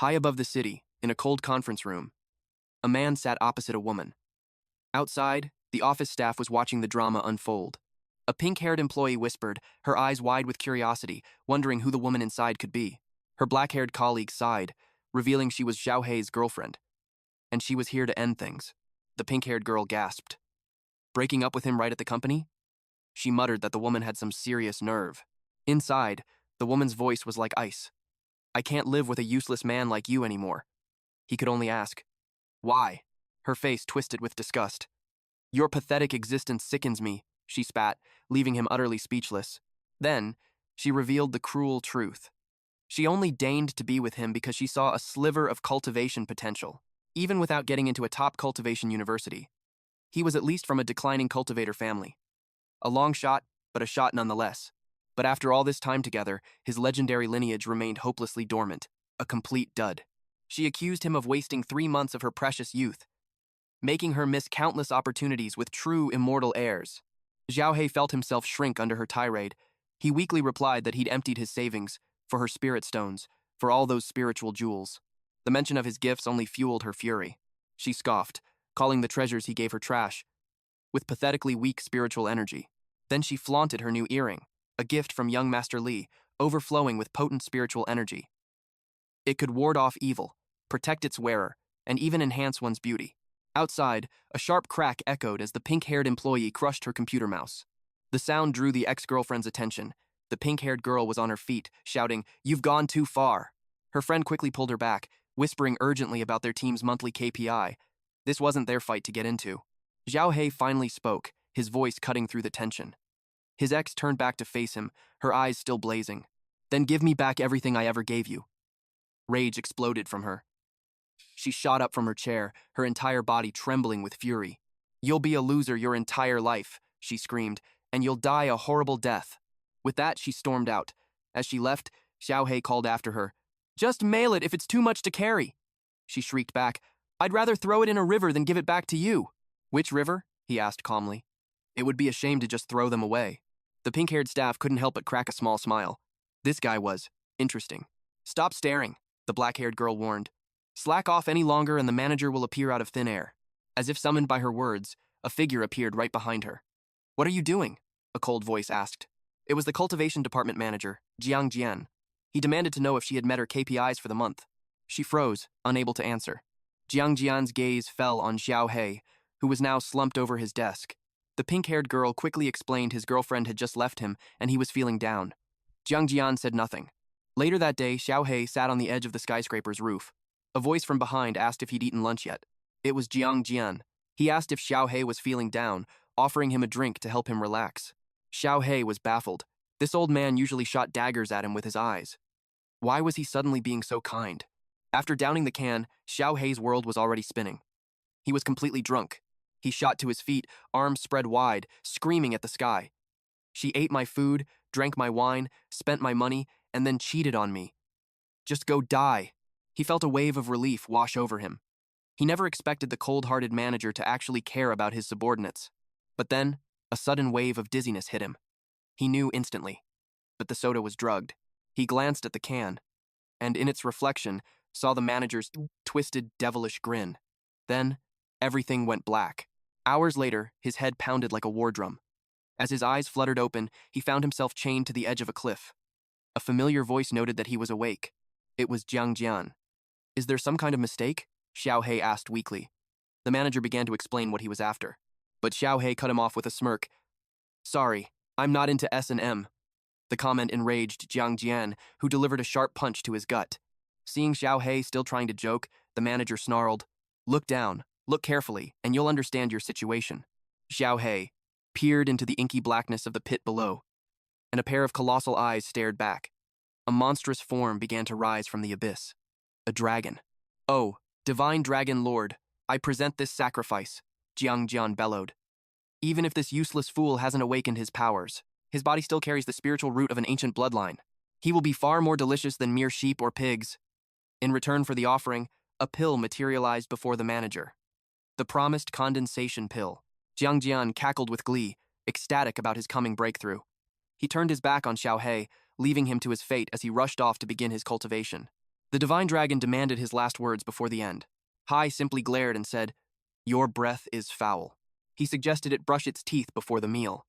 High above the city, in a cold conference room, a man sat opposite a woman. Outside, the office staff was watching the drama unfold. A pink-haired employee whispered, her eyes wide with curiosity, wondering who the woman inside could be. Her black-haired colleague sighed, revealing she was Xiao Hai's girlfriend. And she was here to end things. The pink-haired girl gasped. Breaking up with him right at the company? She muttered that the woman had some serious nerve. Inside, the woman's voice was like ice. I can't live with a useless man like you anymore. He could only ask, why? Her face twisted with disgust. Your pathetic existence sickens me, she spat, leaving him utterly speechless. Then, she revealed the cruel truth. She only deigned to be with him because she saw a sliver of cultivation potential, even without getting into a top cultivation university. He was at least from a declining cultivator family. A long shot, but a shot nonetheless. But after all this time together, his legendary lineage remained hopelessly dormant, a complete dud. She accused him of wasting 3 months of her precious youth, making her miss countless opportunities with true immortal heirs. Xiao Hai felt himself shrink under her tirade. He weakly replied that he'd emptied his savings, for her spirit stones, for all those spiritual jewels. The mention of his gifts only fueled her fury. She scoffed, calling the treasures he gave her trash, with pathetically weak spiritual energy. Then she flaunted her new earring, a gift from young Master Li, overflowing with potent spiritual energy. It could ward off evil, protect its wearer, and even enhance one's beauty. Outside, a sharp crack echoed as the pink-haired employee crushed her computer mouse. The sound drew the ex-girlfriend's attention. The pink-haired girl was on her feet, shouting, "You've gone too far." Her friend quickly pulled her back, whispering urgently about their team's monthly KPI. This wasn't their fight to get into. Xiao Hai finally spoke, his voice cutting through the tension. His ex turned back to face him, her eyes still blazing. "Then give me back everything I ever gave you." Rage exploded from her. She shot up from her chair, her entire body trembling with fury. "You'll be a loser your entire life," she screamed, "and you'll die a horrible death." With that, she stormed out. As she left, Xiao Hai called after her. "Just mail it if it's too much to carry." She shrieked back, "I'd rather throw it in a river than give it back to you." "Which river?" he asked calmly. It would be a shame to just throw them away. The pink-haired staff couldn't help but crack a small smile. This guy was interesting. "Stop staring," the black-haired girl warned. "Slack off any longer and the manager will appear out of thin air." As if summoned by her words, a figure appeared right behind her. "What are you doing?" a cold voice asked. It was the cultivation department manager, Jiang Jian. He demanded to know if she had met her KPIs for the month. She froze, unable to answer. Jiang Jian's gaze fell on Xiao Hai, who was now slumped over his desk. The pink-haired girl quickly explained his girlfriend had just left him and he was feeling down. Jiang Jian said nothing. Later that day, Xiao Hai sat on the edge of the skyscraper's roof. A voice from behind asked if he'd eaten lunch yet. It was Jiang Jian. He asked if Xiao Hai was feeling down, offering him a drink to help him relax. Xiao Hai was baffled. This old man usually shot daggers at him with his eyes. Why was he suddenly being so kind? After downing the can, Xiao Hai's world was already spinning. He was completely drunk. He shot to his feet, arms spread wide, screaming at the sky. "She ate my food, drank my wine, spent my money, and then cheated on me. Just go die." He felt a wave of relief wash over him. He never expected the cold-hearted manager to actually care about his subordinates. But then, a sudden wave of dizziness hit him. He knew instantly. But the soda was drugged. He glanced at the can, and in its reflection, saw the manager's twisted, devilish grin. Then, everything went black. Hours later, his head pounded like a war drum. As his eyes fluttered open, he found himself chained to the edge of a cliff. A familiar voice noted that he was awake. It was Jiang Jian. "Is there some kind of mistake?" Xiao Hai asked weakly. The manager began to explain what he was after. But Xiao Hai cut him off with a smirk. "Sorry, I'm not into S&M." The comment enraged Jiang Jian, who delivered a sharp punch to his gut. Seeing Xiao Hai still trying to joke, the manager snarled, "Look down, look carefully, and you'll understand your situation." Xiao Hai peered into the inky blackness of the pit below, and a pair of colossal eyes stared back. A monstrous form began to rise from the abyss. A dragon. "Oh, divine dragon lord, I present this sacrifice," Jiang Jian bellowed. "Even if this useless fool hasn't awakened his powers, his body still carries the spiritual root of an ancient bloodline. He will be far more delicious than mere sheep or pigs." In return for the offering, a pill materialized before the manager. The promised condensation pill. Jiang Jian cackled with glee, ecstatic about his coming breakthrough. He turned his back on Xiao Hai, leaving him to his fate as he rushed off to begin his cultivation. The divine dragon demanded his last words before the end. Hai simply glared and said, "Your breath is foul." He suggested it brush its teeth before the meal.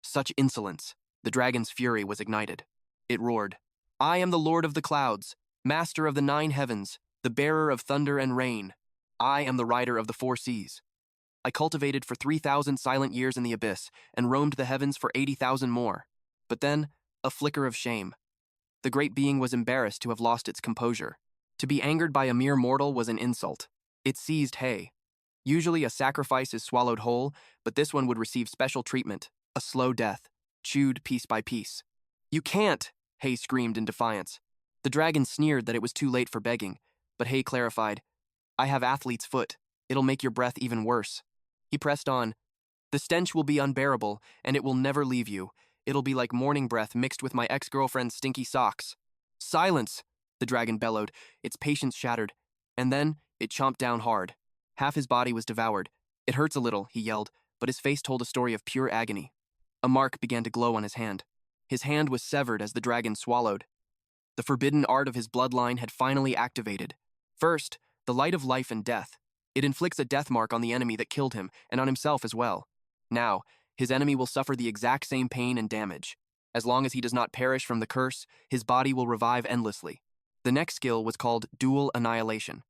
Such insolence! The dragon's fury was ignited. It roared, "I am the lord of the clouds, master of the 9 heavens, the bearer of thunder and rain. I am the rider of the 4 seas. I cultivated for 3,000 silent years in the abyss and roamed the heavens for 80,000 more." But then, a flicker of shame. The great being was embarrassed to have lost its composure. To be angered by a mere mortal was an insult. It seized Hai. Usually a sacrifice is swallowed whole, but this one would receive special treatment, a slow death, chewed piece by piece. "You can't!" Hai screamed in defiance. The dragon sneered that it was too late for begging, but Hai clarified, "I have athlete's foot. It'll make your breath even worse." He pressed on, "The stench will be unbearable, and it will never leave you. It'll be like morning breath mixed with my ex-girlfriend's stinky socks." "Silence!" the dragon bellowed, its patience shattered, and then it chomped down hard. Half his body was devoured. "It hurts a little," he yelled, but his face told a story of pure agony. A mark began to glow on his hand. His hand was severed as the dragon swallowed. The forbidden art of his bloodline had finally activated. First, the light of life and death. It inflicts a death mark on the enemy that killed him, and on himself as well. Now, his enemy will suffer the exact same pain and damage. As long as he does not perish from the curse, his body will revive endlessly. The next skill was called dual annihilation.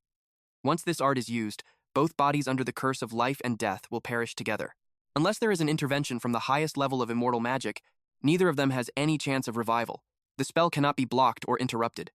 Once this art is used, both bodies under the curse of life and death will perish together. Unless there is an intervention from the highest level of immortal magic, neither of them has any chance of revival. The spell cannot be blocked or interrupted.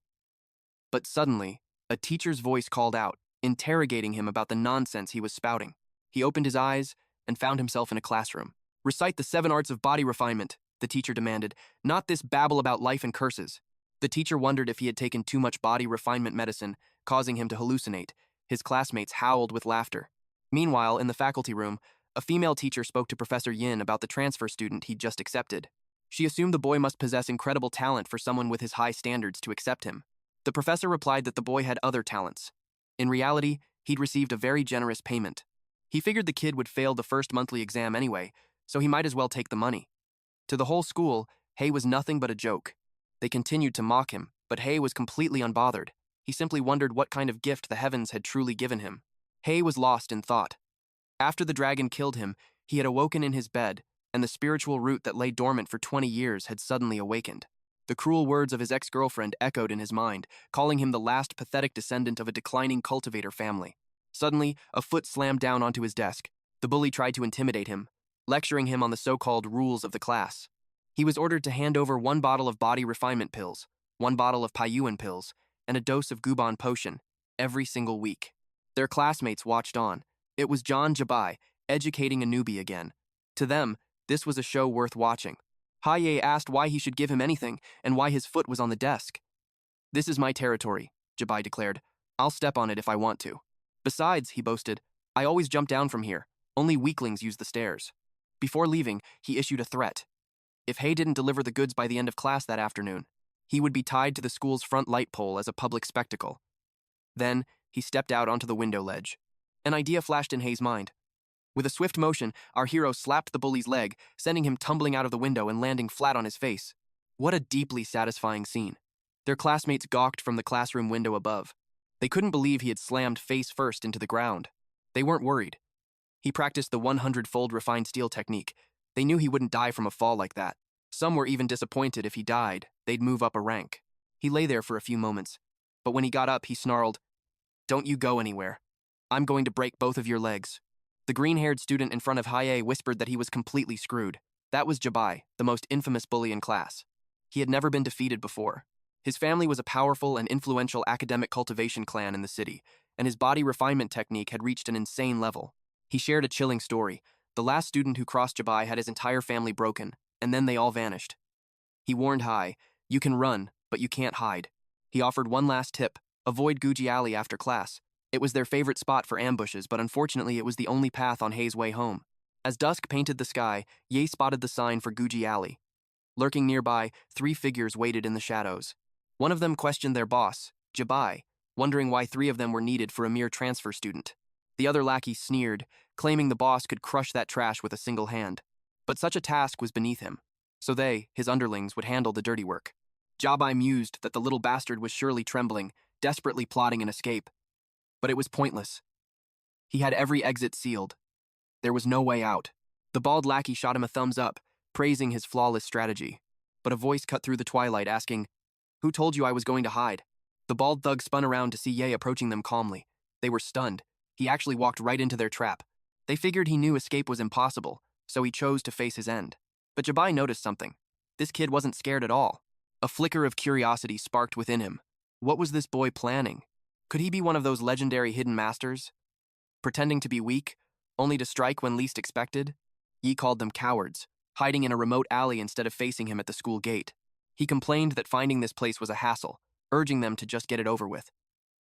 But suddenly, a teacher's voice called out, interrogating him about the nonsense he was spouting. He opened his eyes and found himself in a classroom. "Recite the 7 arts of body refinement," the teacher demanded, "not this babble about life and curses." The teacher wondered if he had taken too much body refinement medicine, causing him to hallucinate. His classmates howled with laughter. Meanwhile, in the faculty room, a female teacher spoke to Professor Yin about the transfer student he'd just accepted. She assumed the boy must possess incredible talent for someone with his high standards to accept him. The professor replied that the boy had other talents. In reality, he'd received a very generous payment. He figured the kid would fail the first monthly exam anyway, so he might as well take the money. To the whole school, Hai was nothing but a joke. They continued to mock him, but Hai was completely unbothered. He simply wondered what kind of gift the heavens had truly given him. Hai was lost in thought. After the dragon killed him, he had awoken in his bed, and the spiritual root that lay dormant for 20 years had suddenly awakened. The cruel words of his ex-girlfriend echoed in his mind, calling him the last pathetic descendant of a declining cultivator family. Suddenly, a foot slammed down onto his desk. The bully tried to intimidate him, lecturing him on the so-called rules of the class. He was ordered to hand over 1 bottle of body refinement pills, 1 bottle of Payuan pills, and a dose of Guban potion, every single week. Their classmates watched on. It was John Jabai, educating a newbie again. To them, this was a show worth watching. Hai asked why he should give him anything and why his foot was on the desk. "This is my territory," Jabai declared. "I'll step on it if I want to. Besides," he boasted, "I always jump down from here. Only weaklings use the stairs." Before leaving, he issued a threat. If Hai didn't deliver the goods by the end of class that afternoon, he would be tied to the school's front light pole as a public spectacle. Then, he stepped out onto the window ledge. An idea flashed in Hai's mind. With a swift motion, our hero slapped the bully's leg, sending him tumbling out of the window and landing flat on his face. What a deeply satisfying scene. Their classmates gawked from the classroom window above. They couldn't believe he had slammed face first into the ground. They weren't worried. He practiced the 100-fold refined steel technique. They knew he wouldn't die from a fall like that. Some were even disappointed if he died, they'd move up a rank. He lay there for a few moments, but when he got up, he snarled, "Don't you go anywhere. I'm going to break both of your legs." The green-haired student in front of Hai whispered that he was completely screwed. That was Jabai, the most infamous bully in class. He had never been defeated before. His family was a powerful and influential academic cultivation clan in the city, and his body refinement technique had reached an insane level. He shared a chilling story. The last student who crossed Jabai had his entire family broken, and then they all vanished. He warned Hai, "You can run, but you can't hide." He offered one last tip: avoid Guji Alley after class. It was their favorite spot for ambushes, but unfortunately it was the only path on Hai's way home. As dusk painted the sky, Ye spotted the sign for Guji Alley. Lurking nearby, 3 figures waited in the shadows. One of them questioned their boss, Jabai, wondering why 3 of them were needed for a mere transfer student. The other lackey sneered, claiming the boss could crush that trash with a single hand. But such a task was beneath him, so they, his underlings, would handle the dirty work. Jabai mused that the little bastard was surely trembling. desperately plotting an escape. But it was pointless. He had every exit sealed. There was no way out. The bald lackey shot him a thumbs up, praising his flawless strategy. But a voice cut through the twilight asking, "Who told you I was going to hide?" The bald thug spun around to see Ye approaching them calmly. They were stunned. He actually walked right into their trap. They figured he knew escape was impossible, so he chose to face his end. But Jabai noticed something. This kid wasn't scared at all. A flicker of curiosity sparked within him. What was this boy planning? Could he be one of those legendary hidden masters? Pretending to be weak, only to strike when least expected? Yi called them cowards, hiding in a remote alley instead of facing him at the school gate. He complained that finding this place was a hassle, urging them to just get it over with.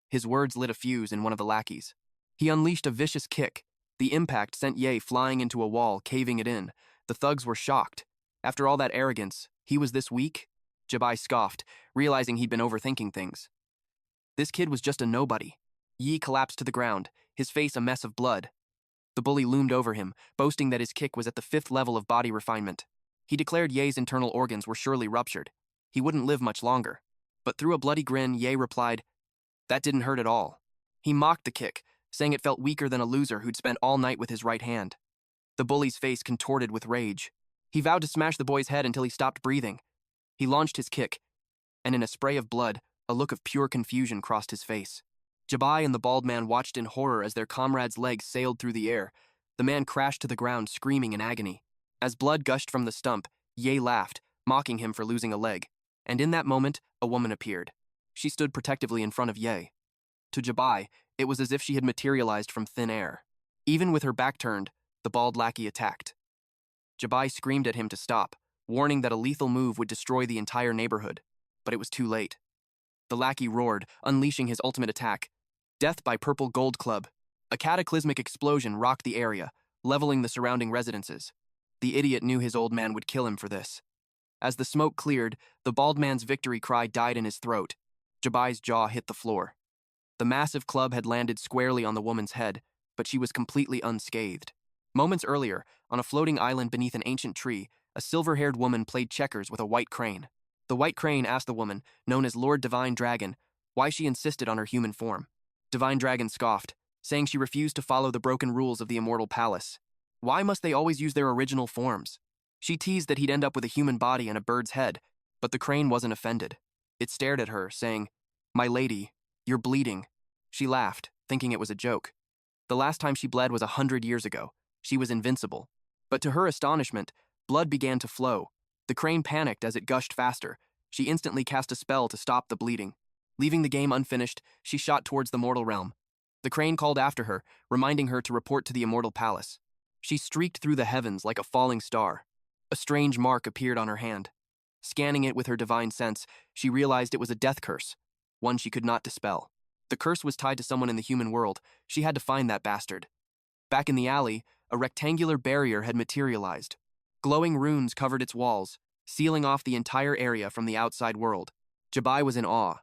His words lit a fuse in one of the lackeys. He unleashed a vicious kick. The impact sent Ye flying into a wall, caving it in. The thugs were shocked. After all that arrogance, he was this weak? Jabai scoffed, realizing he'd been overthinking things. This kid was just a nobody. Yi collapsed to the ground, his face a mess of blood. The bully loomed over him, boasting that his kick was at the 5th level of body refinement. He declared Ye's internal organs were surely ruptured. He wouldn't live much longer. But through a bloody grin, Ye replied, "That didn't hurt at all." He mocked the kick, saying it felt weaker than a loser who'd spent all night with his right hand. The bully's face contorted with rage. He vowed to smash the boy's head until he stopped breathing. He launched his kick, and in a spray of blood, a look of pure confusion crossed his face. Jabai and the bald man watched in horror as their comrade's legs sailed through the air. The man crashed to the ground, screaming in agony. As blood gushed from the stump, Ye laughed, mocking him for losing a leg. And in that moment, a woman appeared. She stood protectively in front of Ye. To Jabai, it was as if she had materialized from thin air. Even with her back turned, the bald lackey attacked. Jabai screamed at him to stop, warning that a lethal move would destroy the entire neighborhood. But it was too late. The lackey roared, unleashing his ultimate attack. Death by Purple Gold Club. A cataclysmic explosion rocked the area, leveling the surrounding residences. The idiot knew his old man would kill him for this. As the smoke cleared, the bald man's victory cry died in his throat. Jabai's jaw hit the floor. The massive club had landed squarely on the woman's head, but she was completely unscathed. Moments earlier, on a floating island beneath an ancient tree, a silver-haired woman played checkers with a white crane. The white crane asked the woman, known as Lord Divine Dragon, why she insisted on her human form. Divine Dragon scoffed, saying she refused to follow the broken rules of the Immortal Palace. Why must they always use their original forms? She teased that he'd end up with a human body and a bird's head, but the crane wasn't offended. It stared at her, saying, "My lady, you're bleeding." She laughed, thinking it was a joke. The last time she bled was 100 years ago. She was invincible. But to her astonishment, blood began to flow. The crane panicked as it gushed faster. She instantly cast a spell to stop the bleeding. Leaving the game unfinished, she shot towards the mortal realm. The crane called after her, reminding her to report to the Immortal Palace. She streaked through the heavens like a falling star. A strange mark appeared on her hand. Scanning it with her divine sense, she realized it was a death curse, one she could not dispel. The curse was tied to someone in the human world. She had to find that bastard. Back in the alley, a rectangular barrier had materialized. Glowing runes covered its walls, sealing off the entire area from the outside world. Jabai was in awe.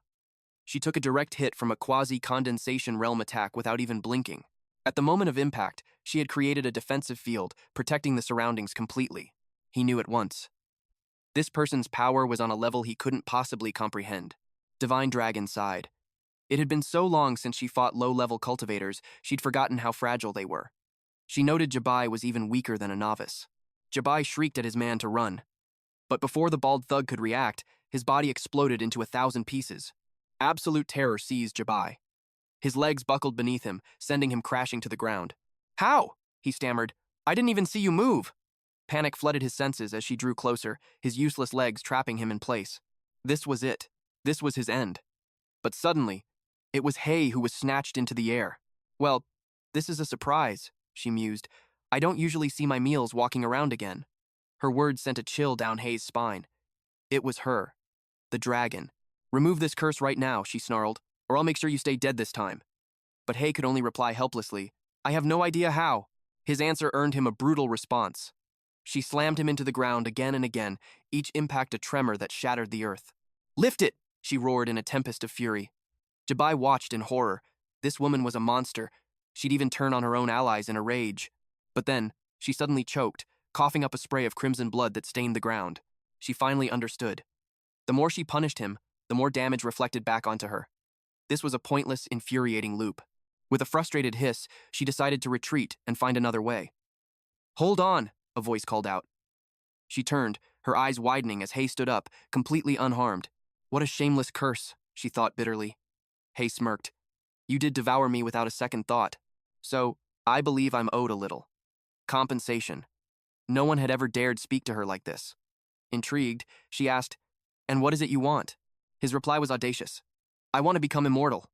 She took a direct hit from a quasi-condensation realm attack without even blinking. At the moment of impact, she had created a defensive field, protecting the surroundings completely. He knew at once. This person's power was on a level he couldn't possibly comprehend. Divine Dragon sighed. It had been so long since she fought low-level cultivators, she'd forgotten how fragile they were. She noted Jabai was even weaker than a novice. Jabai shrieked at his man to run. But before the bald thug could react, his body exploded into 1,000 pieces. Absolute terror seized Jabai. His legs buckled beneath him, sending him crashing to the ground. "How?" he stammered. "I didn't even see you move." Panic flooded his senses as she drew closer, his useless legs trapping him in place. This was it. This was his end. But suddenly, it was Hai who was snatched into the air. "Well, this is a surprise," she mused. "I don't usually see my meals walking around again." Her words sent a chill down Hai's spine. It was her. The dragon. "Remove this curse right now," she snarled, "or I'll make sure you stay dead this time." But Hai could only reply helplessly, "I have no idea how." His answer earned him a brutal response. She slammed him into the ground again and again, each impact a tremor that shattered the earth. "Lift it!" she roared in a tempest of fury. Jabai watched in horror. This woman was a monster. She'd even turn on her own allies in a rage. But then, she suddenly choked, coughing up a spray of crimson blood that stained the ground. She finally understood. The more she punished him, the more damage reflected back onto her. This was a pointless, infuriating loop. With a frustrated hiss, she decided to retreat and find another way. "Hold on," a voice called out. She turned, her eyes widening as Hay stood up, completely unharmed. What a shameless curse, she thought bitterly. Hay smirked. "You did devour me without a second thought. So, I believe I'm owed a little. Compensation." No one had ever dared speak to her like this. Intrigued, she asked, "And what is it you want?" His reply was audacious. "I want to become immortal."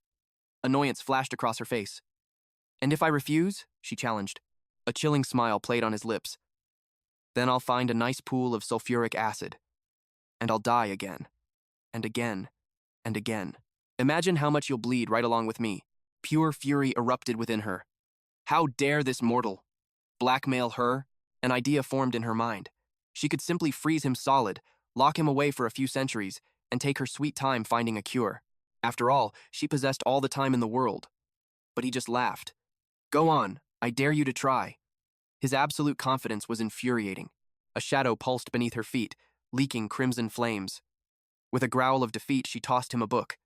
Annoyance flashed across her face. "And if I refuse?" she challenged. A chilling smile played on his lips. "Then I'll find a nice pool of sulfuric acid. And I'll die again. And again. And again. Imagine how much you'll bleed right along with me." Pure fury erupted within her. How dare this mortal blackmail her? An idea formed in her mind. She could simply freeze him solid, lock him away for a few centuries, and take her sweet time finding a cure. After all, she possessed all the time in the world. But he just laughed. "Go on, I dare you to try." His absolute confidence was infuriating. A shadow pulsed beneath her feet, leaking crimson flames. With a growl of defeat, she tossed him a book.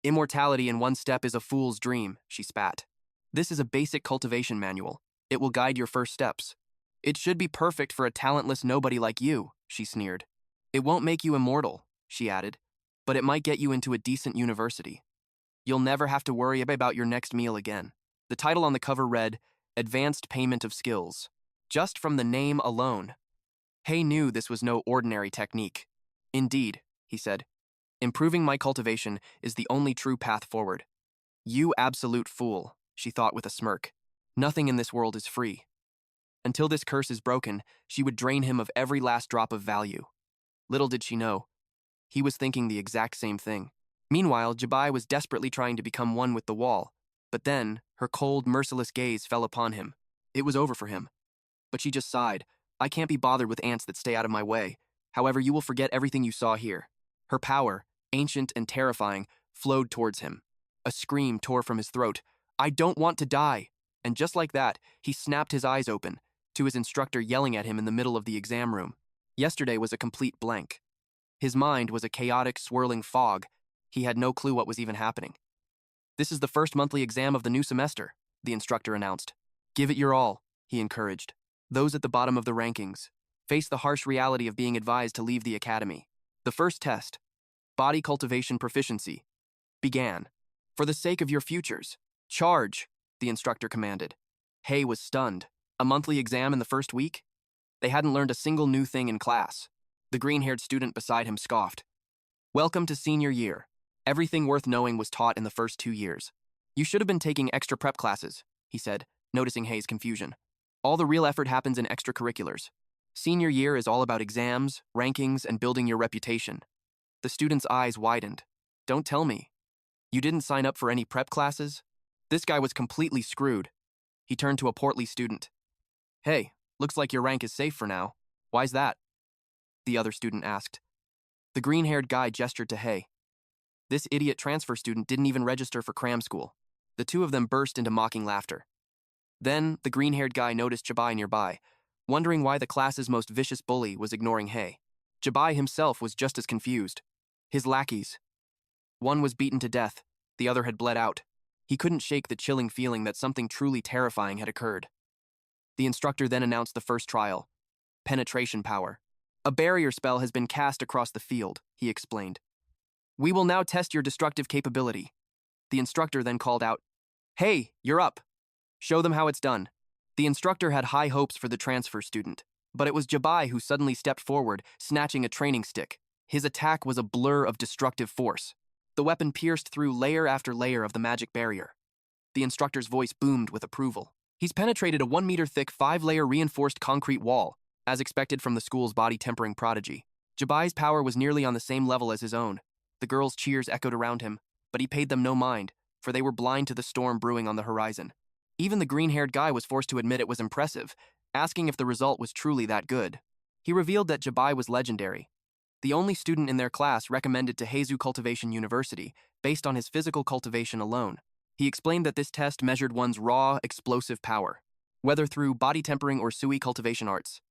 "Immortality in one step is a fool's dream," she spat. "This is a basic cultivation manual. It will guide your first steps." "It should be perfect for a talentless nobody like you," she sneered. "It won't make you immortal," she added, "but it might get you into a decent university. You'll never have to worry about your next meal again." The title on the cover read, "Advanced Payment of Skills." Just from the name alone, Hay knew this was no ordinary technique. "Indeed," he said, "improving my cultivation is the only true path forward." You absolute fool, she thought with a smirk. Nothing in this world is free. Until this curse is broken, she would drain him of every last drop of value. Little did she know, he was thinking the exact same thing. Meanwhile, Jabai was desperately trying to become one with the wall, but then her cold, merciless gaze fell upon him. It was over for him. But she just sighed. "I can't be bothered with ants that stay out of my way. However, you will forget everything you saw here." Her power, ancient and terrifying, flowed towards him. A scream tore from his throat. "I don't want to die." And just like that, he snapped his eyes open, to his instructor yelling at him in the middle of the exam room. Yesterday was a complete blank. His mind was a chaotic, swirling fog. He had no clue what was even happening. "This is the first monthly exam of the new semester," the instructor announced. "Give it your all," he encouraged. Those at the bottom of the rankings face the harsh reality of being advised to leave the academy. The first test, body cultivation proficiency, began. "For the sake of your futures, charge," the instructor commanded. Hay was stunned. A monthly exam in the first week? They hadn't learned a single new thing in class. The green-haired student beside him scoffed. "Welcome to senior year. Everything worth knowing was taught in the first 2 years. You should have been taking extra prep classes," he said, noticing Hay's confusion. "All the real effort happens in extracurriculars. Senior year is all about exams, rankings, and building your reputation." The student's eyes widened. "Don't tell me. You didn't sign up for any prep classes?" This guy was completely screwed. He turned to a portly student. "Hey, looks like your rank is safe for now. Why's that?" the other student asked. The green-haired guy gestured to Hay. "This idiot transfer student didn't even register for cram school." The two of them burst into mocking laughter. Then, the green-haired guy noticed Jabai nearby, wondering why the class's most vicious bully was ignoring Hay. Jabai himself was just as confused. His lackeys. One was beaten to death, the other had bled out. He couldn't shake the chilling feeling that something truly terrifying had occurred. The instructor then announced the first trial. Penetration power. "A barrier spell has been cast across the field," he explained. "We will now test your destructive capability." The instructor then called out, "Hey, you're up. Show them how it's done." The instructor had high hopes for the transfer student, but it was Jabai who suddenly stepped forward, snatching a training stick. His attack was a blur of destructive force. The weapon pierced through layer after layer of the magic barrier. The instructor's voice boomed with approval. "He's penetrated a 1-meter-thick, 5-layer reinforced concrete wall, as expected from the school's body-tempering prodigy." Jabai's power was nearly on the same level as his own. The girls' cheers echoed around him, but he paid them no mind, for they were blind to the storm brewing on the horizon. Even the green-haired guy was forced to admit it was impressive, asking if the result was truly that good. He revealed that Jabai was legendary. The only student in their class recommended to Heizu Cultivation University, based on his physical cultivation alone. He explained that this test measured one's raw, explosive power, whether through body tempering or sui cultivation arts.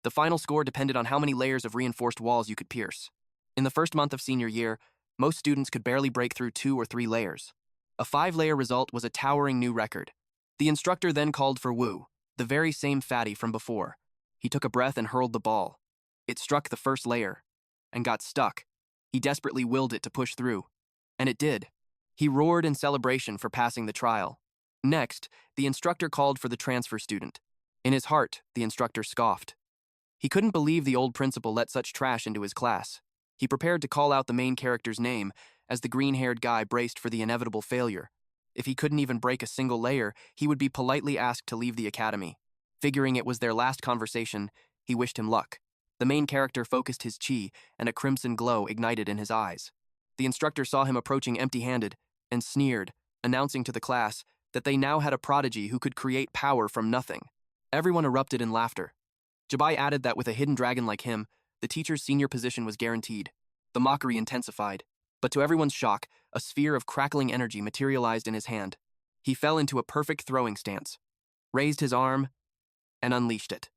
The final score depended on how many layers of reinforced walls you could pierce. In the first month of senior year, most students could barely break through 2 or 3 layers. A 5-layer result was a towering new record. The instructor then called for Wu, the very same fatty from before. He took a breath and hurled the ball. It struck the first layer and got stuck. He desperately willed it to push through. And it did. He roared in celebration for passing the trial. Next, the instructor called for the transfer student. In his heart, the instructor scoffed. He couldn't believe the old principal let such trash into his class. He prepared to call out the main character's name as the green-haired guy braced for the inevitable failure. If he couldn't even break a single layer, he would be politely asked to leave the academy. Figuring it was their last conversation, he wished him luck. The main character focused his chi, and a crimson glow ignited in his eyes. The instructor saw him approaching empty-handed and sneered, announcing to the class that they now had a prodigy who could create power from nothing. Everyone erupted in laughter. Jabai added that with a hidden dragon like him, the teacher's senior position was guaranteed. The mockery intensified, but to everyone's shock, a sphere of crackling energy materialized in his hand. He fell into a perfect throwing stance, raised his arm, and unleashed it.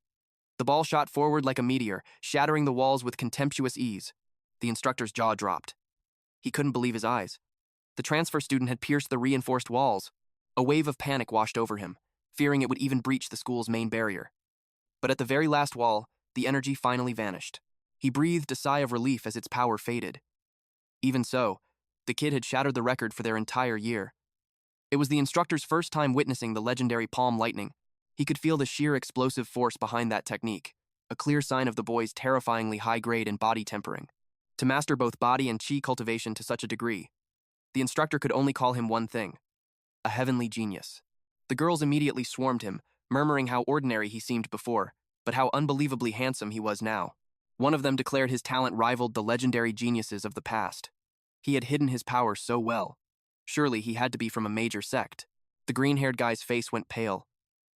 The ball shot forward like a meteor, shattering the walls with contemptuous ease. The instructor's jaw dropped. He couldn't believe his eyes. The transfer student had pierced the reinforced walls. A wave of panic washed over him, fearing it would even breach the school's main barrier. But at the very last wall, the energy finally vanished. He breathed a sigh of relief as its power faded. Even so, the kid had shattered the record for their entire year. It was the instructor's first time witnessing the legendary palm lightning. He could feel the sheer explosive force behind that technique, a clear sign of the boy's terrifyingly high grade in body tempering. To master both body and chi cultivation to such a degree, the instructor could only call him one thing: a heavenly genius. The girls immediately swarmed him, murmuring how ordinary he seemed before, but how unbelievably handsome he was now. One of them declared his talent rivaled the legendary geniuses of the past. He had hidden his power so well. Surely he had to be from a major sect. The green-haired guy's face went pale.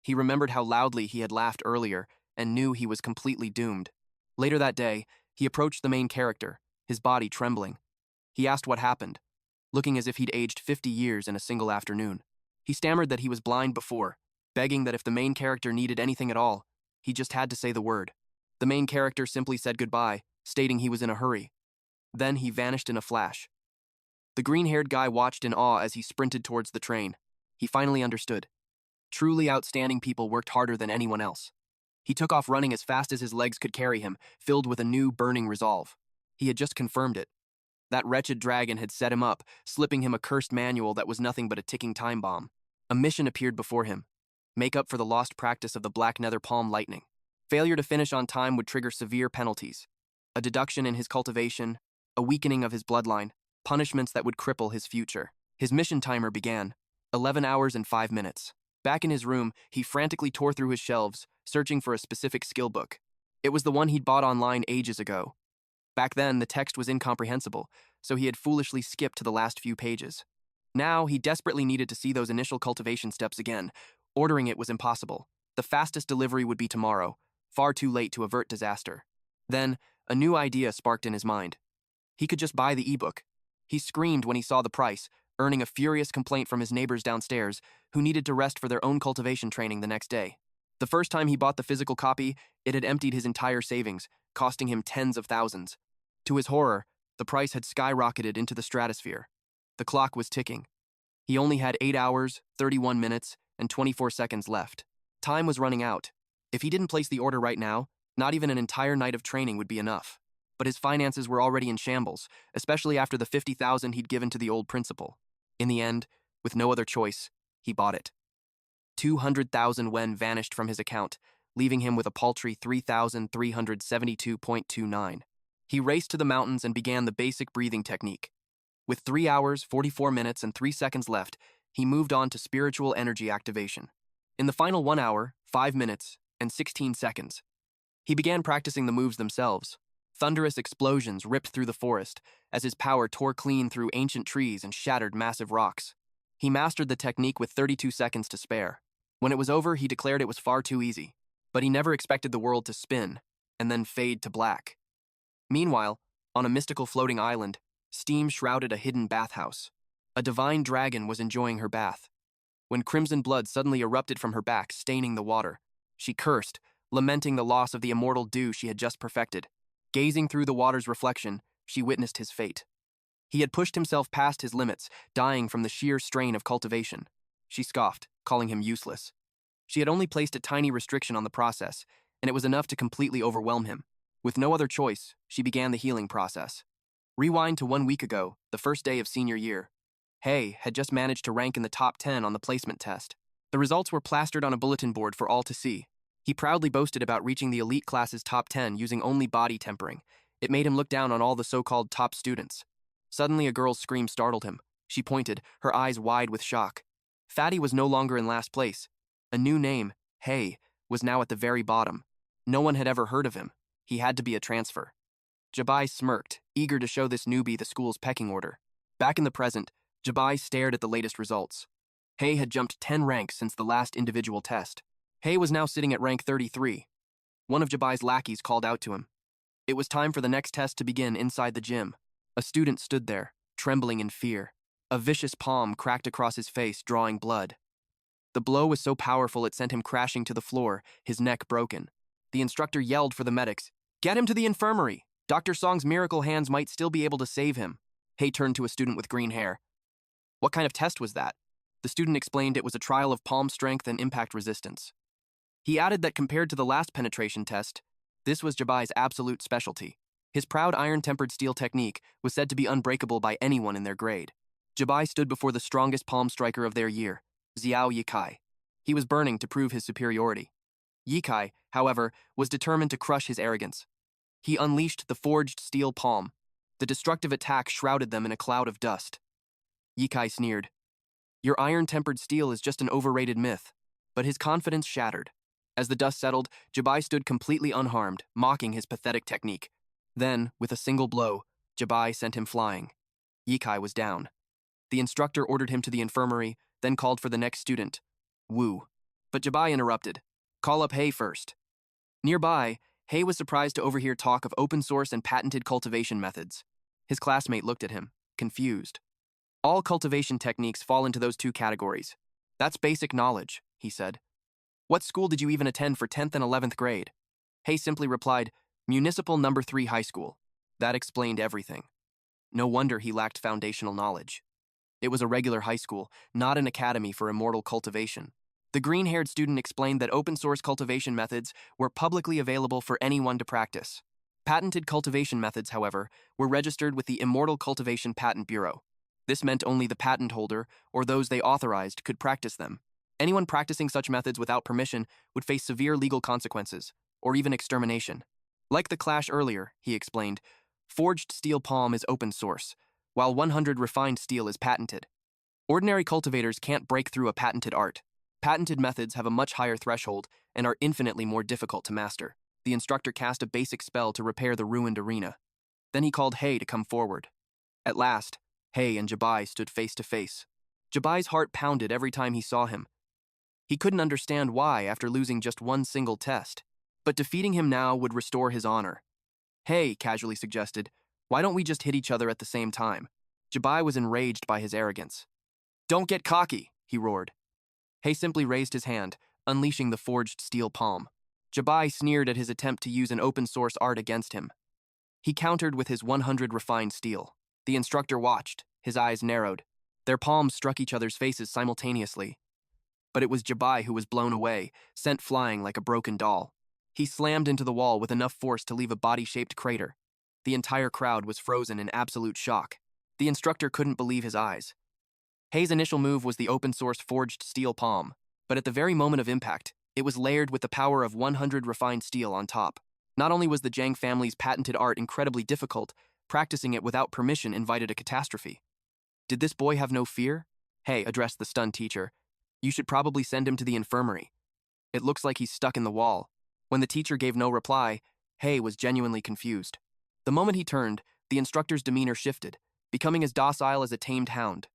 He remembered how loudly he had laughed earlier and knew he was completely doomed. Later that day, he approached the main character, his body trembling. He asked what happened, looking as if he'd aged 50 years in a single afternoon. He stammered that he was blind before, begging that if the main character needed anything at all, he just had to say the word. The main character simply said goodbye, stating he was in a hurry. Then he vanished in a flash. The green-haired guy watched in awe as he sprinted towards the train. He finally understood. Truly outstanding people worked harder than anyone else. He took off running as fast as his legs could carry him, filled with a new, burning resolve. He had just confirmed it. That wretched dragon had set him up, slipping him a cursed manual that was nothing but a ticking time bomb. A mission appeared before him: make up for the lost practice of the black nether palm lightning. Failure to finish on time would trigger severe penalties: a deduction in his cultivation, a weakening of his bloodline, punishments that would cripple his future. His mission timer began: 11 hours and 5 minutes. Back in his room, he frantically tore through his shelves, searching for a specific skill book. It was the one he'd bought online ages ago. Back then, the text was incomprehensible, so he had foolishly skipped to the last few pages. Now, he desperately needed to see those initial cultivation steps again. Ordering it was impossible. The fastest delivery would be tomorrow, far too late to avert disaster. Then, a new idea sparked in his mind. He could just buy the ebook. He screamed when he saw the price, earning a furious complaint from his neighbors downstairs, who needed to rest for their own cultivation training the next day. The first time he bought the physical copy, it had emptied his entire savings, costing him tens of thousands. To his horror, the price had skyrocketed into the stratosphere. The clock was ticking. He only had 8 hours, 31 minutes, and 24 seconds left. Time was running out. If he didn't place the order right now, not even an entire night of training would be enough. But his finances were already in shambles, especially after the 50,000 he'd given to the old principal. In the end, with no other choice, he bought it. 200,000 wen vanished from his account, leaving him with a paltry 3,372.29. He raced to the mountains and began the basic breathing technique. With 3 hours, 44 minutes, and 3 seconds left, he moved on to spiritual energy activation. In the final 1 hour, 5 minutes, and 16 seconds, he began practicing the moves themselves. Thunderous explosions ripped through the forest as his power tore clean through ancient trees and shattered massive rocks. He mastered the technique with 32 seconds to spare. When it was over, he declared it was far too easy, but he never expected the world to spin and then fade to black. Meanwhile, on a mystical floating island, steam shrouded a hidden bathhouse. A divine dragon was enjoying her bath. When crimson blood suddenly erupted from her back, staining the water, she cursed, lamenting the loss of the immortal dew she had just perfected. Gazing through the water's reflection, she witnessed his fate. He had pushed himself past his limits, dying from the sheer strain of cultivation. She scoffed, calling him useless. She had only placed a tiny restriction on the process, and it was enough to completely overwhelm him. With no other choice, she began the healing process. Rewind to 1 week ago, the first day of senior year. Hai had just managed to rank in the top 10 on the placement test. The results were plastered on a bulletin board for all to see. He proudly boasted about reaching the elite class's top 10 using only body tempering. It made him look down on all the so-called top students. Suddenly, a girl's scream startled him. She pointed, her eyes wide with shock. Fatty was no longer in last place. A new name, Hai, was now at the very bottom. No one had ever heard of him. He had to be a transfer. Jabai smirked, eager to show this newbie the school's pecking order. Back in the present, Jabai stared at the latest results. Hai had jumped 10 ranks since the last individual test. Hai was now sitting at rank 33. One of Jabai's lackeys called out to him. It was time for the next test to begin inside the gym. A student stood there, trembling in fear. A vicious palm cracked across his face, drawing blood. The blow was so powerful it sent him crashing to the floor, his neck broken. The instructor yelled for the medics. "Get him to the infirmary! Dr. Song's miracle hands might still be able to save him." Hai turned to a student with green hair. "What kind of test was that?" The student explained it was a trial of palm strength and impact resistance. He added that compared to the last penetration test, this was Jabai's absolute specialty. His proud iron-tempered steel technique was said to be unbreakable by anyone in their grade. Jabai stood before the strongest palm striker of their year, Xiao Hai. He was burning to prove his superiority. Hai, however, was determined to crush his arrogance. He unleashed the forged steel palm. The destructive attack shrouded them in a cloud of dust. Hai sneered. "Your iron-tempered steel is just an overrated myth." But his confidence shattered. As the dust settled, Jabai stood completely unharmed, mocking his pathetic technique. Then, with a single blow, Jabai sent him flying. Hai was down. The instructor ordered him to the infirmary, then called for the next student, Wu. But Jabai interrupted. "Call up Hai first." Nearby, Hai was surprised to overhear talk of open-source and patented cultivation methods. His classmate looked at him, confused. "All cultivation techniques fall into those two categories. That's basic knowledge," he said. "What school did you even attend for 10th and 11th grade?" Hai simply replied, "Municipal No. 3 high school." That explained everything. No wonder he lacked foundational knowledge. It was a regular high school, not an academy for immortal cultivation. The green-haired student explained that open-source cultivation methods were publicly available for anyone to practice. Patented cultivation methods, however, were registered with the Immortal Cultivation Patent Bureau. This meant only the patent holder, or those they authorized, could practice them. Anyone practicing such methods without permission would face severe legal consequences, or even extermination. Like the clash earlier, he explained, forged steel palm is open source, while 100 refined steel is patented. Ordinary cultivators can't break through a patented art. Patented methods have a much higher threshold and are infinitely more difficult to master. The instructor cast a basic spell to repair the ruined arena. Then he called Hai to come forward. At last, Hai and Jabai stood face to face. Jabai's heart pounded every time he saw him. He couldn't understand why after losing just one single test. But defeating him now would restore his honor. Hai casually suggested, "Why don't we just hit each other at the same time?" Jabai was enraged by his arrogance. "Don't get cocky," he roared. Hai simply raised his hand, unleashing the forged steel palm. Jabai sneered at his attempt to use an open-source art against him. He countered with his 100 refined steel. The instructor watched, his eyes narrowed. Their palms struck each other's faces simultaneously. But it was Jabai who was blown away, sent flying like a broken doll. He slammed into the wall with enough force to leave a body-shaped crater. The entire crowd was frozen in absolute shock. The instructor couldn't believe his eyes. Hai's initial move was the open-source forged steel palm, but at the very moment of impact, it was layered with the power of 100 refined steel on top. Not only was the Zhang family's patented art incredibly difficult, practicing it without permission invited a catastrophe. Did this boy have no fear? Hai addressed the stunned teacher. "You should probably send him to the infirmary. It looks like he's stuck in the wall." When the teacher gave no reply, Hai was genuinely confused. The moment he turned, the instructor's demeanor shifted, becoming as docile as a tamed hound.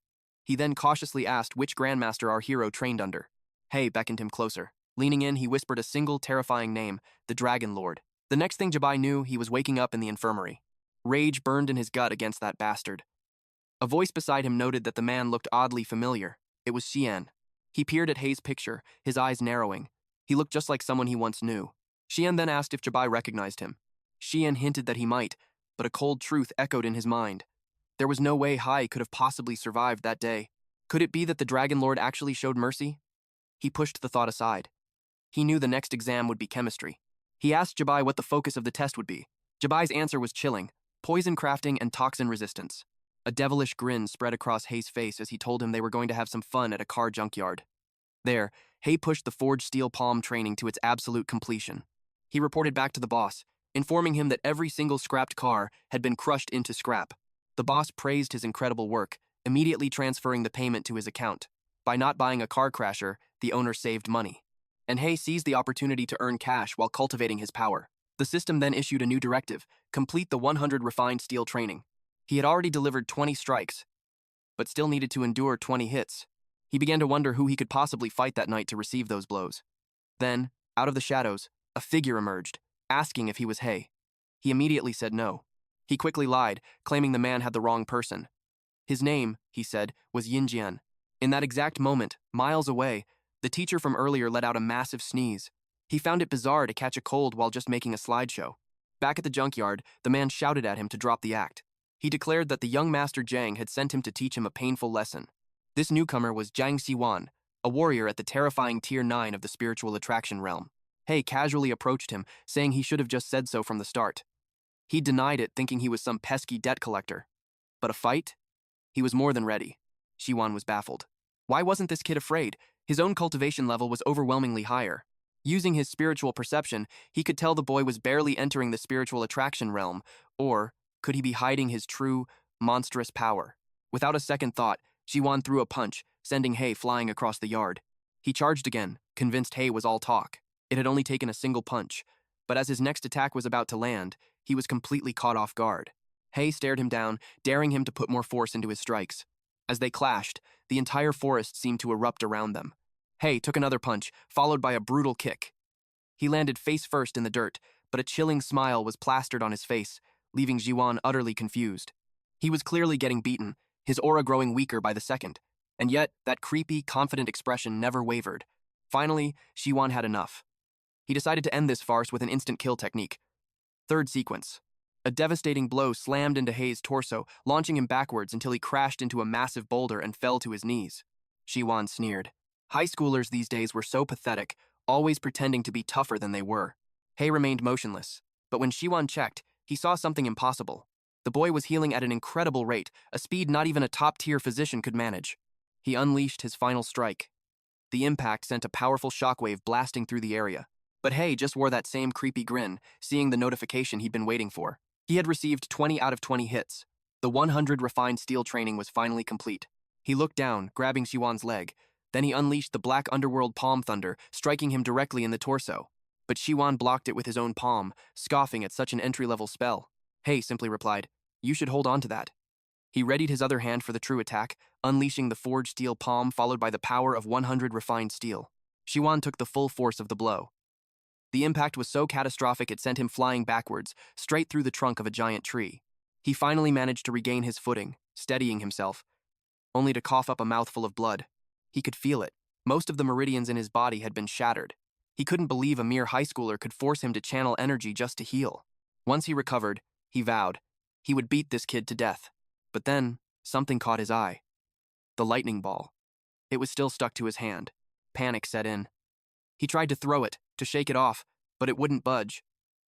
He then cautiously asked which grandmaster our hero trained under. Hai beckoned him closer. Leaning in, he whispered a single terrifying name, the Dragon Lord. The next thing Jabai knew, he was waking up in the infirmary. Rage burned in his gut against that bastard. A voice beside him noted that the man looked oddly familiar. It was Xian. He peered at Hai's picture, his eyes narrowing. He looked just like someone he once knew. Xian then asked if Jabai recognized him. Xian hinted that he might, but a cold truth echoed in his mind. There was no way Hai could have possibly survived that day. Could it be that the Dragon Lord actually showed mercy? He pushed the thought aside. He knew the next exam would be chemistry. He asked Jabai what the focus of the test would be. Jabai's answer was chilling, poison crafting and toxin resistance. A devilish grin spread across Hei's face as he told him they were going to have some fun at a car junkyard. There, Hai pushed the forged steel palm training to its absolute completion. He reported back to the boss, informing him that every single scrapped car had been crushed into scrap. The boss praised his incredible work, immediately transferring the payment to his account. By not buying a car crasher, the owner saved money. And Hai seized the opportunity to earn cash while cultivating his power. The system then issued a new directive: complete the 100 refined steel training. He had already delivered 20 strikes, but still needed to endure 20 hits. He began to wonder who he could possibly fight that night to receive those blows. Then, out of the shadows, a figure emerged, asking if he was Hai. He immediately said no. He quickly lied, claiming the man had the wrong person. His name, he said, was Yinjian. In that exact moment, miles away, the teacher from earlier let out a massive sneeze. He found it bizarre to catch a cold while just making a slideshow. Back at the junkyard, the man shouted at him to drop the act. He declared that the young master Zhang had sent him to teach him a painful lesson. This newcomer was Zhang Xiwan, a warrior at the terrifying Tier 9 of the spiritual attraction realm. Hai casually approached him, saying he should have just said so from the start. He denied it, thinking he was some pesky debt collector. But a fight? He was more than ready. Xiwan was baffled. Why wasn't this kid afraid? His own cultivation level was overwhelmingly higher. Using his spiritual perception, he could tell the boy was barely entering the spiritual attraction realm, or could he be hiding his true, monstrous power? Without a second thought, Xiwan threw a punch, sending Hai flying across the yard. He charged again, convinced Hai was all talk. It had only taken a single punch, but as his next attack was about to land, he was completely caught off guard. Hai stared him down, daring him to put more force into his strikes. As they clashed, the entire forest seemed to erupt around them. Hai took another punch, followed by a brutal kick. He landed face first in the dirt, but a chilling smile was plastered on his face, leaving Xiwan utterly confused. He was clearly getting beaten, his aura growing weaker by the second, and yet that creepy, confident expression never wavered. Finally, Xiwan had enough. He decided to end this farce with an instant kill technique. Third sequence. A devastating blow slammed into Hai's torso, launching him backwards until he crashed into a massive boulder and fell to his knees. Xiwan sneered. High schoolers these days were so pathetic, always pretending to be tougher than they were. Hai remained motionless, but when Xiwan checked, he saw something impossible. The boy was healing at an incredible rate, a speed not even a top-tier physician could manage. He unleashed his final strike. The impact sent a powerful shockwave blasting through the area. But Hai just wore that same creepy grin, seeing the notification he'd been waiting for. He had received 20 out of 20 hits. The 100 refined steel training was finally complete. He looked down, grabbing Xiwan's leg. Then he unleashed the black underworld palm thunder, striking him directly in the torso. But Xiwan blocked it with his own palm, scoffing at such an entry-level spell. Hai simply replied, "You should hold on to that." He readied his other hand for the true attack, unleashing the forged steel palm followed by the power of 100 refined steel. Xiwan took the full force of the blow. The impact was so catastrophic it sent him flying backwards, straight through the trunk of a giant tree. He finally managed to regain his footing, steadying himself, only to cough up a mouthful of blood. He could feel it. Most of the meridians in his body had been shattered. He couldn't believe a mere high schooler could force him to channel energy just to heal. Once he recovered, he vowed he would beat this kid to death. But then, something caught his eye. The lightning ball. It was still stuck to his hand. Panic set in. He tried to throw it, to shake it off, but it wouldn't budge.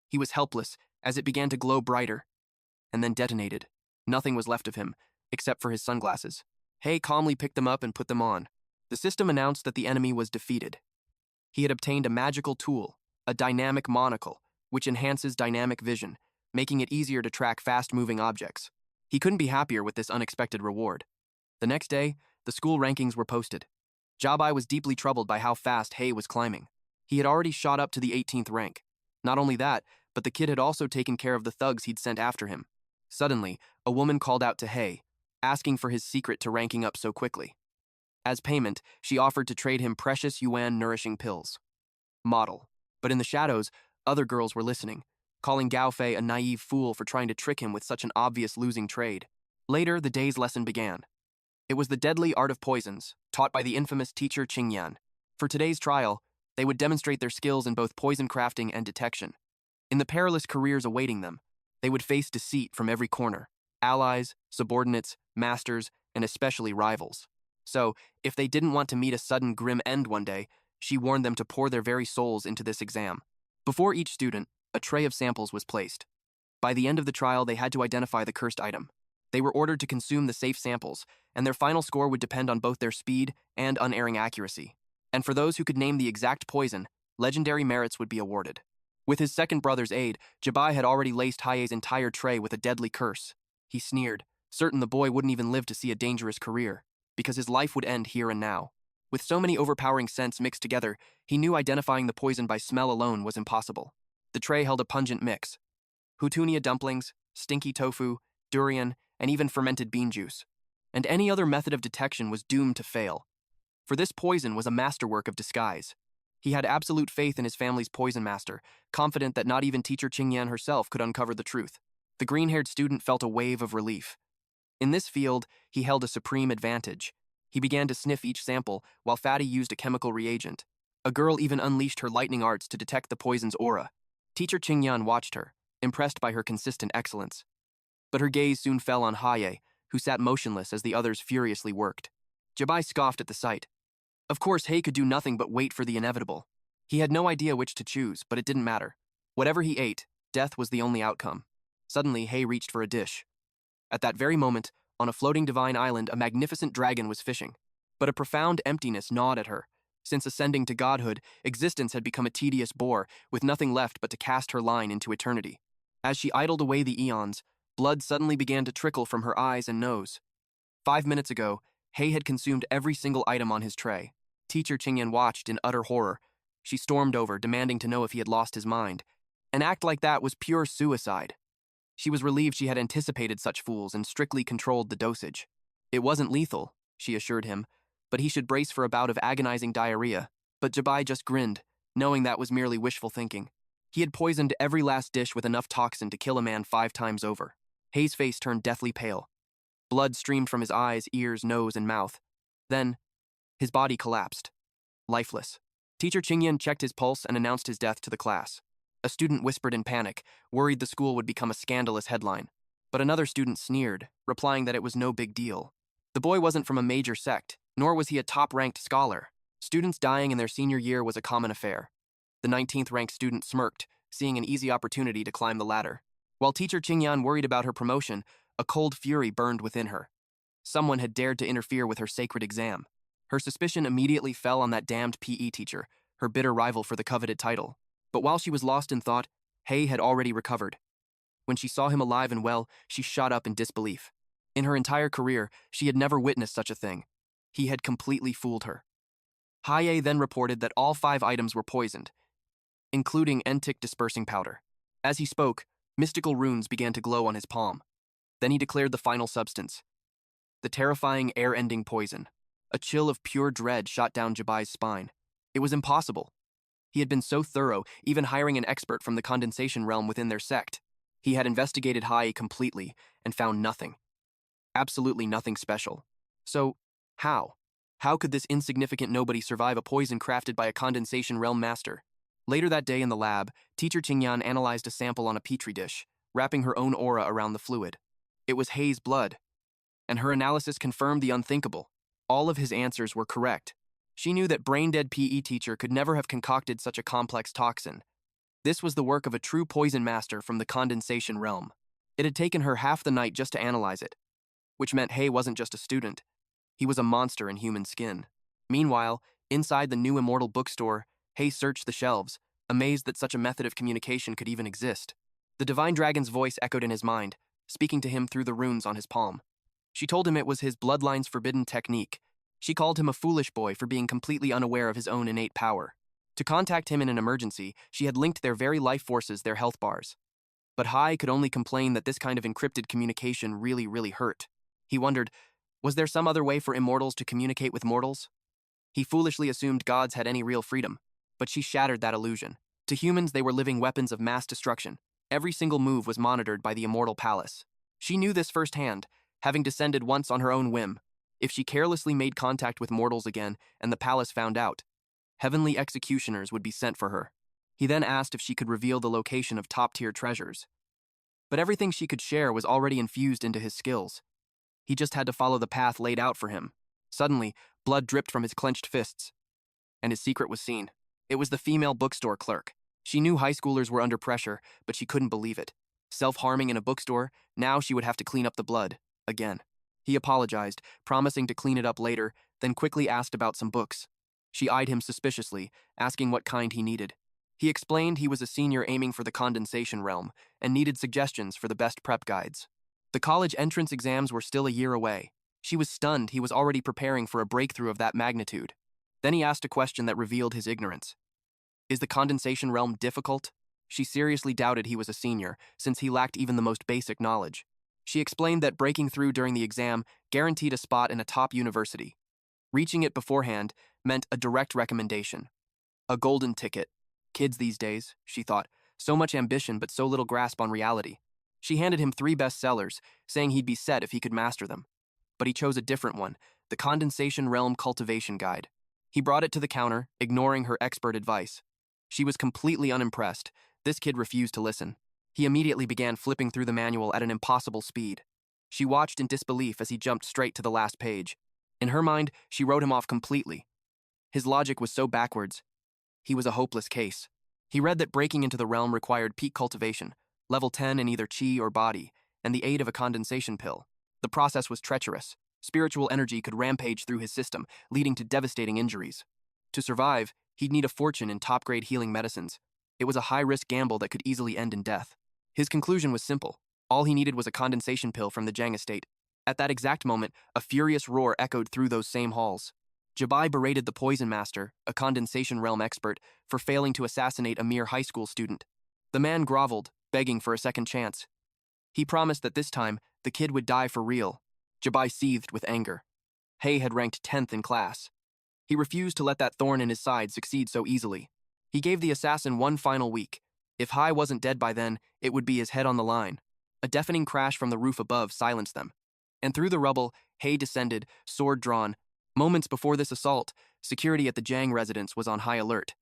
He was helpless as it began to glow brighter, and then detonated. Nothing was left of him, except for his sunglasses. Hai calmly picked them up and put them on. The system announced that the enemy was defeated. He had obtained a magical tool, a dynamic monocle, which enhances dynamic vision, making it easier to track fast-moving objects. He couldn't be happier with this unexpected reward. The next day, the school rankings were posted. Jabai was deeply troubled by how fast Hai was climbing. He had already shot up to the 18th rank. Not only that, but the kid had also taken care of the thugs he'd sent after him. Suddenly, a woman called out to Hai, asking for his secret to ranking up so quickly. As payment, she offered to trade him precious yuan nourishing pills. Model. But in the shadows, other girls were listening, calling Gao Fei a naive fool for trying to trick him with such an obvious losing trade. Later, the day's lesson began. It was the deadly art of poisons, taught by the infamous teacher Qingyan. For today's trial, they would demonstrate their skills in both poison crafting and detection. In the perilous careers awaiting them, they would face deceit from every corner. allies, subordinates, masters, and especially rivals. So, if they didn't want to meet a sudden grim end one day, she warned them to pour their very souls into this exam. Before each student, a tray of samples was placed. By the end of the trial, they had to identify the cursed item. They were ordered to consume the safe samples, and their final score would depend on both their speed and unerring accuracy. And for those who could name the exact poison, legendary merits would be awarded. With his second brother's aid, Jabai had already laced Hai's entire tray with a deadly curse. He sneered, certain the boy wouldn't even live to see a dangerous career, because his life would end here and now. With so many overpowering scents mixed together, he knew identifying the poison by smell alone was impossible. The tray held a pungent mix: Hutunia dumplings, stinky tofu, durian, and even fermented bean juice. And any other method of detection was doomed to fail. For this poison was a masterwork of disguise. He had absolute faith in his family's poison master, confident that not even teacher Qingyan herself could uncover the truth. The green-haired student felt a wave of relief. In this field, he held a supreme advantage. He began to sniff each sample, while Fatty used a chemical reagent. A girl even unleashed her lightning arts to detect the poison's aura. Teacher Qingyan watched her, impressed by her consistent excellence. But her gaze soon fell on Hai, who sat motionless as the others furiously worked. Jabai scoffed at the sight. Of course, Hai could do nothing but wait for the inevitable. He had no idea which to choose, but it didn't matter. Whatever he ate, death was the only outcome. Suddenly, Hai reached for a dish. At that very moment, on a floating divine island, a magnificent dragon was fishing. But a profound emptiness gnawed at her. Since ascending to godhood, existence had become a tedious bore, with nothing left but to cast her line into eternity. As she idled away the eons, blood suddenly began to trickle from her eyes and nose. 5 minutes ago, Hai had consumed every single item on his tray. Teacher Qingyan watched in utter horror. She stormed over, demanding to know if he had lost his mind. An act like that was pure suicide. She was relieved she had anticipated such fools and strictly controlled the dosage. It wasn't lethal, she assured him, but he should brace for a bout of agonizing diarrhea. But Jabai just grinned, knowing that was merely wishful thinking. He had poisoned every last dish with enough toxin to kill a man 5 times over. Hai's face turned deathly pale. Blood streamed from his eyes, ears, nose, and mouth. Then, his body collapsed, lifeless. Teacher Qingyan checked his pulse and announced his death to the class. A student whispered in panic, worried the school would become a scandalous headline. But another student sneered, replying that it was no big deal. The boy wasn't from a major sect, nor was he a top-ranked scholar. Students dying in their senior year was a common affair. The 19th-ranked student smirked, seeing an easy opportunity to climb the ladder. While teacher Qingyan worried about her promotion, a cold fury burned within her. Someone had dared to interfere with her sacred exam. Her suspicion immediately fell on that damned PE teacher, her bitter rival for the coveted title. But while she was lost in thought, Hai had already recovered. When she saw him alive and well, she shot up in disbelief. In her entire career, she had never witnessed such a thing. He had completely fooled her. Hai then reported that all 5 items were poisoned, including entic dispersing powder. As he spoke, mystical runes began to glow on his palm. Then he declared the final substance: the terrifying air-ending poison. A chill of pure dread shot down Jabai's spine. It was impossible. He had been so thorough, even hiring an expert from the condensation realm within their sect. He had investigated Hai completely and found nothing. Absolutely nothing special. So, how? How could this insignificant nobody survive a poison crafted by a condensation realm master? Later that day in the lab, teacher Qingyan analyzed a sample on a petri dish, wrapping her own aura around the fluid. It was Hai's blood. And her analysis confirmed the unthinkable. All of his answers were correct. She knew that brain-dead PE teacher could never have concocted such a complex toxin. This was the work of a true poison master from the condensation realm. It had taken her half the night just to analyze it, which meant Hai wasn't just a student. He was a monster in human skin. Meanwhile, inside the new immortal bookstore, Hai searched the shelves, amazed that such a method of communication could even exist. The divine dragon's voice echoed in his mind, speaking to him through the runes on his palm. She told him it was his bloodline's forbidden technique. She called him a foolish boy for being completely unaware of his own innate power. To contact him in an emergency, she had linked their very life forces their health bars. But Hai could only complain that this kind of encrypted communication really hurt. He wondered, was there some other way for immortals to communicate with mortals? He foolishly assumed gods had any real freedom, but she shattered that illusion. To humans, they were living weapons of mass destruction. Every single move was monitored by the immortal palace. She knew this firsthand, having descended once on her own whim. If she carelessly made contact with mortals again and the palace found out, heavenly executioners would be sent for her. He then asked if she could reveal the location of top-tier treasures. But everything she could share was already infused into his skills. He just had to follow the path laid out for him. Suddenly, blood dripped from his clenched fists, and his secret was seen. It was the female bookstore clerk. She knew high schoolers were under pressure, but she couldn't believe it. Self-harming in a bookstore, now she would have to clean up the blood, again. He apologized, promising to clean it up later, then quickly asked about some books. She eyed him suspiciously, asking what kind he needed. He explained he was a senior aiming for the condensation realm and needed suggestions for the best prep guides. The college entrance exams were still a year away. She was stunned he was already preparing for a breakthrough of that magnitude. Then he asked a question that revealed his ignorance. Is the condensation realm difficult? She seriously doubted he was a senior, since he lacked even the most basic knowledge. She explained that breaking through during the exam guaranteed a spot in a top university. Reaching it beforehand meant a direct recommendation. A golden ticket. Kids these days, she thought, so much ambition but so little grasp on reality. She handed him 3 bestsellers, saying he'd be set if he could master them. But he chose a different one, the Condensation Realm Cultivation Guide. He brought it to the counter, ignoring her expert advice. She was completely unimpressed. This kid refused to listen. He immediately began flipping through the manual at an impossible speed. She watched in disbelief as he jumped straight to the last page. In her mind, she wrote him off completely. His logic was so backwards. He was a hopeless case. He read that breaking into the realm required peak cultivation, level 10 in either chi or body, and the aid of a condensation pill. The process was treacherous. Spiritual energy could rampage through his system, leading to devastating injuries. To survive, he'd need a fortune in top-grade healing medicines. It was a high-risk gamble that could easily end in death. His conclusion was simple. All he needed was a condensation pill from the Jiang estate. At that exact moment, a furious roar echoed through those same halls. Jabai berated the Poison Master, a condensation realm expert, for failing to assassinate a mere high school student. The man groveled, begging for a second chance. He promised that this time, the kid would die for real. Jabai seethed with anger. Hai had ranked 10th in class. He refused to let that thorn in his side succeed so easily. He gave the assassin one final week. If Hai wasn't dead by then, it would be his head on the line. A deafening crash from the roof above silenced them. And through the rubble, Hai descended, sword drawn. Moments before this assault, security at the Jiang residence was on high alert.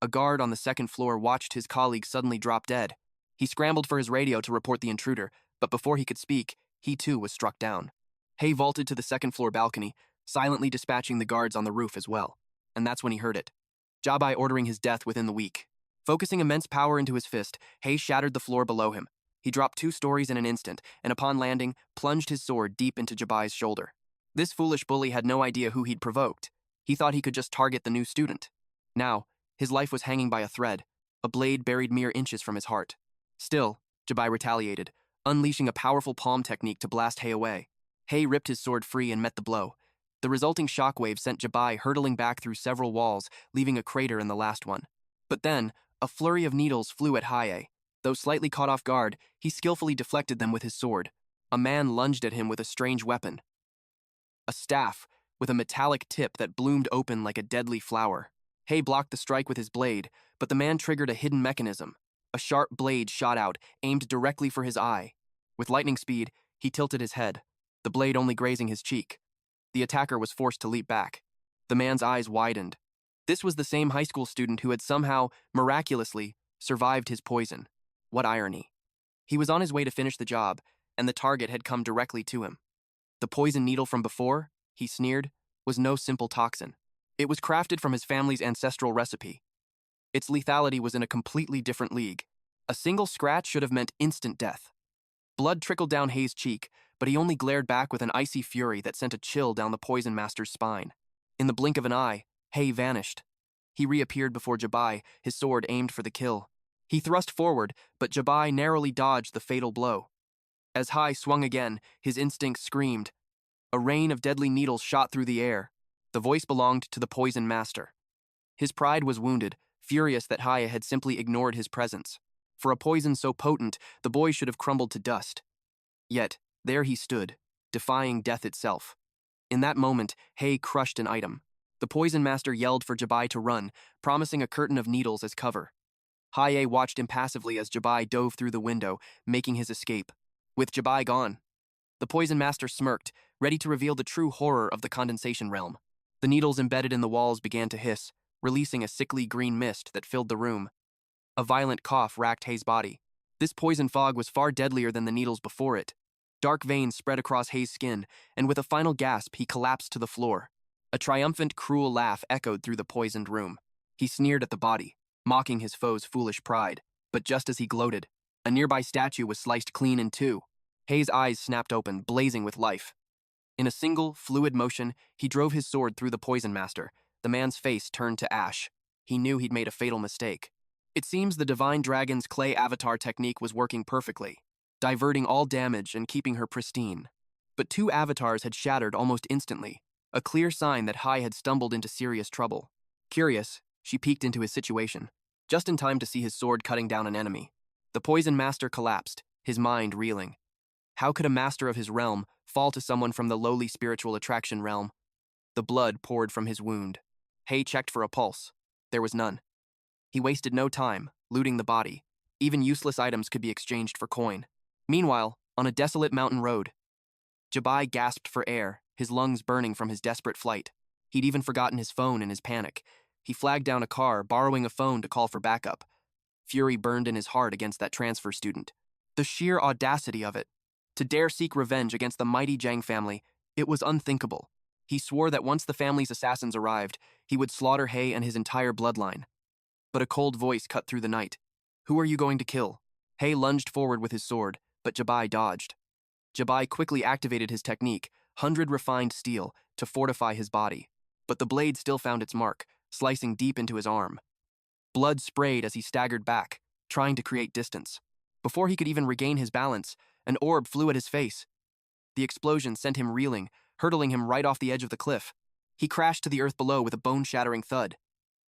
A guard on the second floor watched his colleague suddenly drop dead. He scrambled for his radio to report the intruder, but before he could speak, he too was struck down. Hai vaulted to the second-floor balcony, silently dispatching the guards on the roof as well. And that's when he heard it. Jabai ordering his death within the week. Focusing immense power into his fist, Hai shattered the floor below him. He dropped 2 stories in an instant, and upon landing, plunged his sword deep into Jabai's shoulder. This foolish bully had no idea who he'd provoked. He thought he could just target the new student. Now, his life was hanging by a thread, a blade buried mere inches from his heart. Still, Jabai retaliated, unleashing a powerful palm technique to blast Hai away. Hai ripped his sword free and met the blow. The resulting shockwave sent Jabai hurtling back through several walls, leaving a crater in the last one. But then, a flurry of needles flew at Hai. Though slightly caught off guard, he skillfully deflected them with his sword. A man lunged at him with a strange weapon. A staff, with a metallic tip that bloomed open like a deadly flower. Hai blocked the strike with his blade, but the man triggered a hidden mechanism. A sharp blade shot out, aimed directly for his eye. With lightning speed, he tilted his head, the blade only grazing his cheek. The attacker was forced to leap back. The man's eyes widened. This was the same high school student who had somehow, miraculously, survived his poison. What irony. He was on his way to finish the job, and the target had come directly to him. The poison needle from before, he sneered, was no simple toxin. It was crafted from his family's ancestral recipe. Its lethality was in a completely different league. A single scratch should have meant instant death. Blood trickled down Hai's cheek, but he only glared back with an icy fury that sent a chill down the Poison Master's spine. In the blink of an eye, Hai vanished. He reappeared before Jabai, his sword aimed for the kill. He thrust forward, but Jabai narrowly dodged the fatal blow. As Hai swung again, his instincts screamed. A rain of deadly needles shot through the air. The voice belonged to the Poison Master. His pride was wounded, furious that Hai had simply ignored his presence. For a poison so potent, the boy should have crumbled to dust. Yet, there he stood, defying death itself. In that moment, Hai crushed an item. The Poison Master yelled for Jabai to run, promising a curtain of needles as cover. Hai watched impassively as Jabai dove through the window, making his escape. With Jabai gone, the Poison Master smirked, ready to reveal the true horror of the condensation realm. The needles embedded in the walls began to hiss, releasing a sickly green mist that filled the room. A violent cough racked Hai's body. This poison fog was far deadlier than the needles before it. Dark veins spread across Hei's skin, and with a final gasp, he collapsed to the floor. A triumphant, cruel laugh echoed through the poisoned room. He sneered at the body, mocking his foe's foolish pride. But just as he gloated, a nearby statue was sliced clean in two. Hei's eyes snapped open, blazing with life. In a single, fluid motion, he drove his sword through the poison master. The man's face turned to ash. He knew he'd made a fatal mistake. It seems the divine dragon's clay avatar technique was working perfectly, diverting all damage and keeping her pristine. But two avatars had shattered almost instantly, a clear sign that Hai had stumbled into serious trouble. Curious, she peeked into his situation, just in time to see his sword cutting down an enemy. The poison master collapsed, his mind reeling. How could a master of his realm fall to someone from the lowly spiritual attraction realm? The blood poured from his wound. Hai checked for a pulse. There was none. He wasted no time, looting the body. Even useless items could be exchanged for coin. Meanwhile, on a desolate mountain road, Jabai gasped for air, his lungs burning from his desperate flight. He'd even forgotten his phone in his panic. He flagged down a car, borrowing a phone to call for backup. Fury burned in his heart against that transfer student. The sheer audacity of it. To dare seek revenge against the mighty Zhang family, it was unthinkable. He swore that once the family's assassins arrived, he would slaughter Hai and his entire bloodline. But a cold voice cut through the night. Who are you going to kill? Hai lunged forward with his sword, but Jabai dodged. Jabai quickly activated his technique, 100 refined steel, to fortify his body. But the blade still found its mark, slicing deep into his arm. Blood sprayed as he staggered back, trying to create distance. Before he could even regain his balance, an orb flew at his face. The explosion sent him reeling, hurtling him right off the edge of the cliff. He crashed to the earth below with a bone-shattering thud.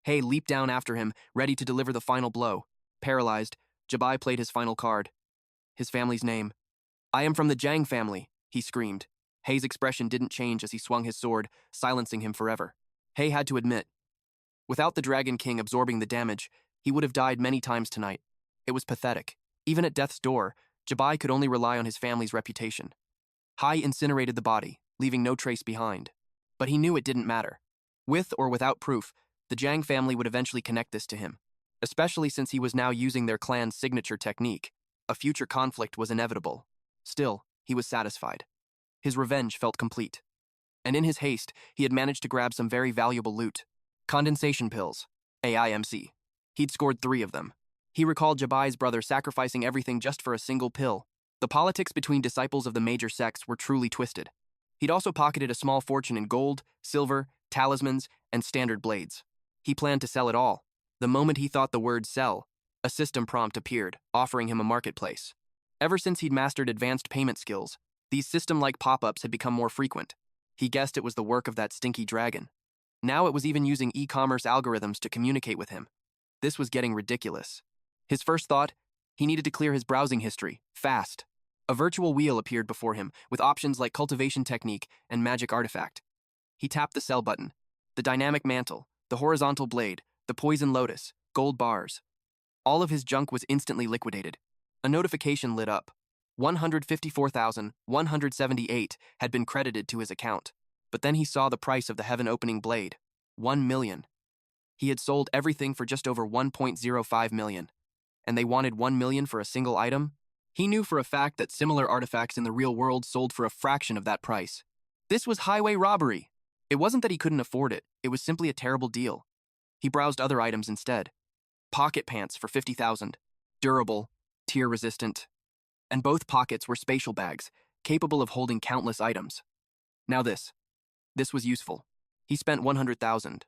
Hai leaped down after him, ready to deliver the final blow. Paralyzed, Jabai played his final card. His family's name. I am from the Zhang family, he screamed. Hai's expression didn't change as he swung his sword, silencing him forever. Hai had to admit, without the Dragon King absorbing the damage, he would have died many times tonight. It was pathetic. Even at death's door, Jabai could only rely on his family's reputation. Hai incinerated the body, leaving no trace behind. But he knew it didn't matter. With or without proof, the Zhang family would eventually connect this to him, especially since he was now using their clan's signature technique. A future conflict was inevitable. Still, he was satisfied. His revenge felt complete. And in his haste, he had managed to grab some very valuable loot. Condensation pills, AIMC. He'd scored 3 of them. He recalled Jabai's brother sacrificing everything just for a single pill. The politics between disciples of the major sects were truly twisted. He'd also pocketed a small fortune in gold, silver, talismans, and standard blades. He planned to sell it all. The moment he thought the word sell, a system prompt appeared, offering him a marketplace. Ever since he'd mastered advanced payment skills, these system-like pop-ups had become more frequent. He guessed it was the work of that stinky dragon. Now it was even using e-commerce algorithms to communicate with him. This was getting ridiculous. His first thought, he needed to clear his browsing history, fast. A virtual wheel appeared before him, with options like Cultivation Technique and Magic Artifact. He tapped the sell button. The dynamic mantle, the horizontal blade, the poison lotus, gold bars. All of his junk was instantly liquidated. A notification lit up. 154,178 had been credited to his account. But then he saw the price of the heaven-opening blade. 1 million. He had sold everything for just over 1.05 million. And they wanted 1 million for a single item? He knew for a fact that similar artifacts in the real world sold for a fraction of that price. This was highway robbery. It wasn't that he couldn't afford it, it was simply a terrible deal. He browsed other items instead. Pocket pants for 50,000. Durable, tear-resistant. And both pockets were spatial bags, capable of holding countless items. Now this. This was useful. He spent 100,000,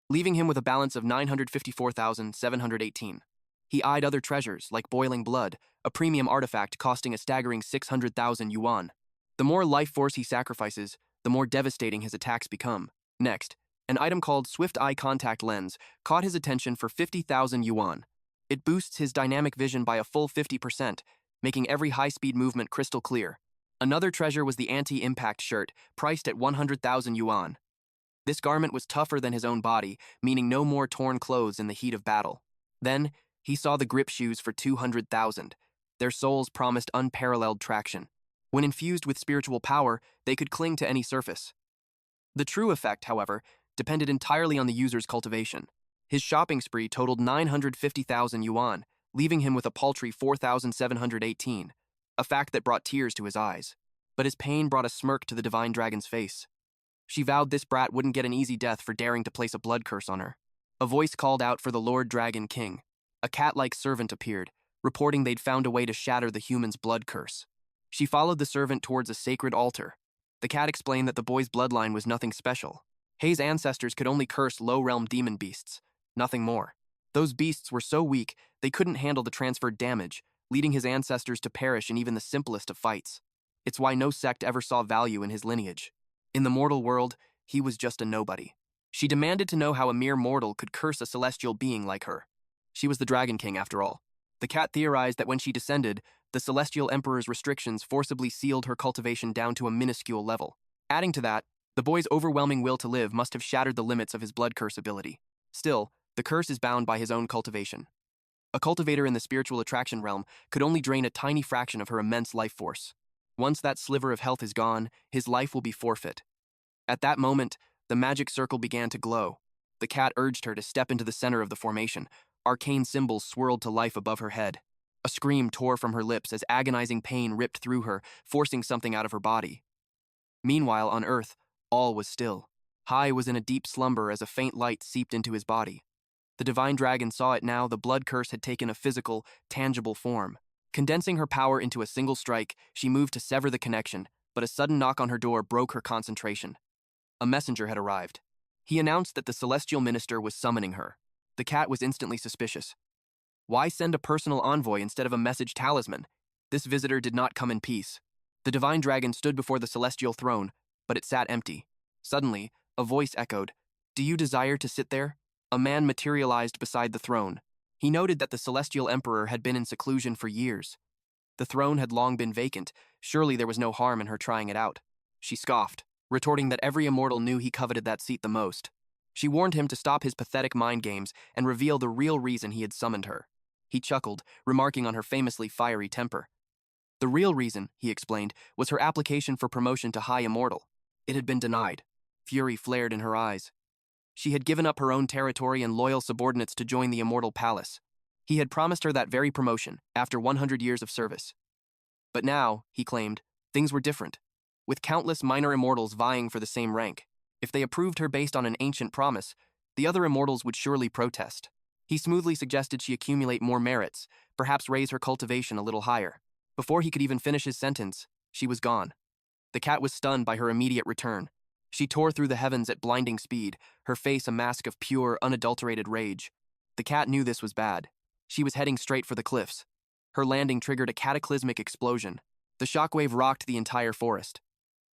leaving him with a balance of 954,718. He eyed other treasures, like boiling blood, a premium artifact costing a staggering 600,000 yuan. The more life force he sacrifices, the more devastating his attacks become. Next, an item called Swift Eye Contact Lens caught his attention for 50,000 yuan. It boosts his dynamic vision by a full 50%, making every high-speed movement crystal clear. Another treasure was the anti-impact shirt, priced at 100,000 yuan. This garment was tougher than his own body, meaning no more torn clothes in the heat of battle. Then, he saw the grip shoes for 200,000. Their soles promised unparalleled traction. When infused with spiritual power, they could cling to any surface. The true effect, however, depended entirely on the user's cultivation. His shopping spree totaled 950,000 yuan, leaving him with a paltry 4,718, a fact that brought tears to his eyes. But his pain brought a smirk to the divine dragon's face. She vowed this brat wouldn't get an easy death for daring to place a blood curse on her. A voice called out for the Lord Dragon King. A cat-like servant appeared, reporting they'd found a way to shatter the human's blood curse. She followed the servant towards a sacred altar. The cat explained that the boy's bloodline was nothing special. Hei's ancestors could only curse low-realm demon beasts, nothing more. Those beasts were so weak, they couldn't handle the transferred damage, leading his ancestors to perish in even the simplest of fights. It's why no sect ever saw value in his lineage. In the mortal world, he was just a nobody. She demanded to know how a mere mortal could curse a celestial being like her. She was the Dragon King, after all. The cat theorized that when she descended, the Celestial Emperor's restrictions forcibly sealed her cultivation down to a minuscule level. Adding to that, the boy's overwhelming will to live must have shattered the limits of his blood curse ability. Still, the curse is bound by his own cultivation. A cultivator in the spiritual attraction realm could only drain a tiny fraction of her immense life force. Once that sliver of health is gone, his life will be forfeit. At that moment, the magic circle began to glow. The cat urged her to step into the center of the formation. Arcane symbols swirled to life above her head. A scream tore from her lips as agonizing pain ripped through her, forcing something out of her body. Meanwhile, on Earth, all was still. Hai was in a deep slumber as a faint light seeped into his body. The divine dragon saw it now. The blood curse had taken a physical, tangible form. Condensing her power into a single strike, she moved to sever the connection, but a sudden knock on her door broke her concentration. A messenger had arrived. He announced that the celestial minister was summoning her. The cat was instantly suspicious. Why send a personal envoy instead of a message talisman? This visitor did not come in peace. The divine dragon stood before the celestial throne, but it sat empty. Suddenly, a voice echoed, "Do you desire to sit there?" A man materialized beside the throne. He noted that the celestial emperor had been in seclusion for years. The throne had long been vacant. Surely there was no harm in her trying it out. She scoffed, retorting that every immortal knew he coveted that seat the most. She warned him to stop his pathetic mind games and reveal the real reason he had summoned her. He chuckled, remarking on her famously fiery temper. The real reason, he explained, was her application for promotion to High Immortal. It had been denied. Fury flared in her eyes. She had given up her own territory and loyal subordinates to join the Immortal Palace. He had promised her that very promotion, after 100 years of service. But now, he claimed, things were different, with countless minor immortals vying for the same rank. If they approved her based on an ancient promise, the other immortals would surely protest. He smoothly suggested she accumulate more merits, perhaps raise her cultivation a little higher. Before he could even finish his sentence, she was gone. The cat was stunned by her immediate return. She tore through the heavens at blinding speed, her face a mask of pure, unadulterated rage. The cat knew this was bad. She was heading straight for the cliffs. Her landing triggered a cataclysmic explosion. The shockwave rocked the entire forest.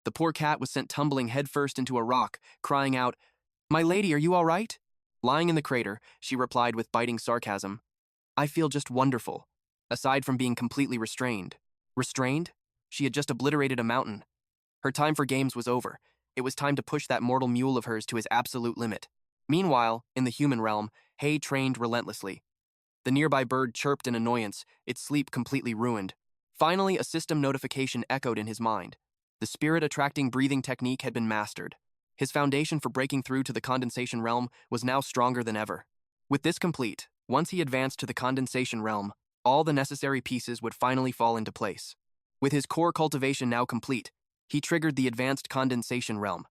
The poor cat was sent tumbling headfirst into a rock, crying out, "My lady, are you all right?" Lying in the crater, she replied with biting sarcasm, "I feel just wonderful, aside from being completely restrained." Restrained? She had just obliterated a mountain. Her time for games was over. It was time to push that mortal mule of hers to his absolute limit. Meanwhile, in the human realm, Hai trained relentlessly. The nearby bird chirped in annoyance, its sleep completely ruined. Finally, a system notification echoed in his mind. The spirit-attracting breathing technique had been mastered. His foundation for breaking through to the condensation realm was now stronger than ever. With this complete, once he advanced to the condensation realm, all the necessary pieces would finally fall into place. With his core cultivation now complete, he triggered the advanced condensation realm.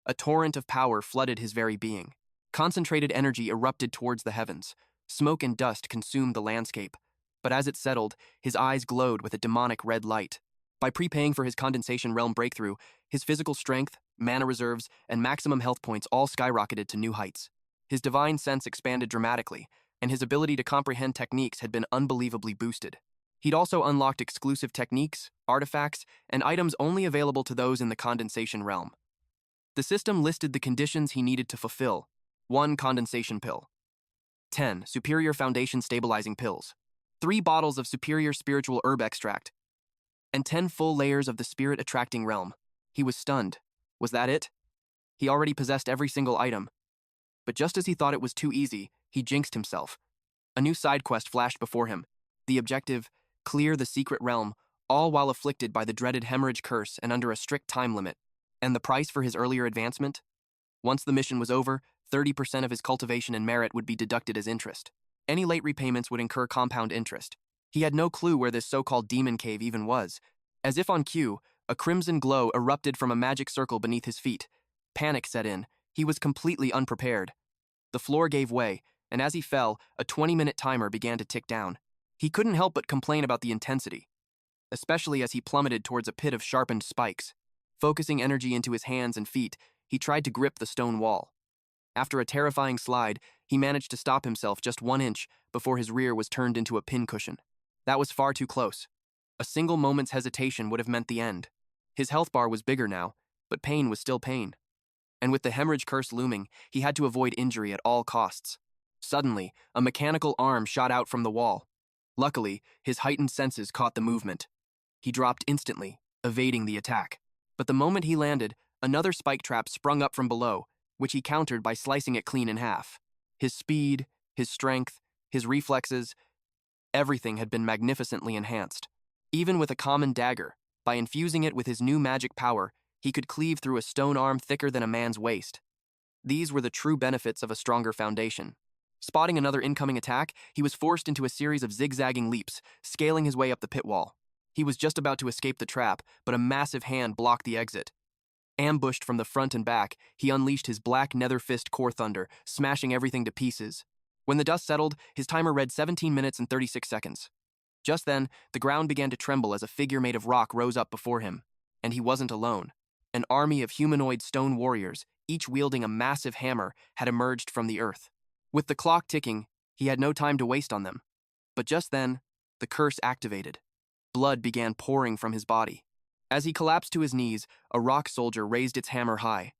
A torrent of power flooded his very being. Concentrated energy erupted towards the heavens. Smoke and dust consumed the landscape. But as it settled, his eyes glowed with a demonic red light. By prepaying for his condensation realm breakthrough, his physical strength, mana reserves, and maximum health points all skyrocketed to new heights. His divine sense expanded dramatically, and his ability to comprehend techniques had been unbelievably boosted. He'd also unlocked exclusive techniques, artifacts, and items only available to those in the condensation realm. The system listed the conditions he needed to fulfill. 1 condensation pill. 10 superior foundation stabilizing pills. 3 bottles of superior spiritual herb extract. And 10 full layers of the spirit-attracting realm. He was stunned. Was that it? He already possessed every single item. But just as he thought it was too easy, he jinxed himself. A new side quest flashed before him. The objective, clear the secret realm, all while afflicted by the dreaded hemorrhage curse and under a strict time limit. And the price for his earlier advancement? Once the mission was over, 30% of his cultivation and merit would be deducted as interest. Any late repayments would incur compound interest. He had no clue where this so-called demon cave even was. As if on cue, a crimson glow erupted from a magic circle beneath his feet. Panic set in. He was completely unprepared. The floor gave way, and as he fell, a 20-minute timer began to tick down. He couldn't help but complain about the intensity, especially as he plummeted towards a pit of sharpened spikes. Focusing energy into his hands and feet, he tried to grip the stone wall. After a terrifying slide, he managed to stop himself just 1 inch before his rear was turned into a pincushion. That was far too close. A single moment's hesitation would have meant the end. His health bar was bigger now, but pain was still pain. And with the hemorrhage curse looming, he had to avoid injury at all costs. Suddenly, a mechanical arm shot out from the wall. Luckily, his heightened senses caught the movement. He dropped instantly, evading the attack. But the moment he landed, another spike trap sprung up from below, which he countered by slicing it clean in half. His speed, his strength, his reflexes, everything had been magnificently enhanced. Even with a common dagger, by infusing it with his new magic power, he could cleave through a stone arm thicker than a man's waist. These were the true benefits of a stronger foundation. Spotting another incoming attack, he was forced into a series of zigzagging leaps, scaling his way up the pit wall. He was just about to escape the trap, but a massive hand blocked the exit. Ambushed from the front and back, he unleashed his black nether fist core thunder, smashing everything to pieces. When the dust settled, his timer read 17 minutes and 36 seconds. Just then, the ground began to tremble as a figure made of rock rose up before him. And he wasn't alone. An army of humanoid stone warriors, each wielding a massive hammer, had emerged from the earth. With the clock ticking, he had no time to waste on them. But just then, the curse activated. Blood began pouring from his body. As he collapsed to his knees, a rock soldier raised its hammer high.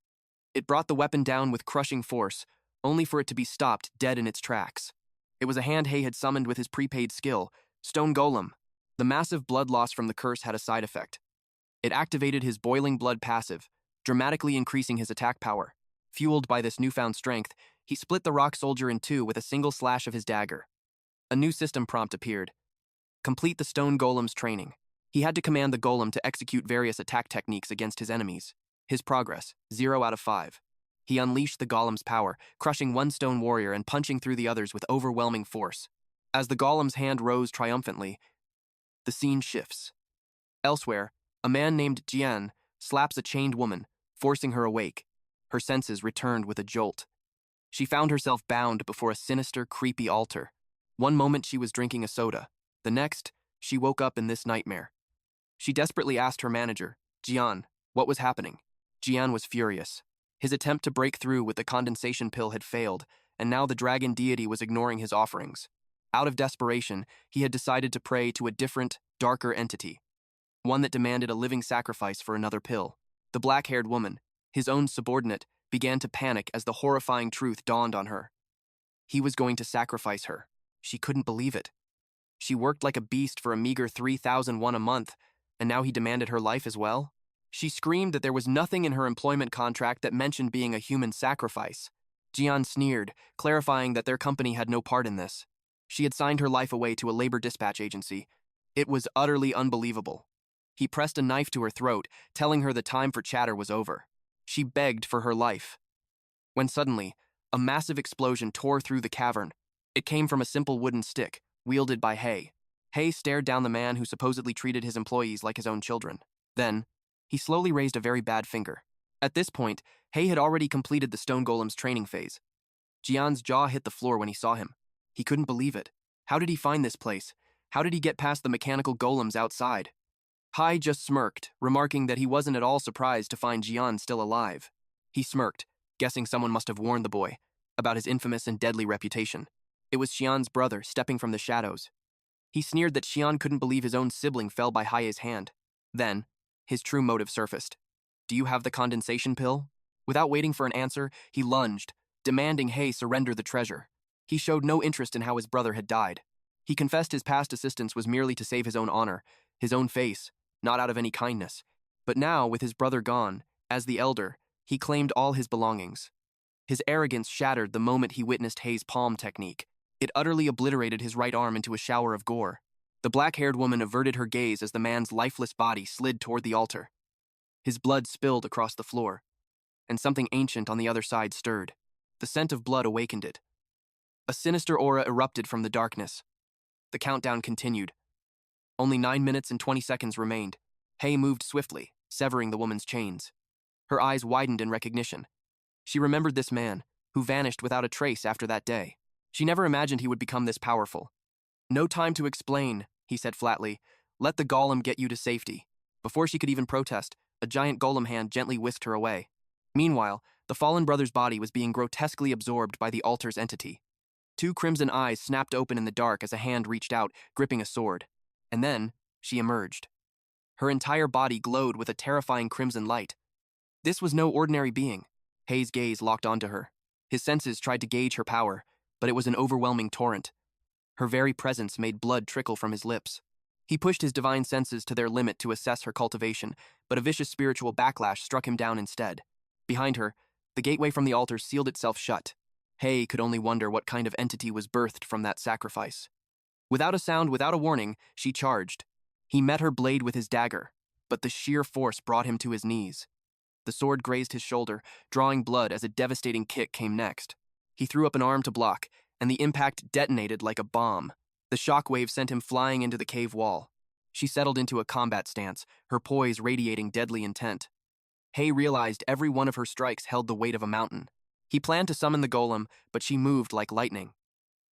It brought the weapon down with crushing force, only for it to be stopped dead in its tracks. It was a hand Hai had summoned with his prepaid skill, Stone Golem. The massive blood loss from the curse had a side effect. It activated his boiling blood passive, dramatically increasing his attack power. Fueled by this newfound strength, he split the rock soldier in two with a single slash of his dagger. A new system prompt appeared. Complete the Stone Golem's training. He had to command the golem to execute various attack techniques against his enemies. His progress, 0 out of 5. He unleashed the golem's power, crushing one stone warrior and punching through the others with overwhelming force. As the golem's hand rose triumphantly, the scene shifts. Elsewhere, a man named Jian slaps a chained woman, forcing her awake. Her senses returned with a jolt. She found herself bound before a sinister, creepy altar. One moment she was drinking a soda. The next, she woke up in this nightmare. She desperately asked her manager, Jian, what was happening? Jian was furious. His attempt to break through with the condensation pill had failed, and now the dragon deity was ignoring his offerings. Out of desperation, he had decided to pray to a different, darker entity. One that demanded a living sacrifice for another pill. The black-haired woman, his own subordinate, began to panic as the horrifying truth dawned on her. He was going to sacrifice her. She couldn't believe it. She worked like a beast for a meager 3,001 a month, and now he demanded her life as well? She screamed that there was nothing in her employment contract that mentioned being a human sacrifice. Jian sneered, clarifying that their company had no part in this. She had signed her life away to a labor dispatch agency. It was utterly unbelievable. He pressed a knife to her throat, telling her the time for chatter was over. She begged for her life. When suddenly, a massive explosion tore through the cavern. It came from a simple wooden stick, wielded by Hai. Hai stared down the man who supposedly treated his employees like his own children. Then, he slowly raised a very bad finger. At this point, Hai had already completed the Stone Golem's training phase. Jian's jaw hit the floor when he saw him. He couldn't believe it. How did he find this place? How did he get past the mechanical golems outside? Hai just smirked, remarking that he wasn't at all surprised to find Jian still alive. He smirked, guessing someone must have warned the boy about his infamous and deadly reputation. It was Xian's brother stepping from the shadows. He sneered that Xian couldn't believe his own sibling fell by Hai's hand. Then, his true motive surfaced. Do you have the condensation pill? Without waiting for an answer, he lunged, demanding Hai surrender the treasure. He showed no interest in how his brother had died. He confessed his past assistance was merely to save his own honor, his own face, not out of any kindness. But now, with his brother gone, as the elder, he claimed all his belongings. His arrogance shattered the moment he witnessed Hai's palm technique. It utterly obliterated his right arm into a shower of gore. The black-haired woman averted her gaze as the man's lifeless body slid toward the altar. His blood spilled across the floor, and something ancient on the other side stirred. The scent of blood awakened it. A sinister aura erupted from the darkness. The countdown continued. Only 9 minutes and 20 seconds remained. Hai moved swiftly, severing the woman's chains. Her eyes widened in recognition. She remembered this man, who vanished without a trace after that day. She never imagined he would become this powerful. "No time to explain," he said flatly. "Let the golem get you to safety." Before she could even protest, a giant golem hand gently whisked her away. Meanwhile, the fallen brother's body was being grotesquely absorbed by the altar's entity. Two crimson eyes snapped open in the dark as a hand reached out, gripping a sword. And then, she emerged. Her entire body glowed with a terrifying crimson light. This was no ordinary being. Hai's gaze locked onto her. His senses tried to gauge her power, but it was an overwhelming torrent. Her very presence made blood trickle from his lips. He pushed his divine senses to their limit to assess her cultivation, but a vicious spiritual backlash struck him down instead. Behind her, the gateway from the altar sealed itself shut. Hai could only wonder what kind of entity was birthed from that sacrifice. Without a sound, without a warning, she charged. He met her blade with his dagger, but the sheer force brought him to his knees. The sword grazed his shoulder, drawing blood as a devastating kick came next. He threw up an arm to block, and the impact detonated like a bomb. The shockwave sent him flying into the cave wall. She settled into a combat stance, her poise radiating deadly intent. Hai realized every one of her strikes held the weight of a mountain. He planned to summon the golem, but she moved like lightning.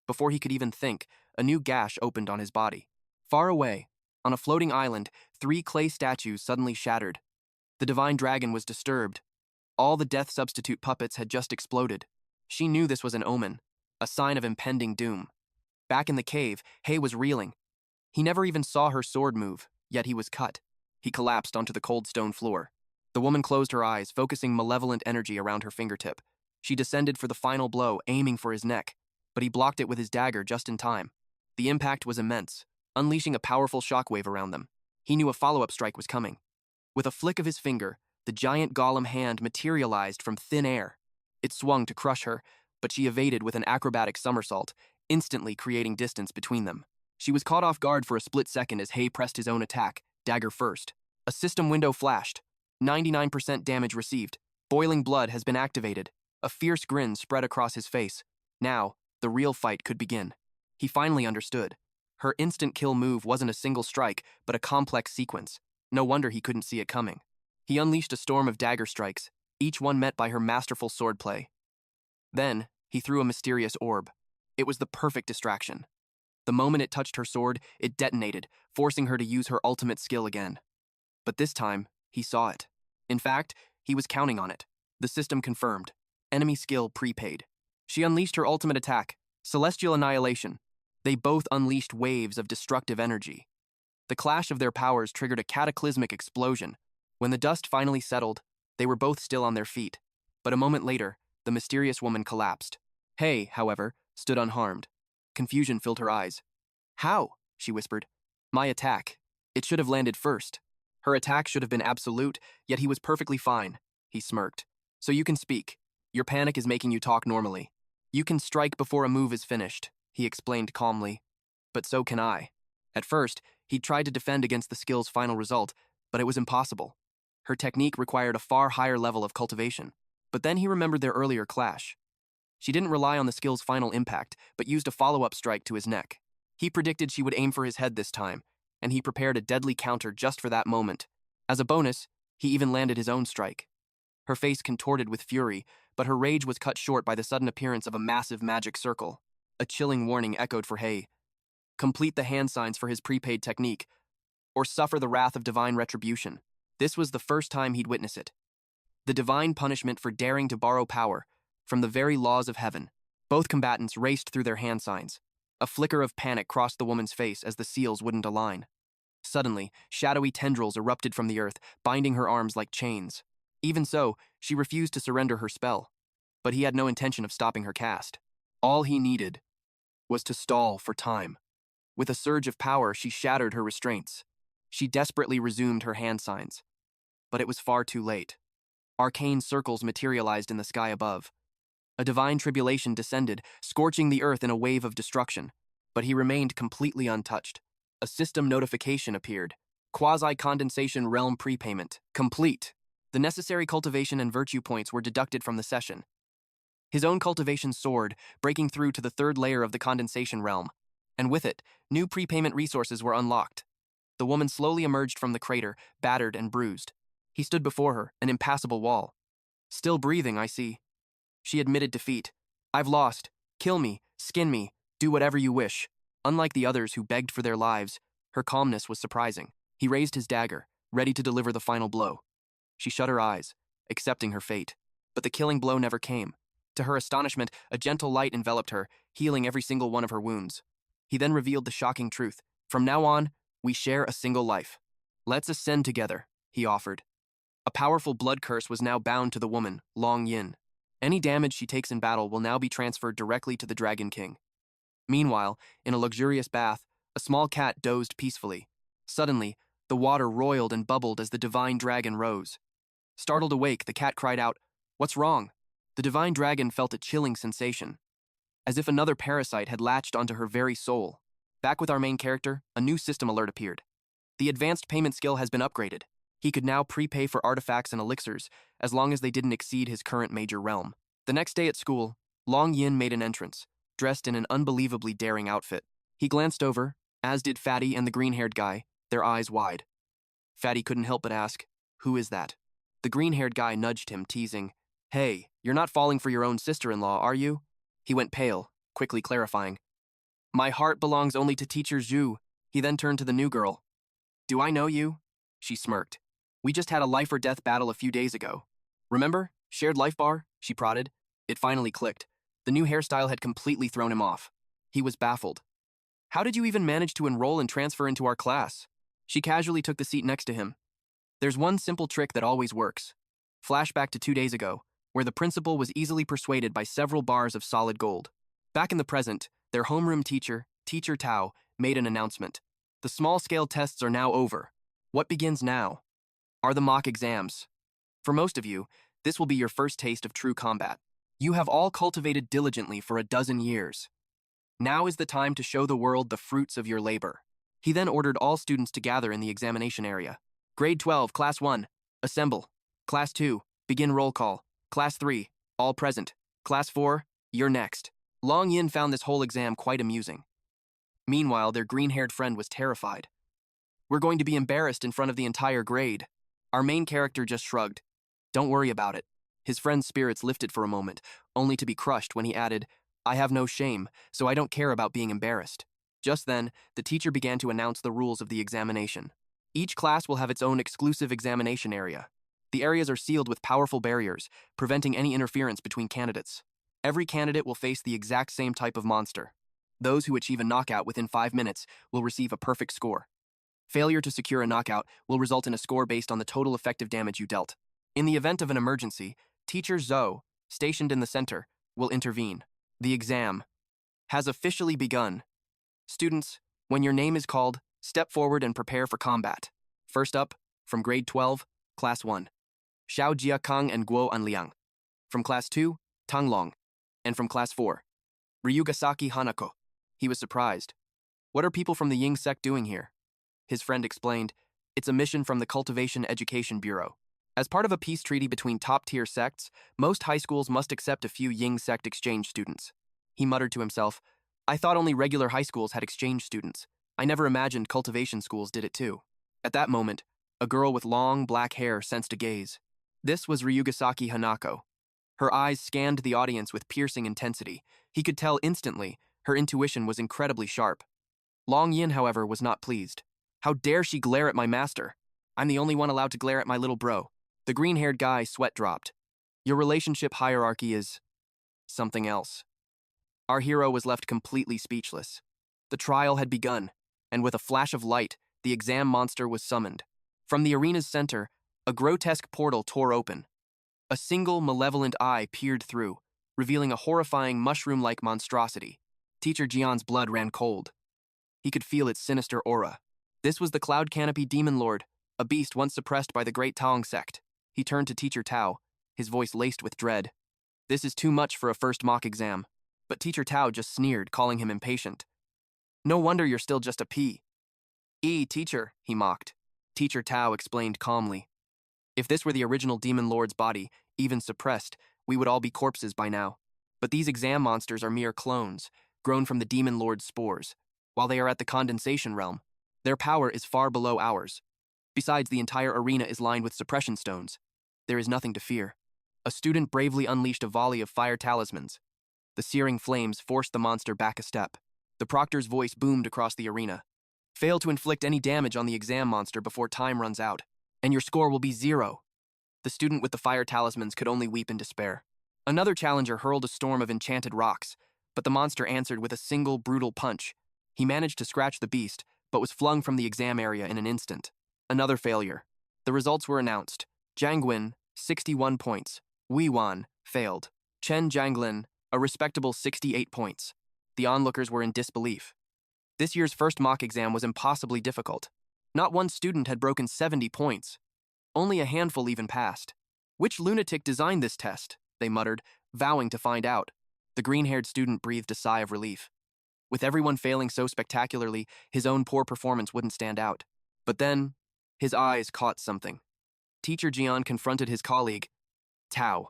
Before he could even think, a new gash opened on his body. Far away, on a floating island, 3 clay statues suddenly shattered. The divine dragon was disturbed. All the death substitute puppets had just exploded. She knew this was an omen, a sign of impending doom. Back in the cave, Hai was reeling. He never even saw her sword move, yet he was cut. He collapsed onto the cold stone floor. The woman closed her eyes, focusing malevolent energy around her fingertip. She descended for the final blow, aiming for his neck, but he blocked it with his dagger just in time. The impact was immense, unleashing a powerful shockwave around them. He knew a follow-up strike was coming. With a flick of his finger, the giant golem hand materialized from thin air. It swung to crush her, but she evaded with an acrobatic somersault, instantly creating distance between them. She was caught off guard for a split second as Hai pressed his own attack, dagger first. A system window flashed. 99% damage received. Boiling blood has been activated. A fierce grin spread across his face. Now, the real fight could begin. He finally understood. Her instant kill move wasn't a single strike, but a complex sequence. No wonder he couldn't see it coming. He unleashed a storm of dagger strikes, each one met by her masterful swordplay. Then, he threw a mysterious orb. It was the perfect distraction. The moment it touched her sword, it detonated, forcing her to use her ultimate skill again. But this time, he saw it. In fact, he was counting on it. The system confirmed. Enemy skill prepaid. She unleashed her ultimate attack, Celestial Annihilation. They both unleashed waves of destructive energy. The clash of their powers triggered a cataclysmic explosion. When the dust finally settled, they were both still on their feet. But a moment later, the mysterious woman collapsed. Hai, however, stood unharmed. Confusion filled her eyes. "How?" she whispered. "My attack. It should have landed first." Her attack should have been absolute, yet he was perfectly fine. He smirked. "So you can speak. Your panic is making you talk normally. You can strike before a move is finished," he explained calmly. "But so can I." At first, he tried to defend against the skill's final result, but it was impossible. Her technique required a far higher level of cultivation. But then he remembered their earlier clash. She didn't rely on the skill's final impact, but used a follow-up strike to his neck. He predicted she would aim for his head this time, and he prepared a deadly counter just for that moment. As a bonus, he even landed his own strike. Her face contorted with fury, but her rage was cut short by the sudden appearance of a massive magic circle. A chilling warning echoed for Hai. Complete the hand signs for his prepaid technique, or suffer the wrath of divine retribution. This was the first time he'd witness it. The divine punishment for daring to borrow power from the very laws of heaven. Both combatants raced through their hand signs. A flicker of panic crossed the woman's face as the seals wouldn't align. Suddenly, shadowy tendrils erupted from the earth, binding her arms like chains. Even so, she refused to surrender her spell. But he had no intention of stopping her cast. All he needed was to stall for time. With a surge of power, she shattered her restraints. She desperately resumed her hand signs. But it was far too late. Arcane circles materialized in the sky above. A divine tribulation descended, scorching the earth in a wave of destruction. But he remained completely untouched. A system notification appeared. Quasi-condensation realm prepayment. Complete. The necessary cultivation and virtue points were deducted from the session. His own cultivation soared, breaking through to the third layer of the condensation realm. And with it, new prepayment resources were unlocked. The woman slowly emerged from the crater, battered and bruised. He stood before her, an impassable wall. Still breathing, I see. She admitted defeat. I've lost. Kill me, skin me, do whatever you wish. Unlike the others who begged for their lives, her calmness was surprising. He raised his dagger, ready to deliver the final blow. She shut her eyes, accepting her fate. But the killing blow never came. To her astonishment, a gentle light enveloped her, healing every single one of her wounds. He then revealed the shocking truth. From now on, we share a single life. Let's ascend together, he offered. A powerful blood curse was now bound to the woman, Long Yin. Any damage she takes in battle will now be transferred directly to the Dragon King. Meanwhile, in a luxurious bath, a small cat dozed peacefully. Suddenly, the water roiled and bubbled as the divine dragon rose. Startled awake, the cat cried out, "What's wrong?" The divine dragon felt a chilling sensation, as if another parasite had latched onto her very soul. Back with our main character, a new system alert appeared. The advanced payment skill has been upgraded. He could now prepay for artifacts and elixirs, as long as they didn't exceed his current major realm. The next day at school, Long Yin made an entrance, dressed in an unbelievably daring outfit. He glanced over, as did Fatty and the green-haired guy, their eyes wide. Fatty couldn't help but ask, "Who is that?" The green-haired guy nudged him, teasing, "Hey, you're not falling for your own sister-in-law, are you?" He went pale, quickly clarifying, "My heart belongs only to Teacher Zhu." He then turned to the new girl. "Do I know you?" She smirked. "We just had a life-or-death battle a few days ago. Remember? Shared life bar?" She prodded. It finally clicked. The new hairstyle had completely thrown him off. He was baffled. "How did you even manage to enroll and transfer into our class?" She casually took the seat next to him. "There's one simple trick that always works." Flashback to 2 days ago, where the principal was easily persuaded by several bars of solid gold. Back in the present, their homeroom teacher, Teacher Tao, made an announcement. "The small-scale tests are now over. What begins now are the mock exams. For most of you, this will be your first taste of true combat. You have all cultivated diligently for a dozen years. Now is the time to show the world the fruits of your labor." He then ordered all students to gather in the examination area. Grade 12, Class 1, assemble. Class 2, begin roll call. Class 3, all present. Class 4, you're next. Long Yin found this whole exam quite amusing. Meanwhile, their green-haired friend was terrified. "We're going to be embarrassed in front of the entire grade." Our main character just shrugged. "Don't worry about it." His friend's spirits lifted for a moment, only to be crushed when he added, "I have no shame, so I don't care about being embarrassed." Just then, the teacher began to announce the rules of the examination. Each class will have its own exclusive examination area. The areas are sealed with powerful barriers, preventing any interference between candidates. Every candidate will face the exact same type of monster. Those who achieve a knockout within 5 minutes will receive a perfect score. Failure to secure a knockout will result in a score based on the total effective damage you dealt. In the event of an emergency, Teacher Zhou, stationed in the center, will intervene. The exam has officially begun. Students, when your name is called, step forward and prepare for combat. First up, from grade 12, Class 1, Xiao Jiakang and Guo Anliang. From Class 2, Tang Long. And from Class 4, Ryugasaki Hanako. He was surprised. "What are people from the Ying sect doing here?" His friend explained, "It's a mission from the Cultivation Education Bureau. As part of a peace treaty between top-tier sects, most high schools must accept a few Ying sect exchange students." He muttered to himself, "I thought only regular high schools had exchange students. I never imagined cultivation schools did it too." At that moment, a girl with long, black hair sensed a gaze. This was Ryugasaki Hanako. Her eyes scanned the audience with piercing intensity. He could tell instantly her intuition was incredibly sharp. Long Yin, however, was not pleased. "How dare she glare at my master? I'm the only one allowed to glare at my little bro." The green-haired guy sweat dropped. "Your relationship hierarchy is something else." Our hero was left completely speechless. The trial had begun, and with a flash of light, the exam monster was summoned. From the arena's center, a grotesque portal tore open. A single malevolent eye peered through, revealing a horrifying mushroom-like monstrosity. Teacher Jian's blood ran cold. He could feel its sinister aura. This was the Cloud Canopy Demon Lord, a beast once suppressed by the Great Taong sect. He turned to Teacher Tao, his voice laced with dread. "This is too much for a first mock exam." But Teacher Tao just sneered, calling him impatient. "No wonder you're still just a pea." Teacher," he mocked. Teacher Tao explained calmly. "If this were the original Demon Lord's body, even suppressed, we would all be corpses by now. But these exam monsters are mere clones, grown from the demon lord's spores. While they are at the condensation realm, their power is far below ours. Besides, the entire arena is lined with suppression stones. There is nothing to fear. A student bravely unleashed a volley of fire talismans. The searing flames forced the monster back a step. The proctor's voice boomed across the arena. Fail to inflict any damage on the exam monster before time runs out, and your score will be 0. The student with the fire talismans could only weep in despair. Another challenger hurled a storm of enchanted rocks, but the monster answered with a single brutal punch. He managed to scratch the beast, but was flung from the exam area in an instant. Another failure. The results were announced. Jiangguin, 61 points. Wei Wan, failed. Chen Jianglin, a respectable 68 points. The onlookers were in disbelief. This year's first mock exam was impossibly difficult. Not one student had broken 70 points. Only a handful even passed. Which lunatic designed this test? They muttered, vowing to find out. The green-haired student breathed a sigh of relief. With everyone failing so spectacularly, his own poor performance wouldn't stand out. But then, his eyes caught something. Teacher Jian confronted his colleague. Tao,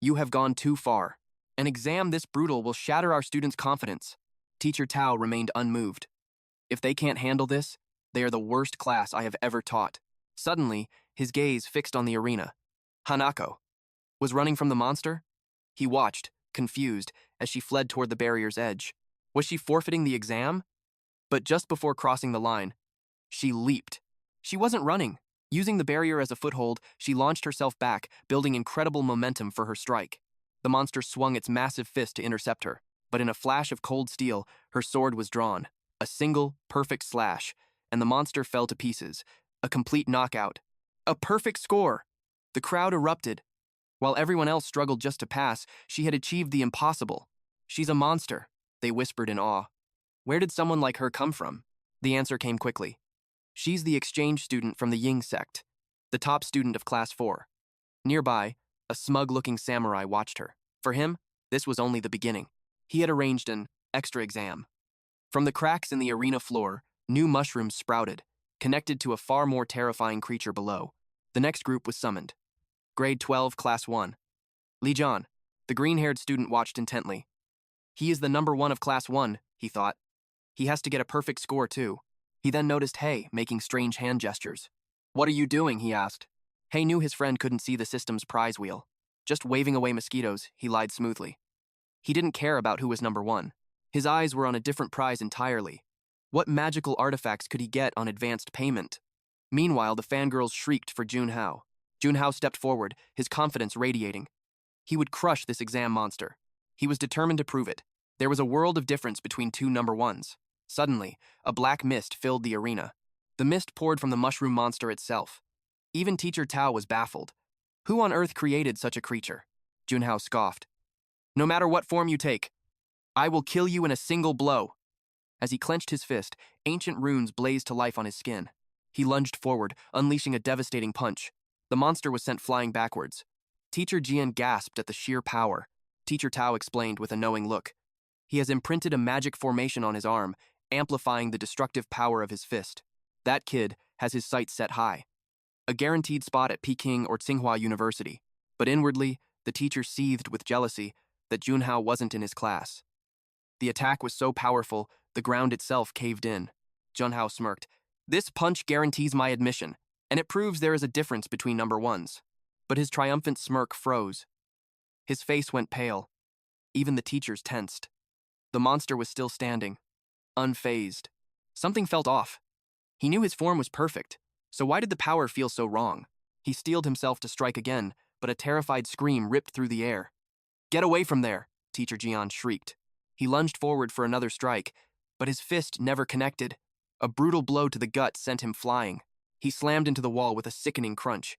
you have gone too far. An exam this brutal will shatter our students' confidence. Teacher Tao remained unmoved. If they can't handle this, they are the worst class I have ever taught. Suddenly, his gaze fixed on the arena. Hanako was running from the monster? He watched, confused, as she fled toward the barrier's edge. Was she forfeiting the exam? But just before crossing the line, she leaped. She wasn't running. Using the barrier as a foothold, she launched herself back, building incredible momentum for her strike. The monster swung its massive fist to intercept her, but in a flash of cold steel, her sword was drawn. A single, perfect slash, and the monster fell to pieces. A complete knockout. A perfect score! The crowd erupted. While everyone else struggled just to pass, she had achieved the impossible. She's a monster, they whispered in awe. Where did someone like her come from? The answer came quickly. She's the exchange student from the Ying sect, the top student of Class 4. Nearby, a smug-looking samurai watched her. For him, this was only the beginning. He had arranged an extra exam. From the cracks in the arena floor, new mushrooms sprouted, connected to a far more terrifying creature below. The next group was summoned. Grade 12, Class 1. Li Jian, the green-haired student, watched intently. He is the number 1 of Class 1, he thought. He has to get a perfect score, too. He then noticed Hai making strange hand gestures. What are you doing? He asked. Hai knew his friend couldn't see the system's prize wheel. Just waving away mosquitoes, he lied smoothly. He didn't care about who was number 1. His eyes were on a different prize entirely. What magical artifacts could he get on advanced payment? Meanwhile, the fangirls shrieked for Junhao. Junhao stepped forward, his confidence radiating. He would crush this exam monster. He was determined to prove it. There was a world of difference between two number 1s. Suddenly, a black mist filled the arena. The mist poured from the mushroom monster itself. Even Teacher Tao was baffled. Who on earth created such a creature? Junhao scoffed. No matter what form you take, I will kill you in a single blow. As he clenched his fist, ancient runes blazed to life on his skin. He lunged forward, unleashing a devastating punch. The monster was sent flying backwards. Teacher Jian gasped at the sheer power. Teacher Tao explained with a knowing look. He has imprinted a magic formation on his arm, amplifying the destructive power of his fist. That kid has his sights set high. A guaranteed spot at Peking or Tsinghua University. But inwardly, the teacher seethed with jealousy that Junhao wasn't in his class. The attack was so powerful, the ground itself caved in. Junhao smirked. This punch guarantees my admission, and it proves there is a difference between number 1s. But his triumphant smirk froze. His face went pale. Even the teachers tensed. The monster was still standing, unfazed. Something felt off. He knew his form was perfect, so why did the power feel so wrong? He steeled himself to strike again, but a terrified scream ripped through the air. Get away from there, Teacher Jian shrieked. He lunged forward for another strike, but his fist never connected. A brutal blow to the gut sent him flying. He slammed into the wall with a sickening crunch.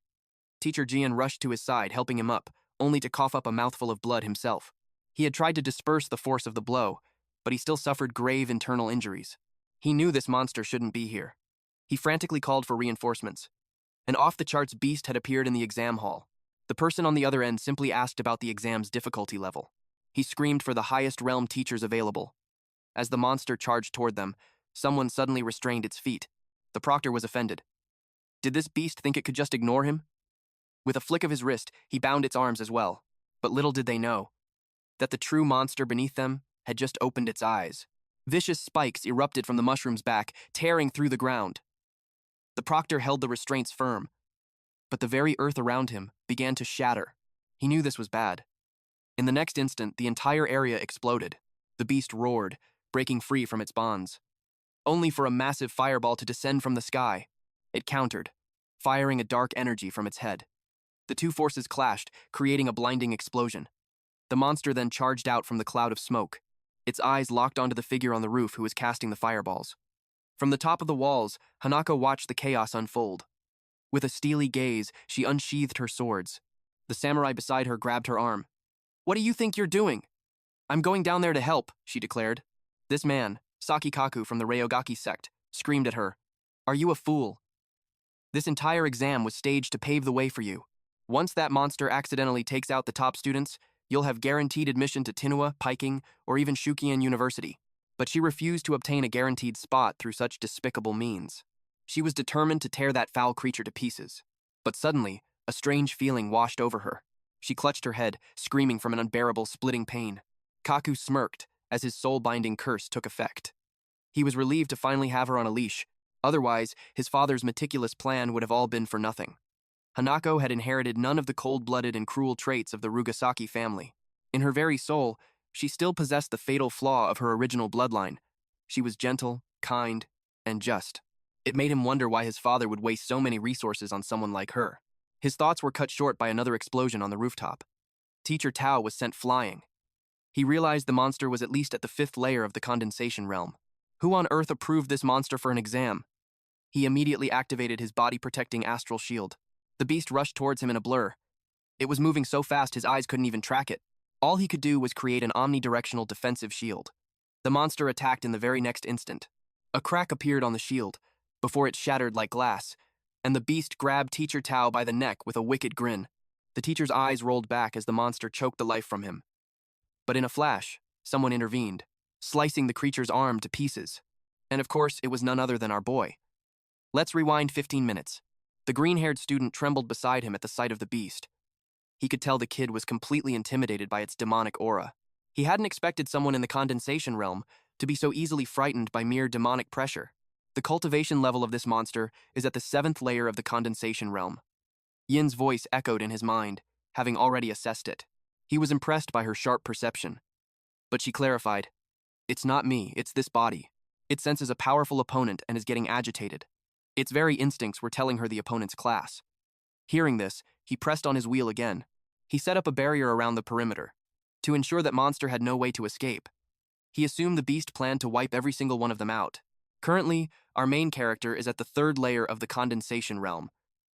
Teacher Jian rushed to his side, helping him up, only to cough up a mouthful of blood himself. He had tried to disperse the force of the blow, but he still suffered grave internal injuries. He knew this monster shouldn't be here. He frantically called for reinforcements. An off-the-charts beast had appeared in the exam hall. The person on the other end simply asked about the exam's difficulty level. He screamed for the highest realm teachers available. As the monster charged toward them, someone suddenly restrained its feet. The proctor was offended. Did this beast think it could just ignore him? With a flick of his wrist, he bound its arms as well. But little did they know. that the true monster beneath them had just opened its eyes. Vicious spikes erupted from the mushroom's back, tearing through the ground. The proctor held the restraints firm, but the very earth around him began to shatter. He knew this was bad. In the next instant, the entire area exploded. The beast roared, breaking free from its bonds, only for a massive fireball to descend from the sky. It countered, firing a dark energy from its head. The two forces clashed, creating a blinding explosion. The monster then charged out from the cloud of smoke. Its eyes locked onto the figure on the roof who was casting the fireballs. From the top of the walls, Hanako watched the chaos unfold. With a steely gaze, she unsheathed her swords. The samurai beside her grabbed her arm. "What do you think you're doing?" "I'm going down there to help," she declared. This man, Sakikaku from the Ryogaki sect, screamed at her, "Are you a fool? This entire exam was staged to pave the way for you. Once that monster accidentally takes out the top students, you'll have guaranteed admission to Tinua, Peking, or even Shukian University." But she refused to obtain a guaranteed spot through such despicable means. She was determined to tear that foul creature to pieces. But suddenly, a strange feeling washed over her. She clutched her head, screaming from an unbearable, splitting pain. Kaku smirked as his soul-binding curse took effect. He was relieved to finally have her on a leash. Otherwise, his father's meticulous plan would have all been for nothing. Hanako had inherited none of the cold-blooded and cruel traits of the Rugasaki family. In her very soul, she still possessed the fatal flaw of her original bloodline. She was gentle, kind, and just. It made him wonder why his father would waste so many resources on someone like her. His thoughts were cut short by another explosion on the rooftop. Teacher Tao was sent flying. He realized the monster was at least at the 5th layer of the condensation realm. Who on earth approved this monster for an exam? He immediately activated his body-protecting astral shield. The beast rushed towards him in a blur. It was moving so fast his eyes couldn't even track it. All he could do was create an omnidirectional defensive shield. The monster attacked in the very next instant. A crack appeared on the shield, before it shattered like glass, and the beast grabbed Teacher Tao by the neck with a wicked grin. The teacher's eyes rolled back as the monster choked the life from him. But in a flash, someone intervened, slicing the creature's arm to pieces. And of course, it was none other than our boy. Let's rewind 15 minutes. The green-haired student trembled beside him at the sight of the beast. He could tell the kid was completely intimidated by its demonic aura. He hadn't expected someone in the condensation realm to be so easily frightened by mere demonic pressure. The cultivation level of this monster is at the 7th layer of the condensation realm. Yin's voice echoed in his mind, having already assessed it. He was impressed by her sharp perception. But she clarified, "It's not me, it's this body. It senses a powerful opponent and is getting agitated." Its very instincts were telling her the opponent's class. Hearing this, he pressed on his wheel again. He set up a barrier around the perimeter, to ensure that monster had no way to escape. He assumed the beast planned to wipe every single one of them out. Currently, our main character is at the 3rd layer of the condensation realm,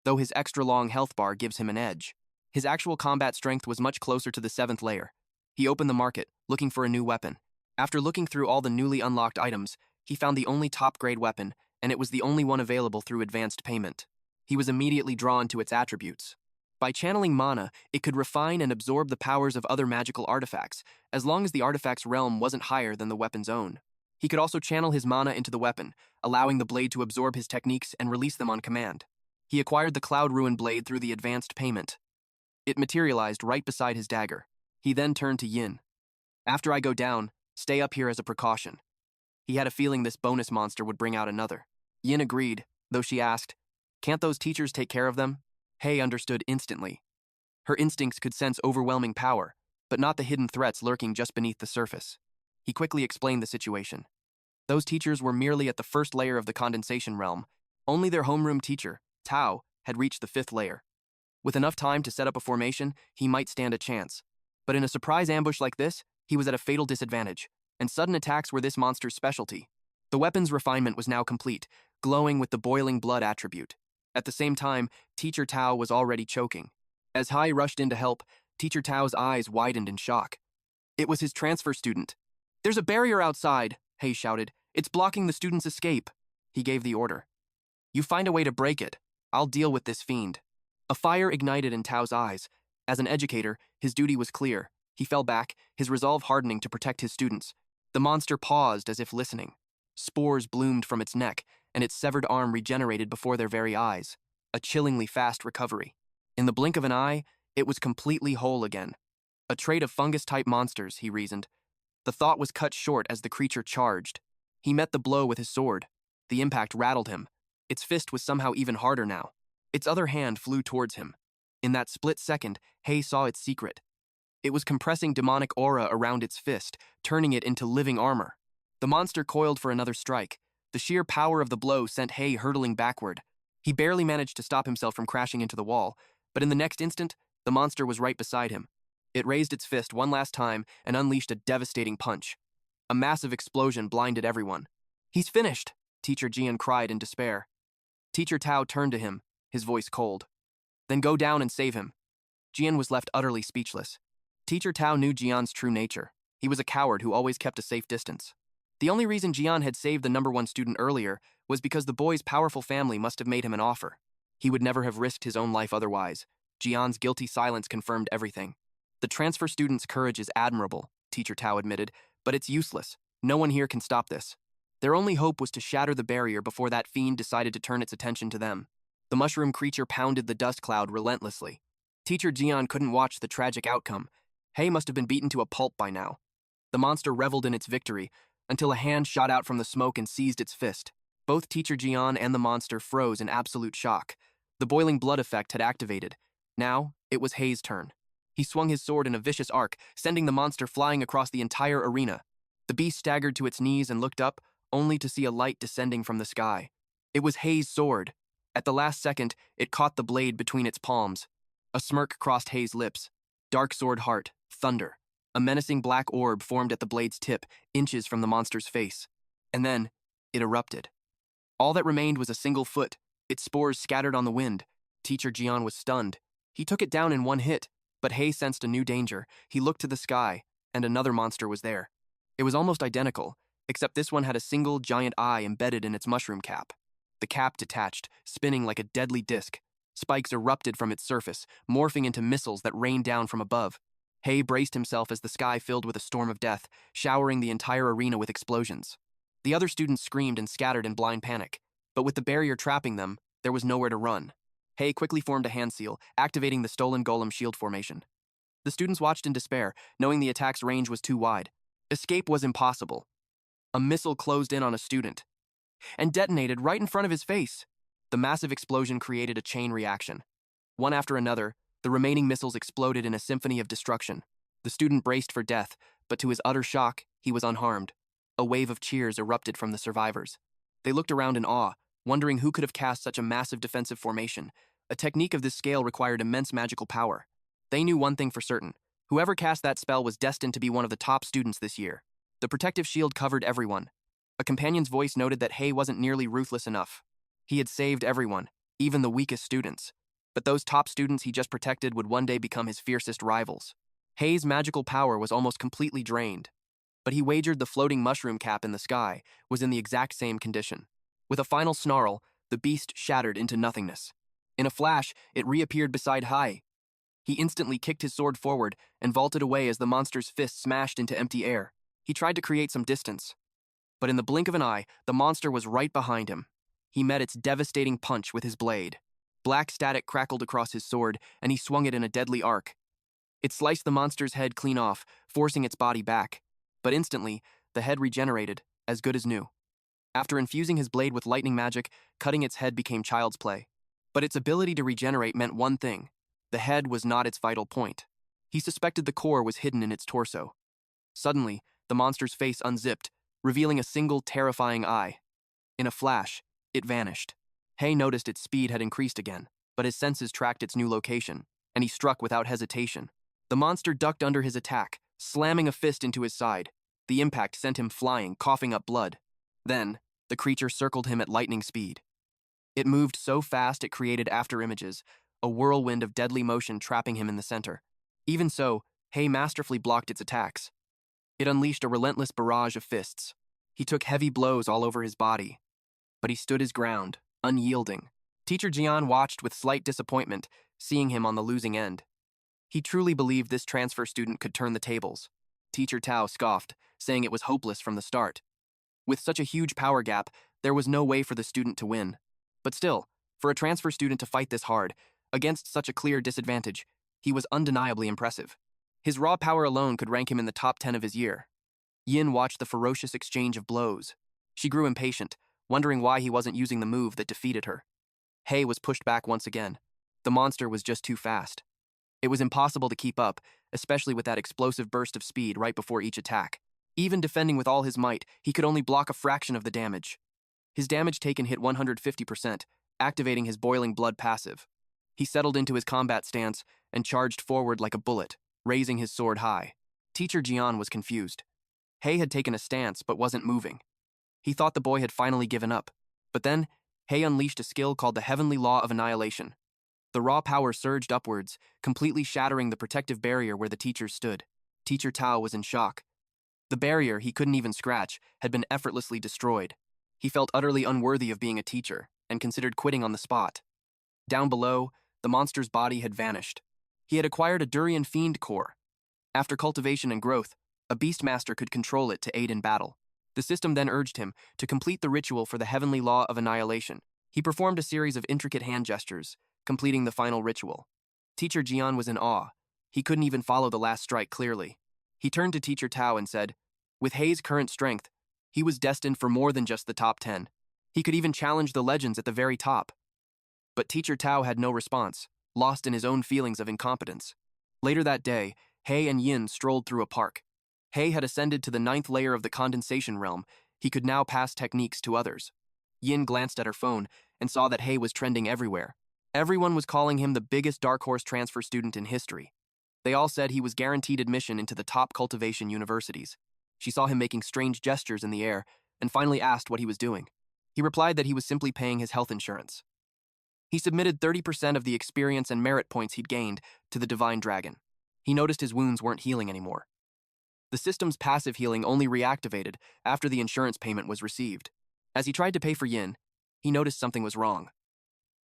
though his extra-long health bar gives him an edge. His actual combat strength was much closer to the 7th layer. He opened the market, looking for a new weapon. After looking through all the newly unlocked items, he found the only top-grade weapon, and it was the only one available through advanced payment. He was immediately drawn to its attributes. By channeling mana, it could refine and absorb the powers of other magical artifacts, as long as the artifact's realm wasn't higher than the weapon's own. He could also channel his mana into the weapon, allowing the blade to absorb his techniques and release them on command. He acquired the Cloud Ruin blade through the advanced payment. It materialized right beside his dagger. He then turned to Yin. "After I go down, stay up here as a precaution." He had a feeling this bonus monster would bring out another. Yin agreed, though she asked, "Can't those teachers take care of them?" Hei understood instantly. Her instincts could sense overwhelming power, but not the hidden threats lurking just beneath the surface. He quickly explained the situation. Those teachers were merely at the 1st layer of the condensation realm. Only their homeroom teacher, Tao, had reached the 5th layer. With enough time to set up a formation, he might stand a chance. But in a surprise ambush like this, he was at a fatal disadvantage, and sudden attacks were this monster's specialty. The weapon's refinement was now complete, glowing with the boiling blood attribute. At the same time, Teacher Tao was already choking. As Hai rushed in to help, Teacher Tao's eyes widened in shock. It was his transfer student. "There's a barrier outside," Hai shouted. "It's blocking the student's escape." He gave the order. "You find a way to break it. I'll deal with this fiend." A fire ignited in Tao's eyes. As an educator, his duty was clear. He fell back, his resolve hardening to protect his students. The monster paused as if listening. Spores bloomed from its neck, and its severed arm regenerated before their very eyes. A chillingly fast recovery. In the blink of an eye, it was completely whole again. A trait of fungus-type monsters, he reasoned. The thought was cut short as the creature charged. He met the blow with his sword. The impact rattled him. Its fist was somehow even harder now. Its other hand flew towards him. In that split second, Hai saw its secret. It was compressing demonic aura around its fist, turning it into living armor. The monster coiled for another strike. The sheer power of the blow sent Hai hurtling backward. He barely managed to stop himself from crashing into the wall, but in the next instant, the monster was right beside him. It raised its fist one last time and unleashed a devastating punch. A massive explosion blinded everyone. "He's finished," Teacher Jian cried in despair. Teacher Tao turned to him, his voice cold. "Then go down and save him." Jian was left utterly speechless. Teacher Tao knew Jian's true nature. He was a coward who always kept a safe distance. The only reason Jian had saved the #1 student earlier was because the boy's powerful family must have made him an offer. He would never have risked his own life otherwise. Jian's guilty silence confirmed everything. The transfer student's courage is admirable, Teacher Tao admitted, but it's useless. No one here can stop this. Their only hope was to shatter the barrier before that fiend decided to turn its attention to them. The mushroom creature pounded the dust cloud relentlessly. Teacher Jian couldn't watch the tragic outcome. Hai must have been beaten to a pulp by now. The monster reveled in its victory, until a hand shot out from the smoke and seized its fist. Both Teacher Jian and the monster froze in absolute shock. The boiling blood effect had activated. Now, it was Hai's turn. He swung his sword in a vicious arc, sending the monster flying across the entire arena. The beast staggered to its knees and looked up, only to see a light descending from the sky. It was Hai's sword. At the last second, it caught the blade between its palms. A smirk crossed Hai's lips. Dark sword heart, thunder. A menacing black orb formed at the blade's tip, inches from the monster's face. And then, it erupted. All that remained was a single foot, its spores scattered on the wind. Teacher Jian was stunned. He took it down in one hit, but Hai sensed a new danger. He looked to the sky, and another monster was there. It was almost identical, except this one had a single giant eye embedded in its mushroom cap. The cap detached, spinning like a deadly disc. Spikes erupted from its surface, morphing into missiles that rained down from above. Hai braced himself as the sky filled with a storm of death, showering the entire arena with explosions. The other students screamed and scattered in blind panic, but with the barrier trapping them, there was nowhere to run. Hai quickly formed a hand seal, activating the stolen golem shield formation. The students watched in despair, knowing the attack's range was too wide. Escape was impossible. A missile closed in on a student and detonated right in front of his face. The massive explosion created a chain reaction. One after another, the remaining missiles exploded in a symphony of destruction. The student braced for death, but to his utter shock, he was unharmed. A wave of cheers erupted from the survivors. They looked around in awe, wondering who could have cast such a massive defensive formation. A technique of this scale required immense magical power. They knew one thing for certain. Whoever cast that spell was destined to be one of the top students this year. The protective shield covered everyone. A companion's voice noted that Hai wasn't nearly ruthless enough. He had saved everyone, even the weakest students. But those top students he just protected would one day become his fiercest rivals. Hai's magical power was almost completely drained, but he wagered the floating mushroom cap in the sky was in the exact same condition. With a final snarl, the beast shattered into nothingness. In a flash, it reappeared beside Hai. He instantly kicked his sword forward and vaulted away as the monster's fist smashed into empty air. He tried to create some distance, but in the blink of an eye, the monster was right behind him. He met its devastating punch with his blade. Black static crackled across his sword, and he swung it in a deadly arc. It sliced the monster's head clean off, forcing its body back. But instantly, the head regenerated, as good as new. After infusing his blade with lightning magic, cutting its head became child's play. But its ability to regenerate meant one thing. The head was not its vital point. He suspected the core was hidden in its torso. Suddenly, the monster's face unzipped, revealing a single terrifying eye. In a flash, it vanished. Hai noticed its speed had increased again, but his senses tracked its new location, and he struck without hesitation. The monster ducked under his attack, slamming a fist into his side. The impact sent him flying, coughing up blood. Then, the creature circled him at lightning speed. It moved so fast it created afterimages, a whirlwind of deadly motion trapping him in the center. Even so, Hai masterfully blocked its attacks. It unleashed a relentless barrage of fists. He took heavy blows all over his body, but he stood his ground, unyielding. Teacher Jian watched with slight disappointment, seeing him on the losing end. He truly believed this transfer student could turn the tables. Teacher Tao scoffed, saying it was hopeless from the start. With such a huge power gap, there was no way for the student to win. But still, for a transfer student to fight this hard, against such a clear disadvantage, he was undeniably impressive. His raw power alone could rank him in the top 10 of his year. Yin watched the ferocious exchange of blows. She grew impatient, wondering why he wasn't using the move that defeated her. Hai was pushed back once again. The monster was just too fast. It was impossible to keep up, especially with that explosive burst of speed right before each attack. Even defending with all his might, he could only block a fraction of the damage. His damage taken hit 150%, activating his boiling blood passive. He settled into his combat stance and charged forward like a bullet, raising his sword high. Teacher Jian was confused. Hai had taken a stance but wasn't moving. He thought the boy had finally given up. But then, Hai unleashed a skill called the Heavenly Law of Annihilation. The raw power surged upwards, completely shattering the protective barrier where the teachers stood. Teacher Tao was in shock. The barrier he couldn't even scratch had been effortlessly destroyed. He felt utterly unworthy of being a teacher and considered quitting on the spot. Down below, the monster's body had vanished. He had acquired a Durian Fiend core. After cultivation and growth, a Beastmaster could control it to aid in battle. The system then urged him to complete the ritual for the Heavenly Law of Annihilation. He performed a series of intricate hand gestures, completing the final ritual. Teacher Jian was in awe. He couldn't even follow the last strike clearly. He turned to Teacher Tao and said, with Hai's current strength, he was destined for more than just the top 10. He could even challenge the legends at the very top. But Teacher Tao had no response, lost in his own feelings of incompetence. Later that day, Hai and Yin strolled through a park. Hai had ascended to the 9th layer of the condensation realm. He could now pass techniques to others. Yin glanced at her phone and saw that Hai was trending everywhere. Everyone was calling him the biggest dark horse transfer student in history. They all said he was guaranteed admission into the top cultivation universities. She saw him making strange gestures in the air and finally asked what he was doing. He replied that he was simply paying his health insurance. He submitted 30% of the experience and merit points he'd gained to the Divine Dragon. He noticed his wounds weren't healing anymore. The system's passive healing only reactivated after the insurance payment was received. As he tried to pay for Yin, he noticed something was wrong.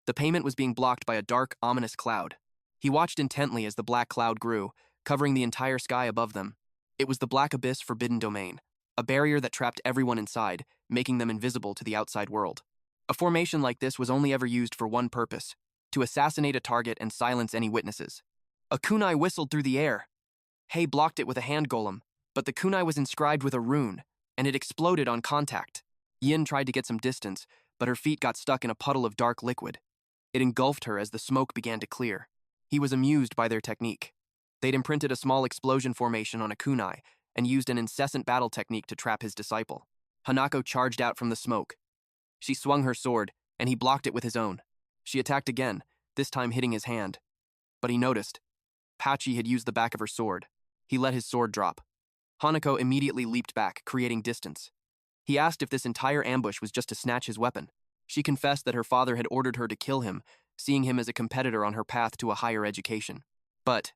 The payment was being blocked by a dark, ominous cloud. He watched intently as the black cloud grew, covering the entire sky above them. It was the Black Abyss Forbidden Domain, a barrier that trapped everyone inside, making them invisible to the outside world. A formation like this was only ever used for one purpose: to assassinate a target and silence any witnesses. A kunai whistled through the air. Hai blocked it with a hand golem, but the kunai was inscribed with a rune, and it exploded on contact. Yin tried to get some distance, but her feet got stuck in a puddle of dark liquid. It engulfed her as the smoke began to clear. He was amused by their technique. They'd imprinted a small explosion formation on a kunai and used an incessant battle technique to trap his disciple. Hanako charged out from the smoke. She swung her sword, and he blocked it with his own. She attacked again, this time hitting his hand. But he noticed. Pachi had used the back of her sword. He let his sword drop. Hanako immediately leaped back, creating distance. He asked if this entire ambush was just to snatch his weapon. She confessed that her father had ordered her to kill him, seeing him as a competitor on her path to a higher education. But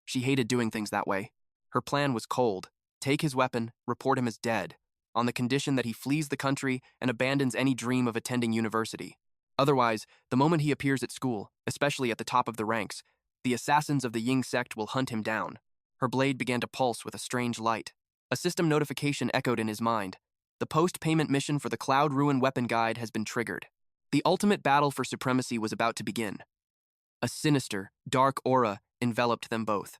she hated doing things that way. Her plan was cold: take his weapon, report him as dead, on the condition that he flees the country and abandons any dream of attending university. Otherwise, the moment he appears at school, especially at the top of the ranks, the assassins of the Ying sect will hunt him down. Her blade began to pulse with a strange light. A system notification echoed in his mind. The post-payment mission for the Cloud Ruin Weapon Guide has been triggered. The ultimate battle for supremacy was about to begin. A sinister, dark aura enveloped them both.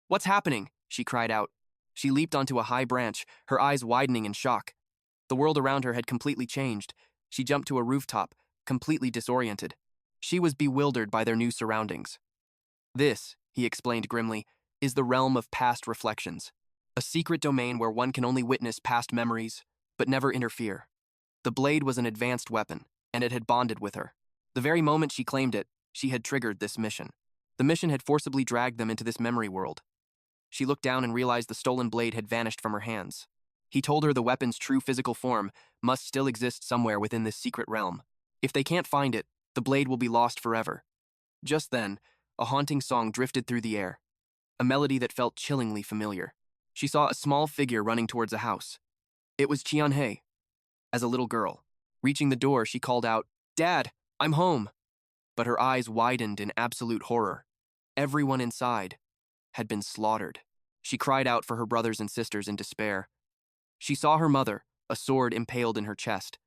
"What's happening?" she cried out. She leaped onto a high branch, her eyes widening in shock. The world around her had completely changed. She jumped to a rooftop, completely disoriented. She was bewildered by their new surroundings. "This," he explained grimly, "is the realm of past reflections. A secret domain where one can only witness past memories, but never interfere." The blade was an advanced weapon, and it had bonded with her. The very moment she claimed it, she had triggered this mission. The mission had forcibly dragged them into this memory world. She looked down and realized the stolen blade had vanished from her hands. He told her the weapon's true physical form must still exist somewhere within this secret realm. If they can't find it, the blade will be lost forever. Just then, a haunting song drifted through the air, a melody that felt chillingly familiar. She saw a small figure running towards a house. It was Xiao Hai. As a little girl, reaching the door, she called out, "Dad, I'm home." But her eyes widened in absolute horror. Everyone inside had been slaughtered. She cried out for her brothers and sisters in despair. She saw her mother, a sword impaled in her chest.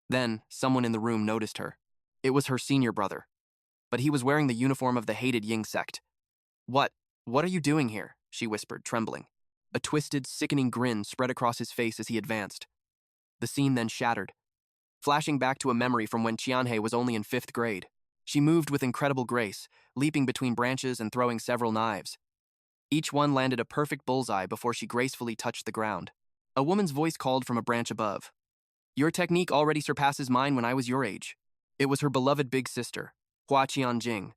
Then, someone in the room noticed her. It was her senior brother. But he was wearing the uniform of the hated Ying sect. What are you doing here?" she whispered, trembling. A twisted, sickening grin spread across his face as he advanced. The scene then shattered, flashing back to a memory from when Xiao Hai was only in 5th grade. She moved with incredible grace, leaping between branches and throwing several knives. Each one landed a perfect bullseye before she gracefully touched the ground. A woman's voice called from a branch above. Your technique already surpasses mine when I was your age. It was her beloved big sister, Hua Qianjing.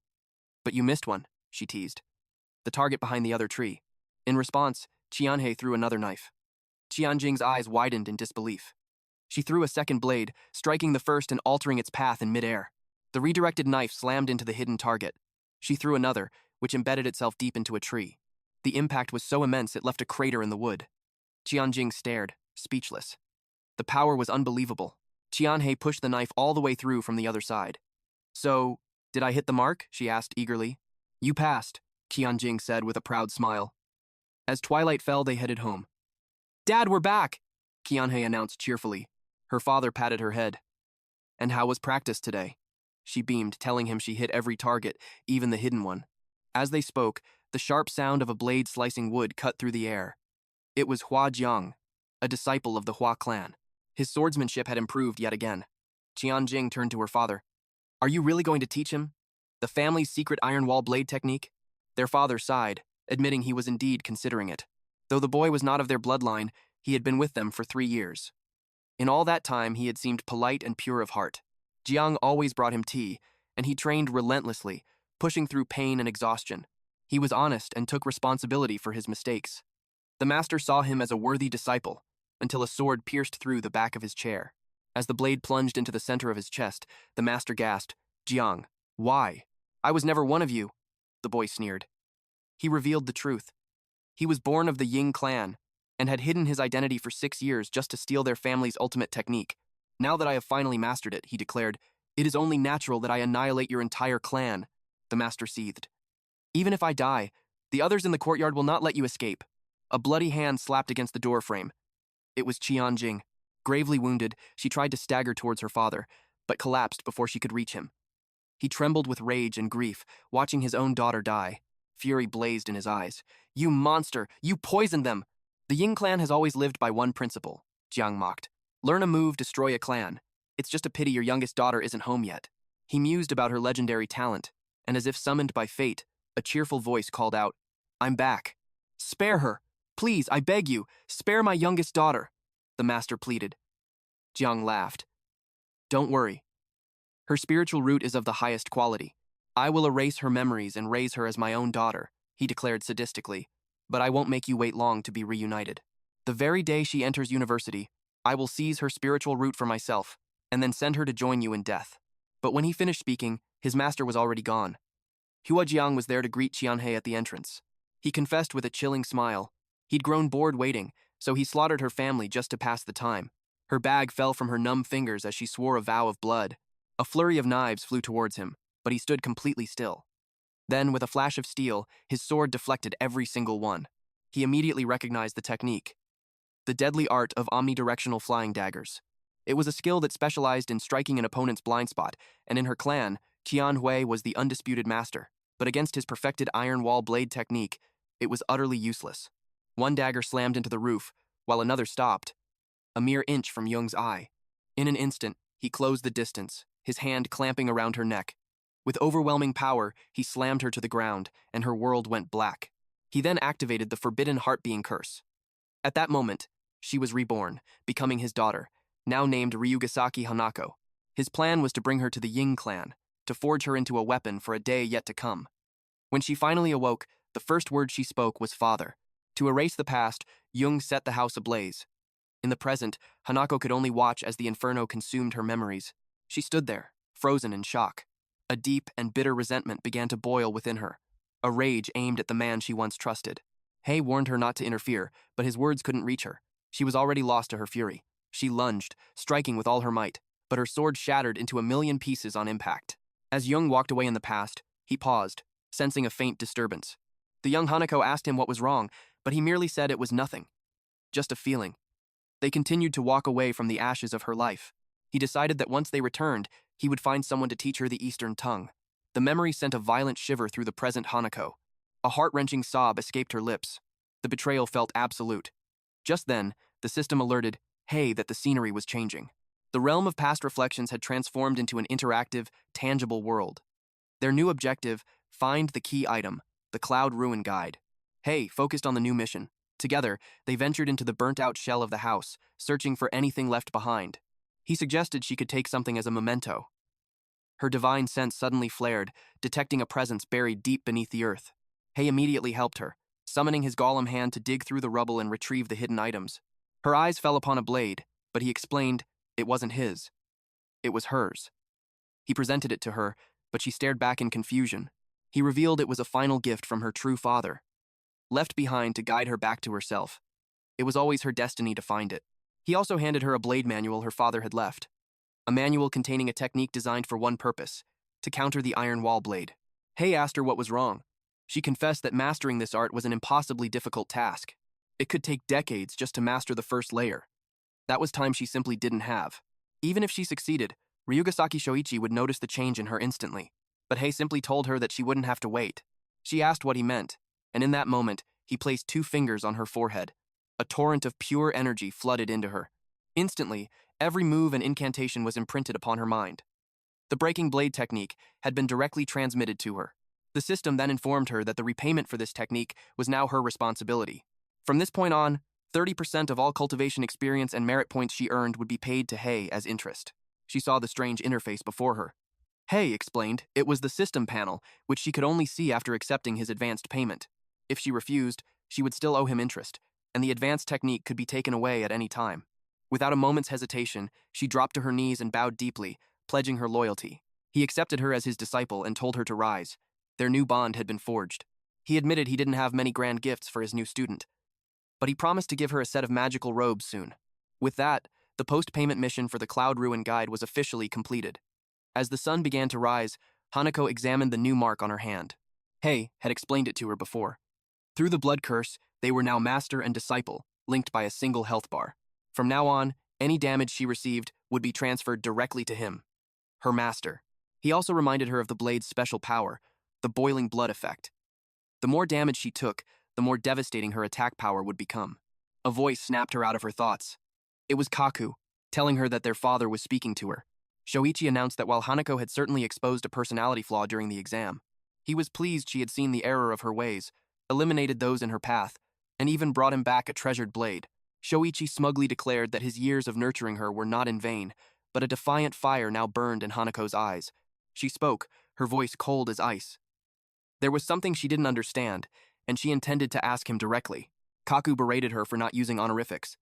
But you missed one, she teased. The target behind the other tree. In response, Xiao Hai threw another knife. Qianjing's eyes widened in disbelief. She threw a second blade, striking the first and altering its path in midair. The redirected knife slammed into the hidden target. She threw another, which embedded itself deep into a tree. The impact was so immense it left a crater in the wood. Qianjing stared, speechless. The power was unbelievable. Xiao Hai pushed the knife all the way through from the other side. So, did I hit the mark? She asked eagerly. You passed, Qianjing said with a proud smile. As twilight fell, they headed home. Dad, we're back, Xiao Hai announced cheerfully. Her father patted her head. And how was practice today? She beamed, telling him she hit every target, even the hidden one. As they spoke, the sharp sound of a blade slicing wood cut through the air. It was Hua Jiang, a disciple of the Hua clan. His swordsmanship had improved yet again. Qianjing turned to her father. Are you really going to teach him the family's secret iron wall blade technique? Their father sighed, admitting he was indeed considering it. Though the boy was not of their bloodline, he had been with them for 3 years. In all that time, he had seemed polite and pure of heart. Jiang always brought him tea, and he trained relentlessly, pushing through pain and exhaustion. He was honest and took responsibility for his mistakes. The master saw him as a worthy disciple, until a sword pierced through the back of his chair. As the blade plunged into the center of his chest, the master gasped, Jiang, why? I was never one of you, the boy sneered. He revealed the truth. He was born of the Ying clan, and had hidden his identity for 6 years just to steal their family's ultimate technique. Now that I have finally mastered it, he declared, it is only natural that I annihilate your entire clan, the master seethed. Even if I die, the others in the courtyard will not let you escape. A bloody hand slapped against the doorframe. It was Qianjing. Gravely wounded, she tried to stagger towards her father, but collapsed before she could reach him. He trembled with rage and grief, watching his own daughter die. Fury blazed in his eyes. You monster! You poisoned them! The Ying clan has always lived by one principle, Jiang mocked. Learn a move, destroy a clan. It's just a pity your youngest daughter isn't home yet. He mused about her legendary talent, and as if summoned by fate, a cheerful voice called out, I'm back. Spare her! Please, I beg you, spare my youngest daughter, the master pleaded. Jiang laughed. Don't worry. Her spiritual root is of the highest quality. I will erase her memories and raise her as my own daughter, he declared sadistically, but I won't make you wait long to be reunited. The very day she enters university, I will seize her spiritual root for myself, and then send her to join you in death. But when he finished speaking, his master was already gone. Hua Jiang was there to greet Xiao Hai at the entrance. He confessed with a chilling smile. He'd grown bored waiting, so he slaughtered her family just to pass the time. Her bag fell from her numb fingers as she swore a vow of blood. A flurry of knives flew towards him, but he stood completely still. Then, with a flash of steel, his sword deflected every single one. He immediately recognized the technique. The deadly art of omnidirectional flying daggers. It was a skill that specialized in striking an opponent's blind spot, and in her clan, Qian Hui was the undisputed master. But against his perfected iron wall blade technique, it was utterly useless. One dagger slammed into the roof, while another stopped, a mere inch from Jung's eye. In an instant, he closed the distance, his hand clamping around her neck. With overwhelming power, he slammed her to the ground, and her world went black. He then activated the forbidden heart-being curse. At that moment, she was reborn, becoming his daughter, now named Ryugasaki Hanako. His plan was to bring her to the Ying clan, to forge her into a weapon for a day yet to come. When she finally awoke, the first word she spoke was father. To erase the past, Jung set the house ablaze. In the present, Hanako could only watch as the inferno consumed her memories. She stood there, frozen in shock. A deep and bitter resentment began to boil within her, a rage aimed at the man she once trusted. Hay warned her not to interfere, but his words couldn't reach her. She was already lost to her fury. She lunged, striking with all her might, but her sword shattered into a million pieces on impact. As Jung walked away in the past, he paused, sensing a faint disturbance. The young Hanako asked him what was wrong, but he merely said it was nothing. Just a feeling. They continued to walk away from the ashes of her life. He decided that once they returned, he would find someone to teach her the Eastern tongue. The memory sent a violent shiver through the present Hanako. A heart-wrenching sob escaped her lips. The betrayal felt absolute. Just then, the system alerted Hai that the scenery was changing. The realm of past reflections had transformed into an interactive, tangible world. Their new objective, find the key item, the Cloud Ruin Guide. Hai focused on the new mission. Together, they ventured into the burnt-out shell of the house, searching for anything left behind. He suggested she could take something as a memento. Her divine sense suddenly flared, detecting a presence buried deep beneath the earth. Hai immediately helped her, summoning his golem hand to dig through the rubble and retrieve the hidden items. Her eyes fell upon a blade, but he explained it wasn't his. It was hers. He presented it to her, but she stared back in confusion. He revealed it was a final gift from her true father, left behind to guide her back to herself. It was always her destiny to find it. He also handed her a blade manual her father had left, a manual containing a technique designed for one purpose, to counter the iron wall blade. Hai asked her what was wrong. She confessed that mastering this art was an impossibly difficult task. It could take decades just to master the first layer. That was time she simply didn't have. Even if she succeeded, Ryugasaki Shoichi would notice the change in her instantly. But Hai simply told her that she wouldn't have to wait. She asked what he meant, and in that moment, he placed 2 fingers on her forehead. A torrent of pure energy flooded into her. Instantly, every move and incantation was imprinted upon her mind. The breaking blade technique had been directly transmitted to her. The system then informed her that the repayment for this technique was now her responsibility. From this point on, 30% of all cultivation experience and merit points she earned would be paid to Hai as interest. She saw the strange interface before her. Hai explained it was the system panel, which she could only see after accepting his advanced payment. If she refused, she would still owe him interest, and the advanced technique could be taken away at any time. Without a moment's hesitation, she dropped to her knees and bowed deeply, pledging her loyalty. He accepted her as his disciple and told her to rise. Their new bond had been forged. He admitted he didn't have many grand gifts for his new student, but he promised to give her a set of magical robes soon. With that, the post-payment mission for the Cloud Ruin Guide was officially completed. As the sun began to rise, Hanako examined the new mark on her hand. Hai had explained it to her before. Through the blood curse, they were now master and disciple, linked by a single health bar. From now on, any damage she received would be transferred directly to him, her master. He also reminded her of the blade's special power, the boiling blood effect. The more damage she took, the more devastating her attack power would become. A voice snapped her out of her thoughts. It was Kaku, telling her that their father was speaking to her. Shoichi announced that while Hanako had certainly exposed a personality flaw during the exam, he was pleased she had seen the error of her ways, eliminated those in her path, and even brought him back a treasured blade. Shoichi smugly declared that his years of nurturing her were not in vain, but a defiant fire now burned in Hanako's eyes. She spoke, her voice cold as ice. There was something she didn't understand, and she intended to ask him directly. Kaku berated her for not using honorifics.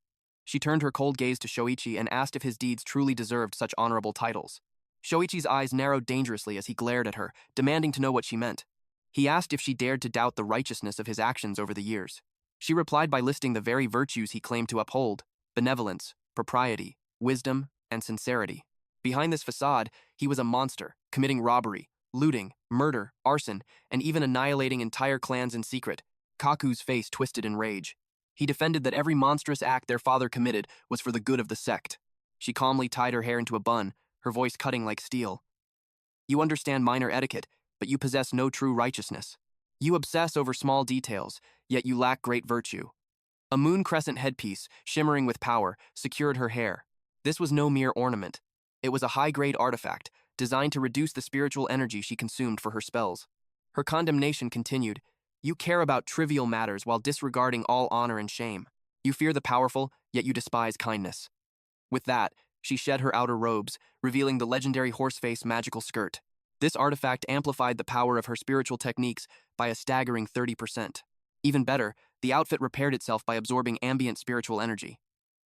She turned her cold gaze to Shoichi and asked if his deeds truly deserved such honorable titles. Shoichi's eyes narrowed dangerously as he glared at her, demanding to know what she meant. He asked if she dared to doubt the righteousness of his actions over the years. She replied by listing the very virtues he claimed to uphold: benevolence, propriety, wisdom, and sincerity. Behind this facade, he was a monster, committing robbery, looting, murder, arson, and even annihilating entire clans in secret. Kaku's face twisted in rage. He defended that every monstrous act their father committed was for the good of the sect. She calmly tied her hair into a bun, her voice cutting like steel. You understand minor etiquette, but you possess no true righteousness. You obsess over small details, yet you lack great virtue. A moon crescent headpiece, shimmering with power, secured her hair. This was no mere ornament. It was a high-grade artifact, designed to reduce the spiritual energy she consumed for her spells. Her condemnation continued. You care about trivial matters while disregarding all honor and shame. You fear the powerful, yet you despise kindness. With that, she shed her outer robes, revealing the legendary horseface magical skirt. This artifact amplified the power of her spiritual techniques by a staggering 30%. Even better, the outfit repaired itself by absorbing ambient spiritual energy.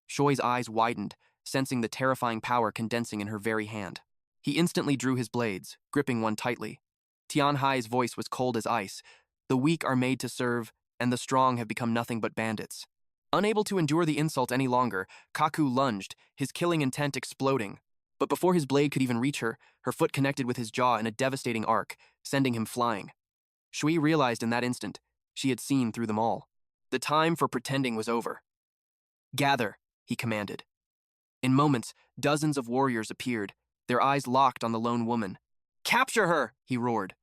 Shoi's eyes widened, sensing the terrifying power condensing in her very hand. He instantly drew his blades, gripping one tightly. Tian Hai's voice was cold as ice. The weak are made to serve, and the strong have become nothing but bandits. Unable to endure the insult any longer, Kaku lunged, his killing intent exploding. But before his blade could even reach her, her foot connected with his jaw in a devastating arc, sending him flying. Shui realized in that instant, she had seen through them all. The time for pretending was over. Gather, he commanded. In moments, dozens of warriors appeared, their eyes locked on the lone woman. Capture her, he roared.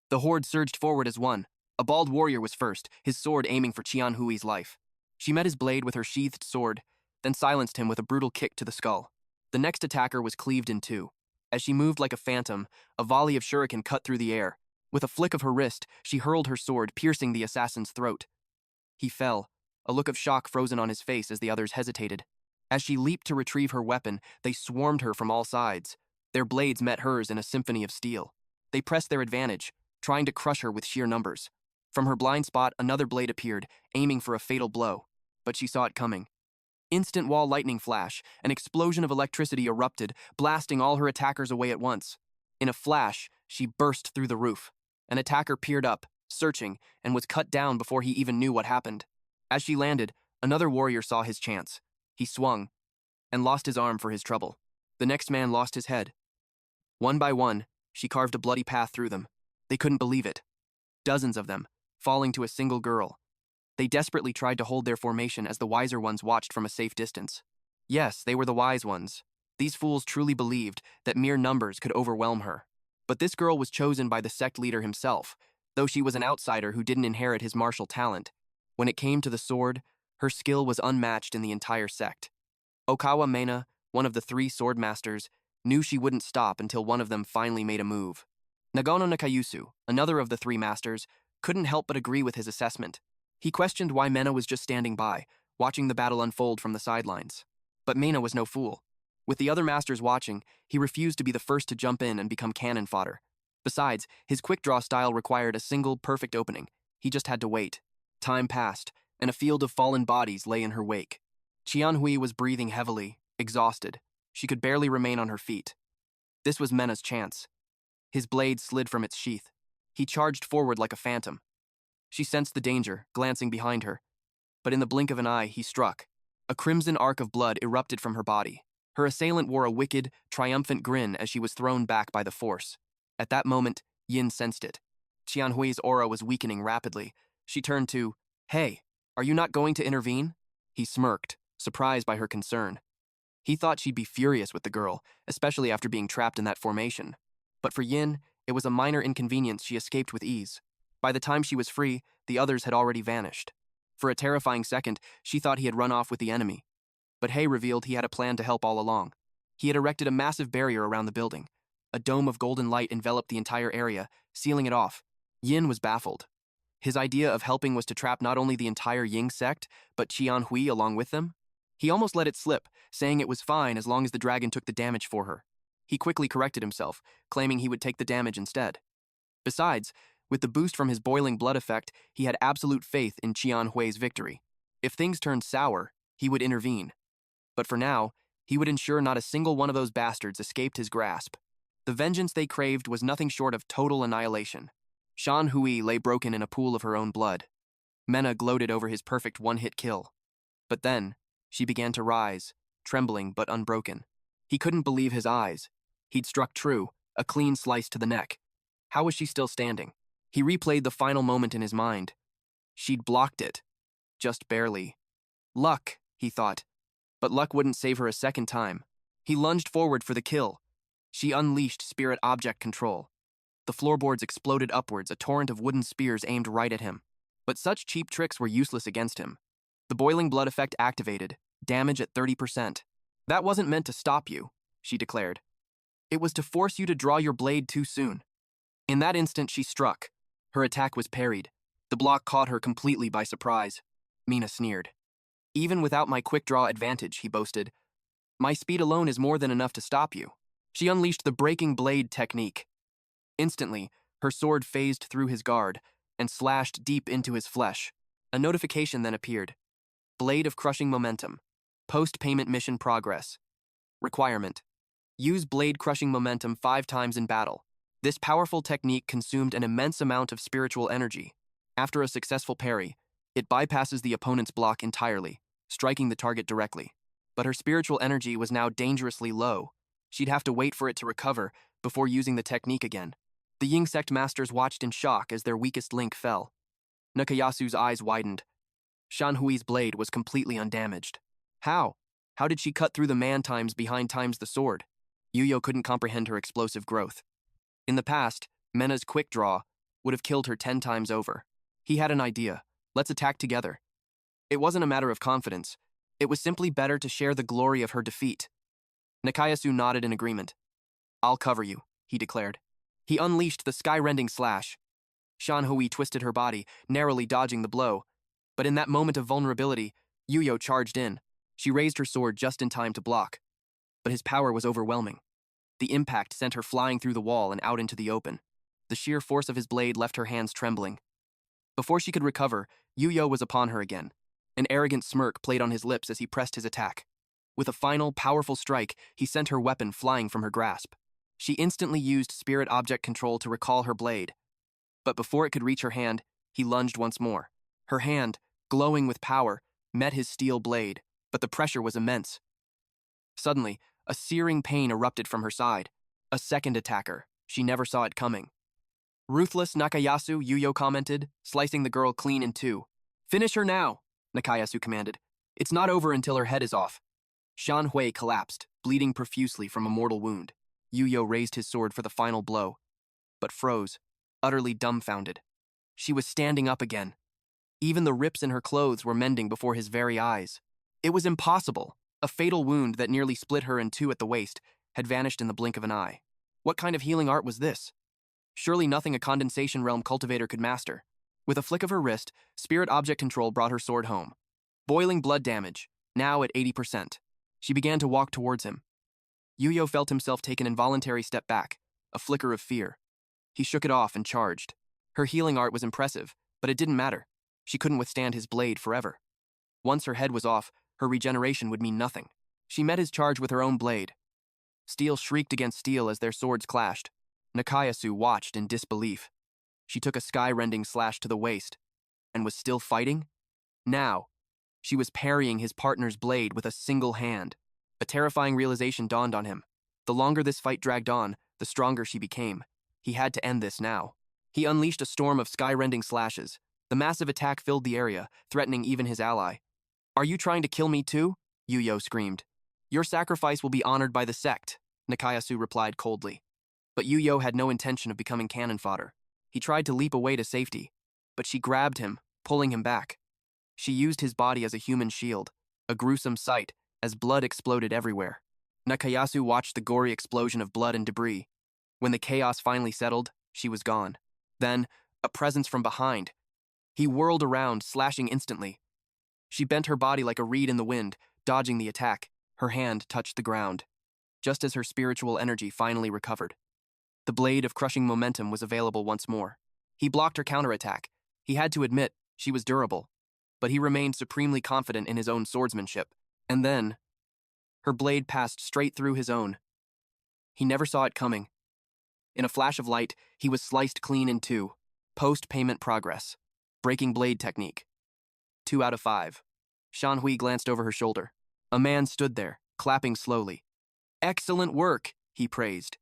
The horde surged forward as one, A bald warrior was first, his sword aiming for Qian Hui's life. She met his blade with her sheathed sword, then silenced him with a brutal kick to the skull. The next attacker was cleaved in two. As she moved like a phantom, a volley of shuriken cut through the air. With a flick of her wrist, she hurled her sword, piercing the assassin's throat. He fell, a look of shock frozen on his face as the others hesitated. As she leaped to retrieve her weapon, they swarmed her from all sides. Their blades met hers in a symphony of steel. They pressed their advantage, trying to crush her with sheer numbers. From her blind spot, another blade appeared, aiming for a fatal blow. But she saw it coming. Instant wall lightning flash, an explosion of electricity erupted, blasting all her attackers away at once. In a flash, she burst through the roof. An attacker peered up, searching, and was cut down before he even knew what happened. As she landed, another warrior saw his chance. He swung, and lost his arm for his trouble. The next man lost his head. One by one, she carved a bloody path through them. They couldn't believe it. Dozens of them, falling to a single girl. They desperately tried to hold their formation as the wiser ones watched from a safe distance. Yes, they were the wise ones. These fools truly believed that mere numbers could overwhelm her. But this girl was chosen by the sect leader himself, though she was an outsider who didn't inherit his martial talent. When it came to the sword, her skill was unmatched in the entire sect. Okawa Mena, one of the three sword masters, knew she wouldn't stop until one of them finally made a move. Nagano Nakayusu, another of the three masters, couldn't help but agree with his assessment. He questioned why Mena was just standing by, watching the battle unfold from the sidelines. But Mena was no fool. With the other masters watching, he refused to be the first to jump in and become cannon fodder. Besides, his quick-draw style required a single, perfect opening. He just had to wait. Time passed, and a field of fallen bodies lay in her wake. Qian Hui was breathing heavily, exhausted. She could barely remain on her feet. This was Mena's chance. His blade slid from its sheath. He charged forward like a phantom. She sensed the danger, glancing behind her. But in the blink of an eye, he struck. A crimson arc of blood erupted from her body. Her assailant wore a wicked, triumphant grin as she was thrown back by the force. At that moment, Yin sensed it. Qian Hui's aura was weakening rapidly. She turned to, "Hey, are you not going to intervene?" He smirked, surprised by her concern. He thought she'd be furious with the girl, especially after being trapped in that formation. But for Yin, it was a minor inconvenience she escaped with ease. By the time she was free, the others had already vanished. For a terrifying second, she thought he had run off with the enemy. But Hai revealed he had a plan to help all along. He had erected a massive barrier around the building. A dome of golden light enveloped the entire area, sealing it off. Yin was baffled. His idea of helping was to trap not only the entire Ying sect, but Qian Hui along with them. He almost let it slip, saying it was fine as long as the dragon took the damage for her. He quickly corrected himself, claiming he would take the damage instead. Besides, with the boost from his boiling blood effect, he had absolute faith in Qian Hui's victory. If things turned sour, he would intervene. But for now, he would ensure not a single one of those bastards escaped his grasp. The vengeance they craved was nothing short of total annihilation. Qian Hui lay broken in a pool of her own blood. Mena gloated over his perfect one-hit kill. But then, she began to rise, trembling but unbroken. He couldn't believe his eyes. He'd struck true, a clean slice to the neck. How was she still standing? He replayed the final moment in his mind. She'd blocked it. Just barely. Luck, he thought. But luck wouldn't save her a second time. He lunged forward for the kill. She unleashed spirit object control. The floorboards exploded upwards, a torrent of wooden spears aimed right at him. But such cheap tricks were useless against him. The boiling blood effect activated, damage at 30%. That wasn't meant to stop you, she declared. It was to force you to draw your blade too soon. In that instant, she struck. Her attack was parried. The block caught her completely by surprise. Mina sneered. Even without my quick draw advantage, he boasted, my speed alone is more than enough to stop you. She unleashed the breaking blade technique. Instantly, her sword phased through his guard and slashed deep into his flesh. A notification then appeared. Blade of crushing momentum. Post-payment mission progress. Requirement. Use blade crushing momentum 5 times in battle. This powerful technique consumed an immense amount of spiritual energy. After a successful parry, it bypasses the opponent's block entirely, striking the target directly. But her spiritual energy was now dangerously low. She'd have to wait for it to recover before using the technique again. The Ying sect masters watched in shock as their weakest link fell. Nakayasu's eyes widened. Qian Hui's blade was completely undamaged. How? How did she cut through the man times behind times the sword? Yuyo couldn't comprehend her explosive growth. In the past, Mena's quick draw would have killed her 10 times over. He had an idea. Let's attack together. It wasn't a matter of confidence. It was simply better to share the glory of her defeat. Nakayasu nodded in agreement. I'll cover you, he declared. He unleashed the sky-rending slash. Xiao Hai twisted her body, narrowly dodging the blow. But in that moment of vulnerability, Yuyo charged in. She raised her sword just in time to block. But his power was overwhelming. The impact sent her flying through the wall and out into the open. The sheer force of his blade left her hands trembling. Before she could recover, Yuyo was upon her again. An arrogant smirk played on his lips as he pressed his attack. With a final, powerful strike, he sent her weapon flying from her grasp. She instantly used spirit object control to recall her blade. But before it could reach her hand, he lunged once more. Her hand, glowing with power, met his steel blade, but the pressure was immense. Suddenly, a searing pain erupted from her side. A second attacker. She never saw it coming. Ruthless Nakayasu, Yuyo commented, slicing the girl clean in two. Finish her now, Nakayasu commanded. It's not over until her head is off. Xiao Hai collapsed, bleeding profusely from a mortal wound. Yuyo raised his sword for the final blow, but froze, utterly dumbfounded. She was standing up again. Even the rips in her clothes were mending before his very eyes. It was impossible. A fatal wound that nearly split her in two at the waist had vanished in the blink of an eye. What kind of healing art was this? Surely nothing a condensation realm cultivator could master. With a flick of her wrist, spirit object control brought her sword home. Boiling blood damage, now at 80%. She began to walk towards him. Yuyo felt himself take an involuntary step back, a flicker of fear. He shook it off and charged. Her healing art was impressive, but it didn't matter. She couldn't withstand his blade forever. Once her head was off, her regeneration would mean nothing. She met his charge with her own blade. Steel shrieked against steel as their swords clashed. Nakayasu watched in disbelief. She took a sky-rending slash to the waist, and was still fighting? Now, she was parrying his partner's blade with a single hand. A terrifying realization dawned on him. The longer this fight dragged on, the stronger she became. He had to end this now. He unleashed a storm of sky-rending slashes. The massive attack filled the area, threatening even his ally. Are you trying to kill me too? Yuyo screamed. Your sacrifice will be honored by the sect, Nakayasu replied coldly. But Yuyo had no intention of becoming cannon fodder. He tried to leap away to safety, but she grabbed him, pulling him back. She used his body as a human shield, a gruesome sight as blood exploded everywhere. Nakayasu watched the gory explosion of blood and debris. When the chaos finally settled, she was gone. Then, a presence from behind. He whirled around, slashing instantly. She bent her body like a reed in the wind, dodging the attack. Her hand touched the ground, just as her spiritual energy finally recovered. The blade of crushing momentum was available once more. He blocked her counterattack. He had to admit she was durable, but he remained supremely confident in his own swordsmanship. And then, her blade passed straight through his own. He never saw it coming. In a flash of light, he was sliced clean in two. Post-payment progress. Breaking blade technique. 2 out of 5. Xiao Hai glanced over her shoulder. A man stood there, clapping slowly. Excellent work, he praised.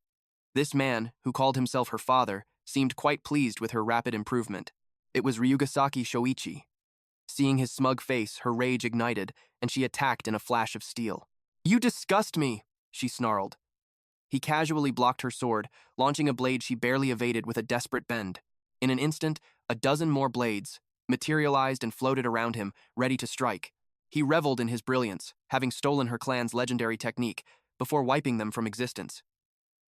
This man, who called himself her father, seemed quite pleased with her rapid improvement. It was Ryugasaki Shoichi. Seeing his smug face, her rage ignited, and she attacked in a flash of steel. You disgust me, she snarled. He casually blocked her sword, launching a blade she barely evaded with a desperate bend. In an instant, a dozen more blades materialized and floated around him, ready to strike. He reveled in his brilliance, having stolen her clan's legendary technique, before wiping them from existence.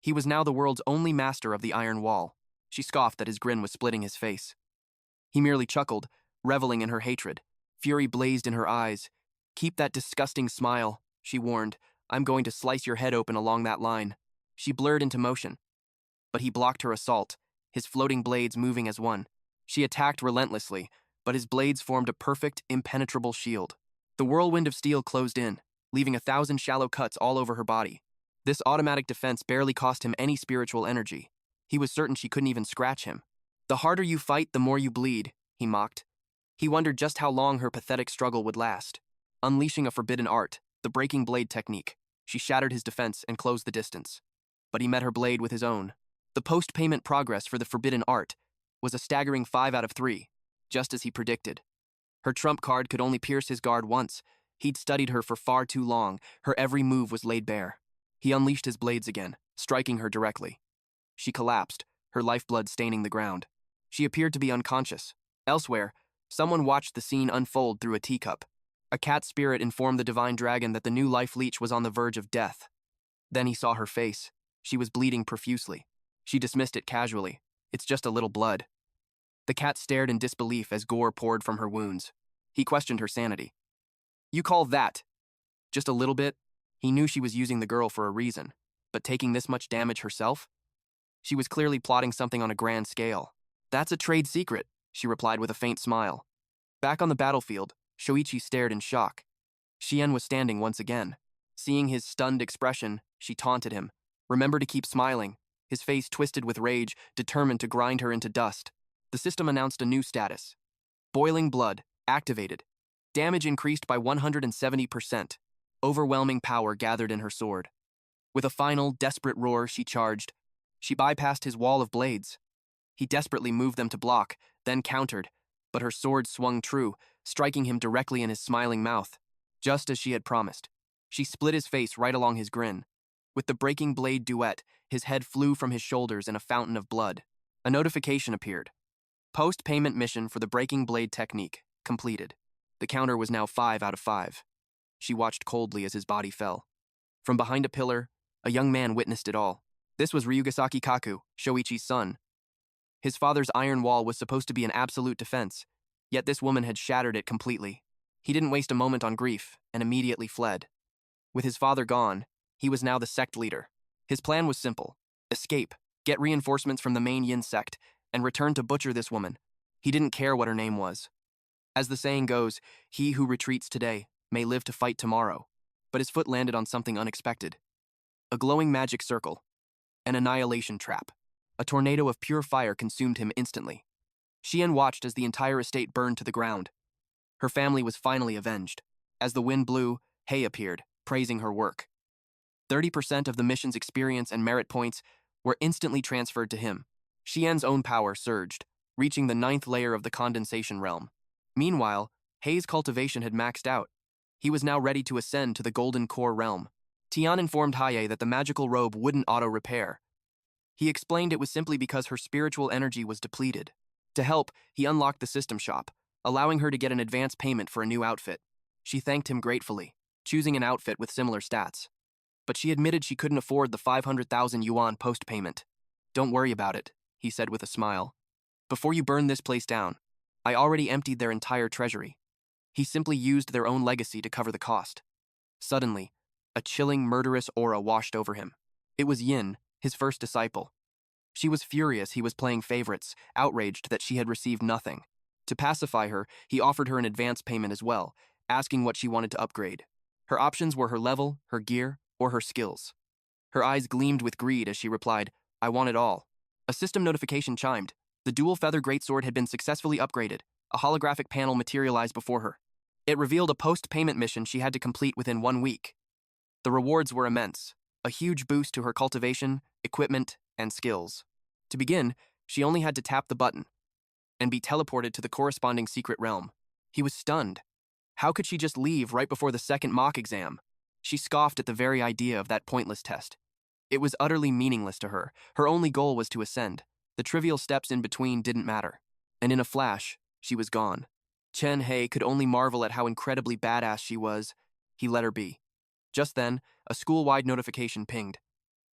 He was now the world's only master of the Iron Wall. She scoffed that his grin was splitting his face. He merely chuckled, reveling in her hatred. Fury blazed in her eyes. Keep that disgusting smile, she warned. I'm going to slice your head open along that line. She blurred into motion. But he blocked her assault, his floating blades moving as one. She attacked relentlessly, but his blades formed a perfect, impenetrable shield. The whirlwind of steel closed in, leaving 1,000 shallow cuts all over her body. This automatic defense barely cost him any spiritual energy. He was certain she couldn't even scratch him. The harder you fight, the more you bleed, he mocked. He wondered just how long her pathetic struggle would last. Unleashing a forbidden art, the breaking blade technique, she shattered his defense and closed the distance. But he met her blade with his own. The post-payment progress for the forbidden art was a staggering 5 out of 3, just as he predicted. Her trump card could only pierce his guard once. He'd studied her for far too long. Her every move was laid bare. He unleashed his blades again, striking her directly. She collapsed, her lifeblood staining the ground. She appeared to be unconscious, Elsewhere, someone watched the scene unfold through a teacup. A cat spirit informed the divine dragon that the new life leech was on the verge of death. Then he saw her face. She was bleeding profusely. She dismissed it casually. It's just a little blood. The cat stared in disbelief as gore poured from her wounds. He questioned her sanity. You call that just a little bit? He knew she was using the girl for a reason, but taking this much damage herself? She was clearly plotting something on a grand scale. That's a trade secret, she replied with a faint smile. Back on the battlefield, Shoichi stared in shock. Xian was standing once again. Seeing his stunned expression, she taunted him. Remember to keep smiling. His face twisted with rage, determined to grind her into dust. The system announced a new status. Boiling blood, activated. Damage increased by 170%. Overwhelming power gathered in her sword. With a final, desperate roar, she charged. She bypassed his wall of blades. He desperately moved them to block, then countered, but her sword swung true, striking him directly in his smiling mouth. Just as she had promised. She split his face right along his grin. With the breaking blade duet, his head flew from his shoulders in a fountain of blood. A notification appeared. Post-payment mission for the breaking blade technique, completed. The counter was now 5 out of 5. She watched coldly as his body fell. From behind a pillar, a young man witnessed it all. This was Ryugasaki Kaku, Shoichi's son. His father's iron wall was supposed to be an absolute defense, yet this woman had shattered it completely. He didn't waste a moment on grief and immediately fled. With his father gone, he was now the sect leader. His plan was simple. Escape, get reinforcements from the main Yin sect, and return to butcher this woman. He didn't care what her name was. As the saying goes, he who retreats today may live to fight tomorrow. But his foot landed on something unexpected. A glowing magic circle. An annihilation trap. A tornado of pure fire consumed him instantly. Xian watched as the entire estate burned to the ground. Her family was finally avenged. As the wind blew, Hai appeared, praising her work. 30% of the mission's experience and merit points were instantly transferred to him. Xian's own power surged, reaching the 9th layer of the condensation realm. Meanwhile, Hai's cultivation had maxed out. He was now ready to ascend to the golden core realm. Tian informed Hai that the magical robe wouldn't auto-repair. He explained it was simply because her spiritual energy was depleted. To help, he unlocked the system shop, allowing her to get an advance payment for a new outfit. She thanked him gratefully, choosing an outfit with similar stats. But she admitted she couldn't afford the 500,000 yuan post-payment. Don't worry about it, he said with a smile. Before you burn this place down, I already emptied their entire treasury. He simply used their own legacy to cover the cost. Suddenly, a chilling, murderous aura washed over him. It was Yin, his first disciple. She was furious he was playing favorites, outraged that she had received nothing. To pacify her, he offered her an advance payment as well, asking what she wanted to upgrade. Her options were her level, her gear, or her skills. Her eyes gleamed with greed as she replied, I want it all. A system notification chimed. The dual feather greatsword had been successfully upgraded. A holographic panel materialized before her. It revealed a post-payment mission she had to complete within 1 week. The rewards were immense, a huge boost to her cultivation, equipment, and skills. To begin, she only had to tap the button and be teleported to the corresponding secret realm. He was stunned. How could she just leave right before the second mock exam? She scoffed at the very idea of that pointless test. It was utterly meaningless to her. Her only goal was to ascend. The trivial steps in between didn't matter. And in a flash, she was gone. Chen Hai could only marvel at how incredibly badass she was. He let her be. Just then, a school-wide notification pinged.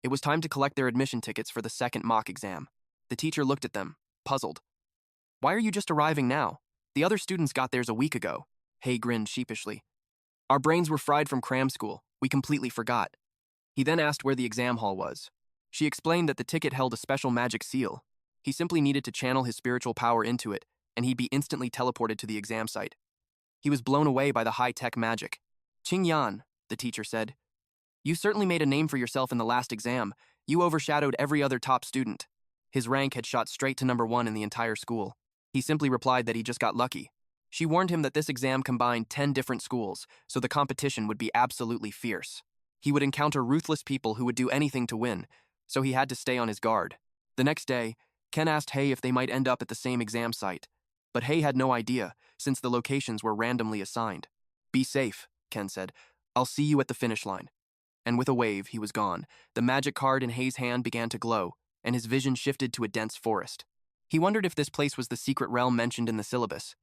It was time to collect their admission tickets for the second mock exam. The teacher looked at them, puzzled. Why are you just arriving now? The other students got theirs a week ago. Hai grinned sheepishly. Our brains were fried from cram school. We completely forgot. He then asked where the exam hall was. She explained that the ticket held a special magic seal. He simply needed to channel his spiritual power into it, and he'd be instantly teleported to the exam site. He was blown away by the high-tech magic. Qing Yan, the teacher said, you certainly made a name for yourself in the last exam. You overshadowed every other top student. His rank had shot straight to #1 in the entire school. He simply replied that he just got lucky. She warned him that this exam combined 10 different schools, so the competition would be absolutely fierce. He would encounter ruthless people who would do anything to win, so he had to stay on his guard. The next day, Ken asked Hai if they might end up at the same exam site, but Hai had no idea, since the locations were randomly assigned. Be safe, Ken said. I'll see you at the finish line. And with a wave, he was gone. The magic card in Hai's hand began to glow, and his vision shifted to a dense forest. He wondered if this place was the secret realm mentioned in the syllabus,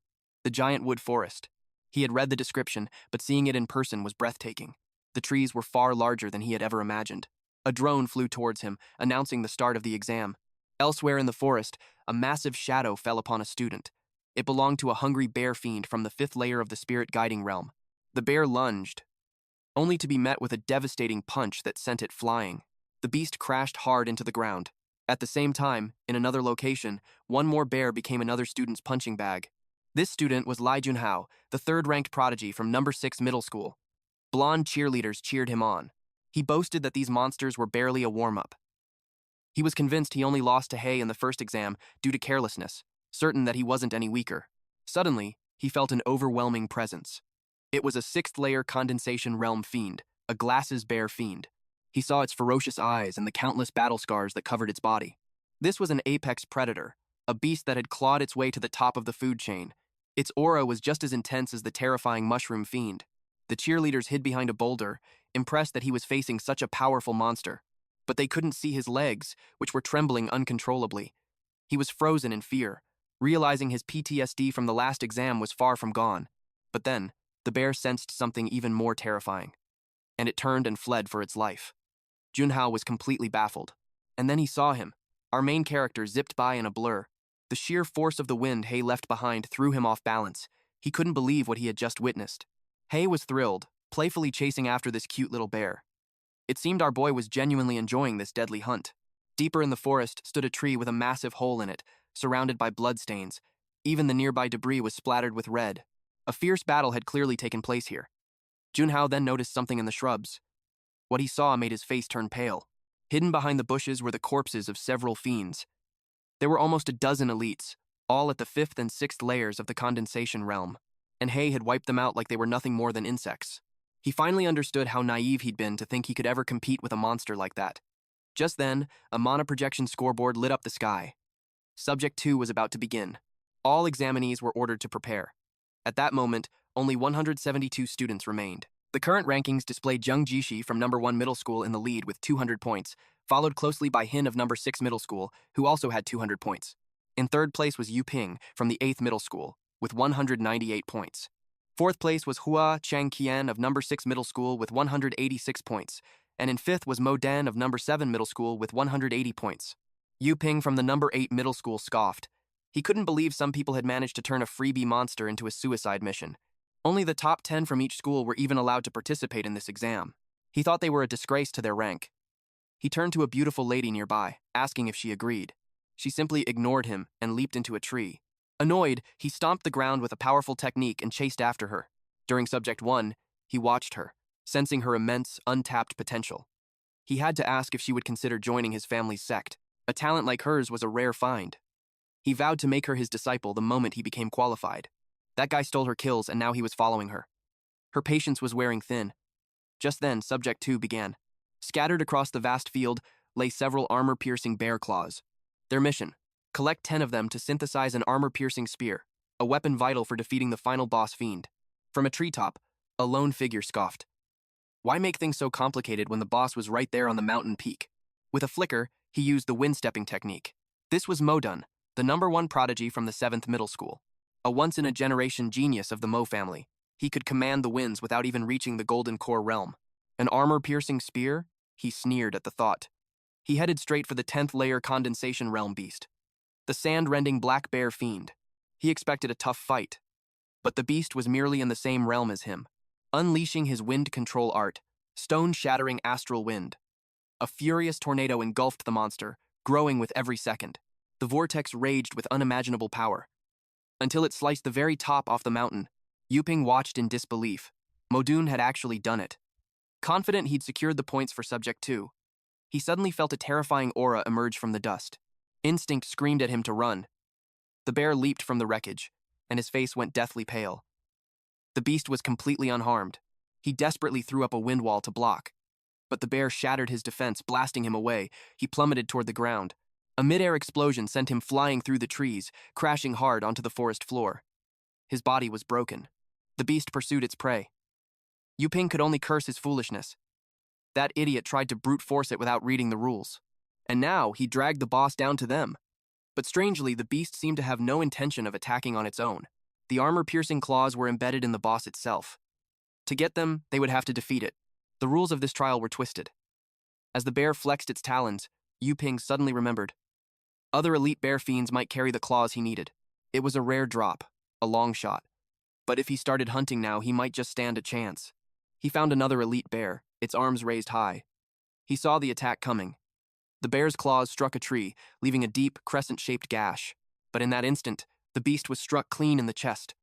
the giant wood forest. He had read the description, but seeing it in person was breathtaking. The trees were far larger than he had ever imagined. A drone flew towards him, announcing the start of the exam. Elsewhere in the forest, a massive shadow fell upon a student. It belonged to a hungry bear fiend from the 5th layer of the spirit guiding realm. The bear lunged, only to be met with a devastating punch that sent it flying. The beast crashed hard into the ground. At the same time, in another location, one more bear became another student's punching bag. This student was Lai Junhao, the 3rd-ranked prodigy from number 6 middle school. Blonde cheerleaders cheered him on. He boasted that these monsters were barely a warm-up. He was convinced he only lost to Hai in the first exam due to carelessness, certain that he wasn't any weaker. Suddenly, he felt an overwhelming presence. It was a 6th-layer condensation realm fiend, a glasses bear fiend. He saw its ferocious eyes and the countless battle scars that covered its body. This was an apex predator, a beast that had clawed its way to the top of the food chain. Its aura was just as intense as the terrifying mushroom fiend. The cheerleaders hid behind a boulder, impressed that he was facing such a powerful monster. But they couldn't see his legs, which were trembling uncontrollably. He was frozen in fear, realizing his PTSD from the last exam was far from gone. But then, the bear sensed something even more terrifying, and it turned and fled for its life. Junhao was completely baffled. And then he saw him. Our main character zipped by in a blur. The sheer force of the wind Hai left behind threw him off balance. He couldn't believe what he had just witnessed. Hai was thrilled, playfully chasing after this cute little bear. It seemed our boy was genuinely enjoying this deadly hunt. Deeper in the forest stood a tree with a massive hole in it, surrounded by bloodstains. Even the nearby debris was splattered with red. A fierce battle had clearly taken place here. Junhao then noticed something in the shrubs. What he saw made his face turn pale. Hidden behind the bushes were the corpses of several fiends. There were almost a dozen elites, all at the 5th and 6th layers of the condensation realm, and Hai had wiped them out like they were nothing more than insects. He finally understood how naive he'd been to think he could ever compete with a monster like that. Just then, a monoprojection scoreboard lit up the sky. Subject 2 was about to begin. All examinees were ordered to prepare. At that moment, only 172 students remained. The current rankings displayed Zheng Jishi from number 1 middle school in the lead with 200 points, followed closely by Hin of number 6 middle school, who also had 200 points. In 3rd place was Yu Ping from the 8th middle school, with 198 points. 4th place was Hua Changqian of number 6 middle school with 186 points, and in 5th was Mo Dan of number 7 middle school with 180 points. Yu Ping from the number 8 middle school scoffed. He couldn't believe some people had managed to turn a freebie monster into a suicide mission. Only the top 10 from each school were even allowed to participate in this exam. He thought they were a disgrace to their rank. He turned to a beautiful lady nearby, asking if she agreed. She simply ignored him and leaped into a tree. Annoyed, he stomped the ground with a powerful technique and chased after her. During Subject 1, he watched her, sensing her immense, untapped potential. He had to ask if she would consider joining his family's sect. A talent like hers was a rare find. He vowed to make her his disciple the moment he became qualified. That guy stole her kills and now he was following her. Her patience was wearing thin. Just then, Subject 2 began. Scattered across the vast field lay several armor-piercing bear claws. Their mission: collect 10 of them to synthesize an armor-piercing spear, a weapon vital for defeating the final boss fiend. From a treetop, a lone figure scoffed. Why make things so complicated when the boss was right there on the mountain peak? With a flicker, he used the wind-stepping technique. This was Modun, the number 1 prodigy from the 7th middle school. A once-in-a-generation genius of the Mo family. He could command the winds without even reaching the Golden Core realm. An armor-piercing spear? He sneered at the thought. He headed straight for the 10th layer condensation realm beast, the sand-rending black bear fiend. He expected a tough fight. But the beast was merely in the same realm as him. Unleashing his wind control art, stone-shattering astral wind. A furious tornado engulfed the monster, growing with every second. The vortex raged with unimaginable power, until it sliced the very top off the mountain. Yuping watched in disbelief. Modun had actually done it. Confident he'd secured the points for Subject 2, he suddenly felt a terrifying aura emerge from the dust. Instinct screamed at him to run. The bear leaped from the wreckage, and his face went deathly pale. The beast was completely unharmed. He desperately threw up a wind wall to block. But the bear shattered his defense, blasting him away. He plummeted toward the ground. A mid-air explosion sent him flying through the trees, crashing hard onto the forest floor. His body was broken. The beast pursued its prey. Yuping could only curse his foolishness. That idiot tried to brute force it without reading the rules. And now he dragged the boss down to them. But strangely, the beast seemed to have no intention of attacking on its own. The armor-piercing claws were embedded in the boss itself. To get them, they would have to defeat it. The rules of this trial were twisted. As the bear flexed its talons, Yu Ping suddenly remembered. Other elite bear fiends might carry the claws he needed. It was a rare drop, a long shot. But if he started hunting now, he might just stand a chance. He found another elite bear, its arms raised high. He saw the attack coming. The bear's claws struck a tree, leaving a deep, crescent-shaped gash. But in that instant, the beast was struck clean in the chest.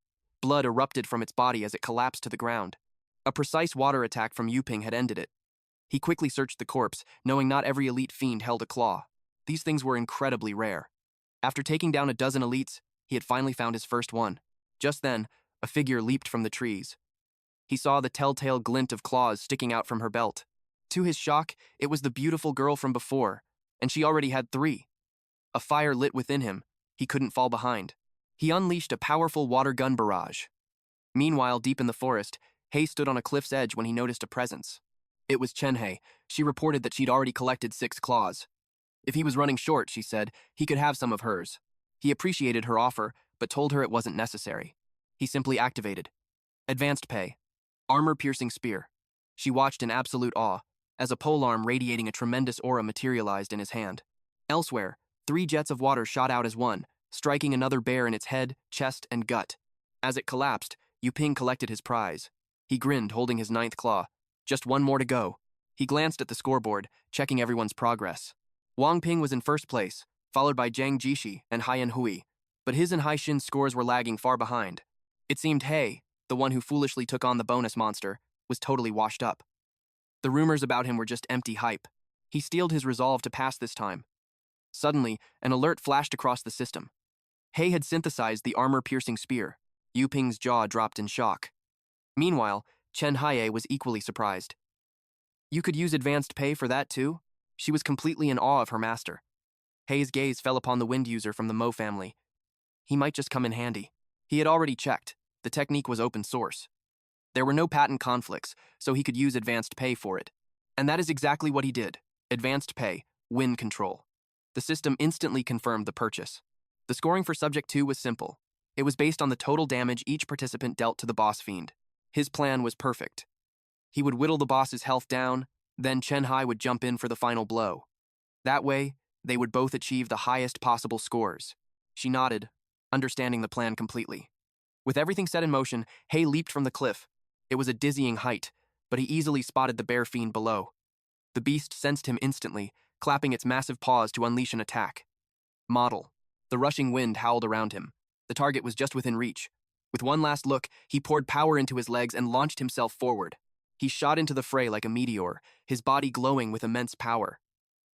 Blood erupted from its body as it collapsed to the ground. A precise water attack from Yu Ping had ended it. He quickly searched the corpse, knowing not every elite fiend held a claw. These things were incredibly rare. After taking down a dozen elites, he had finally found his first one. Just then, a figure leaped from the trees. He saw the telltale glint of claws sticking out from her belt. To his shock, it was the beautiful girl from before, and she already had 3. A fire lit within him. He couldn't fall behind. He unleashed a powerful water gun barrage. Meanwhile, deep in the forest, Hai stood on a cliff's edge when he noticed a presence. It was Xiao Hai. She reported that she'd already collected 6 claws. If he was running short, she said, he could have some of hers. He appreciated her offer, but told her it wasn't necessary. He simply activated. Advanced pay. Armor-piercing spear. She watched in absolute awe, as a polearm radiating a tremendous aura materialized in his hand. Elsewhere, 3 jets of water shot out as one, striking another bear in its head, chest, and gut. As it collapsed, Yu Ping collected his prize. He grinned, holding his 9th claw. Just one more to go. He glanced at the scoreboard, checking everyone's progress. Wang Ping was in first place, followed by Zhang Jishi and Haiyan Hui, but his and Haixin's scores were lagging far behind. It seemed Hai, the one who foolishly took on the bonus monster, was totally washed up. The rumors about him were just empty hype. He steeled his resolve to pass this time. Suddenly, an alert flashed across the system. Hai had synthesized the armor-piercing spear. Yu Ping's jaw dropped in shock. Meanwhile, Xiao Hai was equally surprised. You could use advanced pay for that too? She was completely in awe of her master. Hai's gaze fell upon the wind user from the Mo family. He might just come in handy. He had already checked. The technique was open source. There were no patent conflicts, so he could use advanced pay for it. And that is exactly what he did. Advanced pay, wind control. The system instantly confirmed the purchase. The scoring for Subject 2 was simple. It was based on the total damage each participant dealt to the boss fiend. His plan was perfect. He would whittle the boss's health down, then Xiao Hai would jump in for the final blow. That way, they would both achieve the highest possible scores. She nodded, understanding the plan completely. With everything set in motion, Hai leaped from the cliff. It was a dizzying height, but he easily spotted the bear fiend below. The beast sensed him instantly, clapping its massive paws to unleash an attack. Model. The rushing wind howled around him. The target was just within reach. With one last look, he poured power into his legs and launched himself forward. He shot into the fray like a meteor, his body glowing with immense power.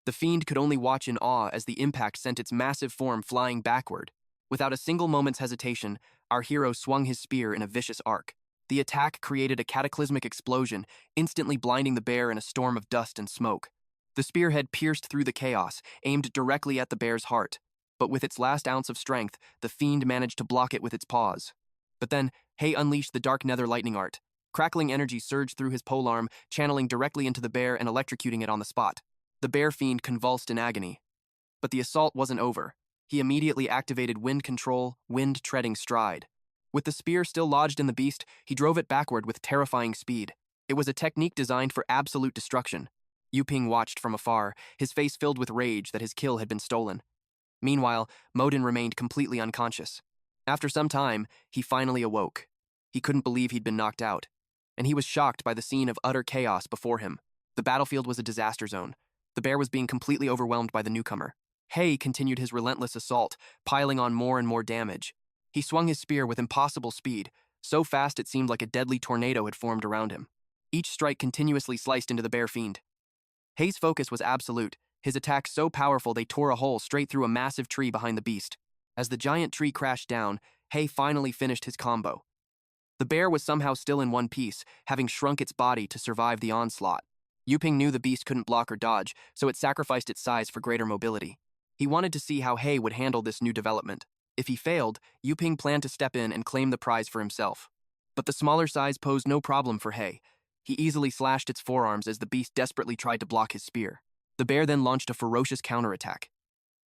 The fiend could only watch in awe as the impact sent its massive form flying backward. Without a single moment's hesitation, our hero swung his spear in a vicious arc. The attack created a cataclysmic explosion, instantly blinding the bear in a storm of dust and smoke. The spearhead pierced through the chaos, aimed directly at the bear's heart. But with its last ounce of strength, the fiend managed to block it with its paws. But then, Hai unleashed the dark nether lightning art. Crackling energy surged through his polearm, channeling directly into the bear and electrocuting it on the spot. The bear fiend convulsed in agony. But the assault wasn't over. He immediately activated wind control, wind treading stride. With the spear still lodged in the beast, he drove it backward with terrifying speed. It was a technique designed for absolute destruction. Yu Ping watched from afar, his face filled with rage that his kill had been stolen. Meanwhile, Modin remained completely unconscious. After some time, he finally awoke. He couldn't believe he'd been knocked out, and he was shocked by the scene of utter chaos before him. The battlefield was a disaster zone. The bear was being completely overwhelmed by the newcomer. Hai continued his relentless assault, piling on more and more damage. He swung his spear with impossible speed, so fast it seemed like a deadly tornado had formed around him. Each strike continuously sliced into the bear fiend. Hai's focus was absolute, his attacks so powerful they tore a hole straight through a massive tree behind the beast. As the giant tree crashed down, Hai finally finished his combo. The bear was somehow still in one piece, having shrunk its body to survive the onslaught. Yu Ping knew the beast couldn't block or dodge, so it sacrificed its size for greater mobility. He wanted to see how Hai would handle this new development. If he failed, Yu Ping planned to step in and claim the prize for himself. But the smaller size posed no problem for Hai. He easily slashed its forearms as the beast desperately tried to block his spear. The bear then launched a ferocious counterattack.